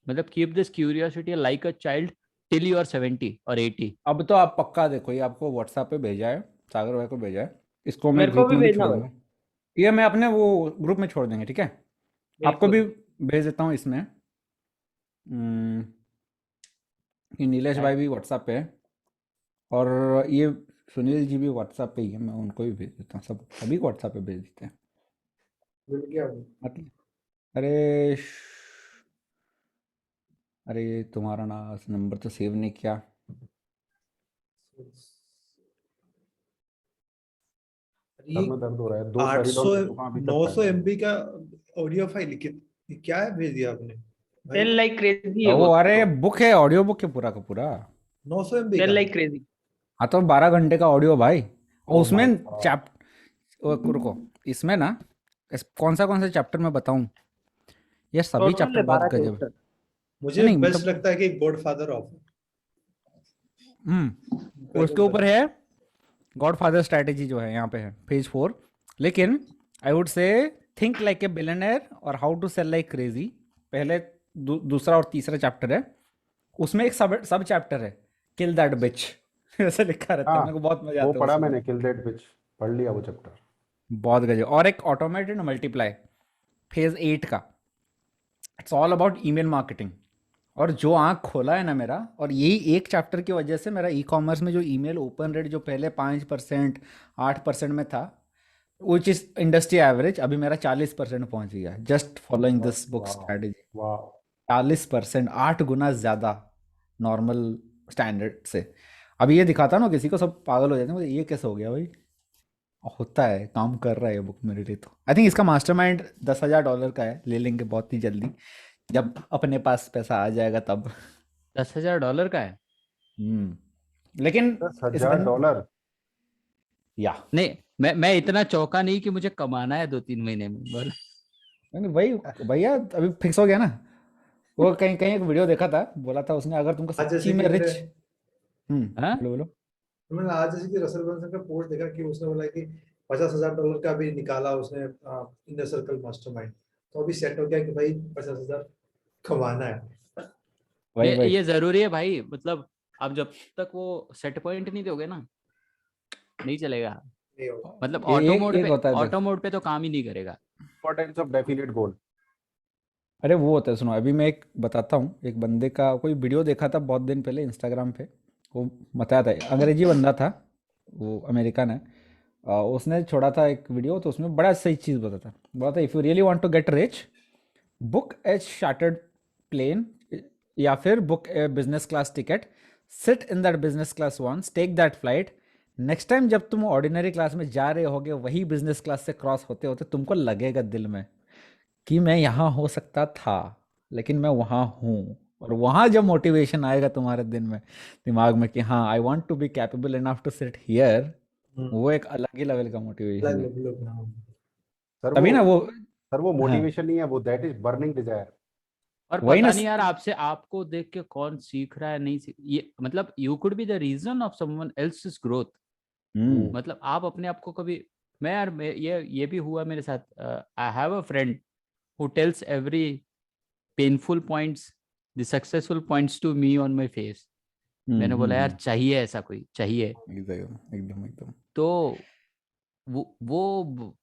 मतलब keep this curiosity like a child till you are 70 और 80। अब तो आप पक्का देखो, ये आपको व्हाट्सएप पे भेजा है, सागर भाई को भेजा है, इसको मैं मेरे को ग्रुप भी में भी भेजना छोड़ भाई, दूंगा। ये मैं अपने वो ग्रुप में छोड़ देंगे, ठीक है। आपको भी बिल्कुल। भेज देता हूँ इसमें। कि नीलेश भाई भी व्हाट्सएप पे है, और ये सुनील जी भी व्हाट्सएप पे ही है, मैं उनको भी भेज देता हूँ, सब सभी को व्हाट्सएप पे भेज देते हैं। मिल गया वो। मतलब अरे अरे तुम्हारा ना नंबर तो सेव नहीं किया। ये सर में दर्द हो रहा है, 2 800 पेरिडोन की दुकान अभी तक 900 खाया MB का ऑडियो फाइल ये क्या है भेज दिया आपने भाई? सेल लाइक क्रेजी है ओ वो अरे तो, बुक है, ऑडियो बुक है पूरा का पूरा। 900 MB सेल का। Like crazy. हाँ तो 12 घंटे का ऑडियो भाई, और ओ उसमें माय गॉड। चैप रुको, इसमें ना कौन सा चैप्टर मैं बताऊं, ये सभी टोटल चैप्टर है बहुत 12 गजब। चैप्टर। मुझे नहीं बेस्ट मतलब लगता है कि गॉडफादर ऑफ उसके ऊपर है गॉडफादर स्ट्रैटेजी जो है यहाँ पे है पेज 4। लेकिन I would say think like a billionaire और how to sell like crazy, पहले दूसरा और तीसरा चैप्टर है। उसमें एक सब चैप्टर है, किल दैट बिच। ऐसे लिखा रहता है, हाँ, मेरे को बहुत मजा वो आता है पढ़ा उसमें। मैंने, किल दैट बिच पढ़ लिया वो चैप्टर। बहुत गजब। और एक ऑटोमेटेड मल्टीप्लाई फेज 8 का, it's all about email marketing. और जो आँख खोला है ना मेरा, और यही एक चैप्टर की वजह से मेरा ई कॉमर्स में जो ईमेल ओपन रेट जो पहले 5% 8% में था, विच इज इंडस्ट्री एवरेज, अभी मेरा 40% पहुंच गया, जस्ट फॉलोइंग दिस बुक वाह। स्ट्रैटेजी। वाह। 40%, 8 गुना ज़्यादा नॉर्मल स्टैंडर्ड से। अभी ये दिखाता ना किसी को, सब पागल हो जाते हैं, बोलते, ये कैसे हो गया भाई। होता है, काम कर रहा है ये बुक मेरे लिए। तो आई थिंक इसका मास्टरमाइंड $10,000 का है, ले लेंगे बहुत ही जल्दी, जब अपने पास पैसा आ जाएगा तब। $10,000 का है? लेकिन इस बंद $10,000। या नहीं, मैं इतना चौका नहीं कि मुझे कमाना है 2-3 महीने में, बोल। नहीं भाई, भैया अभी फिक्स हो गया ना। वो कहीं कहीं एक वीडियो देखा था, बोला था उसने, अगर तुमको आज सच्ची जैसे में कि रिच। हाँ। बोलो बोलो। मैंने आज जैसे कि रसल ब्रांसन का पोस्ट देखा कि उसने बोला कि $50,000 का भी निकाला उसने इनर सर्कल मास्टरमाइंड। तो अभी सेट हो गया कि भाई 50,000 कमाना है। वही वही। ये जरूरी है भाई, मतलब आप जब तक वो सेट पॉइंट नहीं दोगे ना, नहीं चलेगा। नहीं होगा। मतलब एक होता है ऑटो मोड पे तो काम ही नहीं करेगा। इंपॉर्टेंस ऑफ डेफिनेट गोल। अरे वो होता है, सुनो अभी मैं एक बताता हूँ, एक बंदे का कोई वीडियो देखा था बहुत दिन पहले इंस्टाग्राम पे। वो बताया था, अंग्रेजी बंदा था, वो अमेरिकन है। उसने छोड़ा था एक वीडियो, तो उसमें बड़ा सही चीज़ बताता, बोला था if you really want to get rich, book a chartered plane, या फिर book a business class ticket, sit in that business class once, take that flight, next time जब तुम ऑर्डिनरी क्लास में जा रहे होगे, वही बिजनेस क्लास से क्रॉस होते होते तुमको लगेगा दिल में कि मैं यहाँ हो सकता था, लेकिन मैं वहाँ हूँ। और वहाँ जब मोटिवेशन आएगा तुम्हारे दिन में, दिमाग में, कि हाँ I want to be capable enough to sit here, वो एक अलग ही लेवल का मोटिवेशन है। सर वो तभी ना वो। सर वो हाँ मोटिवेशन नहीं है, वो दैट इज बर्निंग डिजायर। और वही ना। पता नहीं यार, आपसे आपको देख के कौन सीख रहा है, नहीं सीख, ये मतलब you could be the reason of someone else's growth. Hmm. मतलब आप अपने आप को कभी, मैं यार ये भी हुआ मेरे साथ। I have a friend who tells every painful points, the successful points to me on my face. मैंने बोला यार चाहिए ऐसा कोई, चाहिए। एकदम एकदम एकदम। तो वो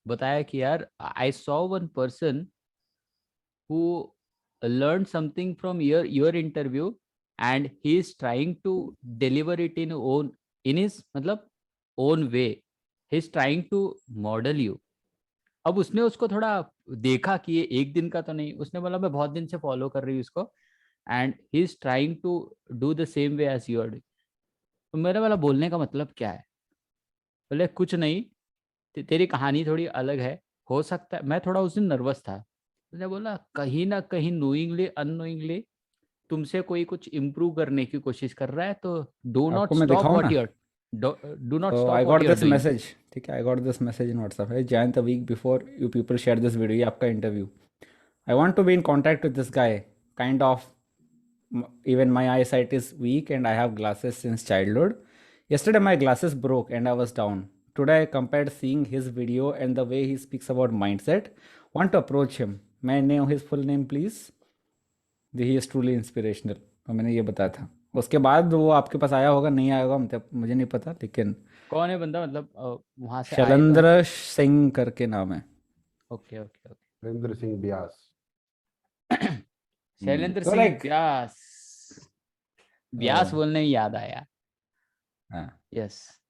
बताया कि यार I saw one person who learned something from your interview and he is trying to deliver it in his मतलब own way, he is trying to model you। अब उसने उसको थोड़ा देखा कि ये एक दिन का तो नहीं, उसने बोला मैं बहुत दिन से फॉलो कर रही हूँ इसको and he is trying to do the same way as you are. तो मेरा वाला बोलने का मतलब क्या है, बोले कुछ नहीं, तेरी कहानी थोड़ी अलग है, हो सकता है। मैं थोड़ा उस दिन नर्वस था। उसने बोला कहीं ना कहीं नोइंगली अननोइंगली तुमसे कोई कुछ इम्प्रूव करने की कोशिश कर रहा है, तो डू नॉट आपको मैं स्टॉप दिखाऊं व्हाट ना? You are do not So stop I what got you are this doing. message, ठीक है? I got this message in WhatsApp. Hey Jayant, a week before you people share this video, ये आपका interview. I want to be in contact with this guy. Kind of, even my eyesight is weak and I have glasses since childhood. Yesterday my glasses broke and I was down. Today I compared seeing his video and the way he speaks about mindset. Want to approach him. May I know his full name please? He is truly inspirational. तो मैंने ये बताया था। उसके बाद वो आपके पास आया होगा, नहीं आया होगा, मुझे नहीं पता, लेकिन कौन है बंदा, मतलब वहां से आए तो? शैलेंद्र सिंह करके नाम है। Okay okay okay. Surendra Singh Vyas. Shailendra तो सिंह like- व्यास, व्यास हाँ। बोलने ही याद आया। हाँ। यस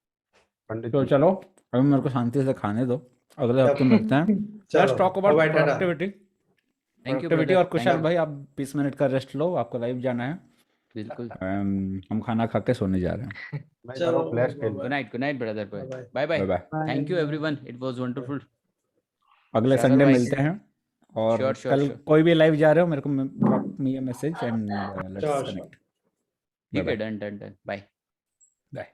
पंडित तो जी। चलो अभी मेरे को शांति से खाने दो, अगले हफ्ते मिलते हैं। Let's talk about Bye-bye, Tata. Productivity. Thank you productivity. और कुशल ब्रदर। भाई आप 20 मिनट का रेस्ट लो, आपको लाइव जाना है। बिल्कुल। हम खाना खा के सोने जा रहे हैं। मैं कर रहा हूँ फ्लैश खेल good night brother. Bye-bye. Bye bye bye. Bye. Thank you everyone, it was wonderful. अगले Sure, संडे otherwise- मिलते हैं। और Sure, sure, कल sure. कोई भी लाइव जा रहे हो, मेरे को drop me a message and let's Sure, connect. ठीक है, bye done done done, bye. Bye.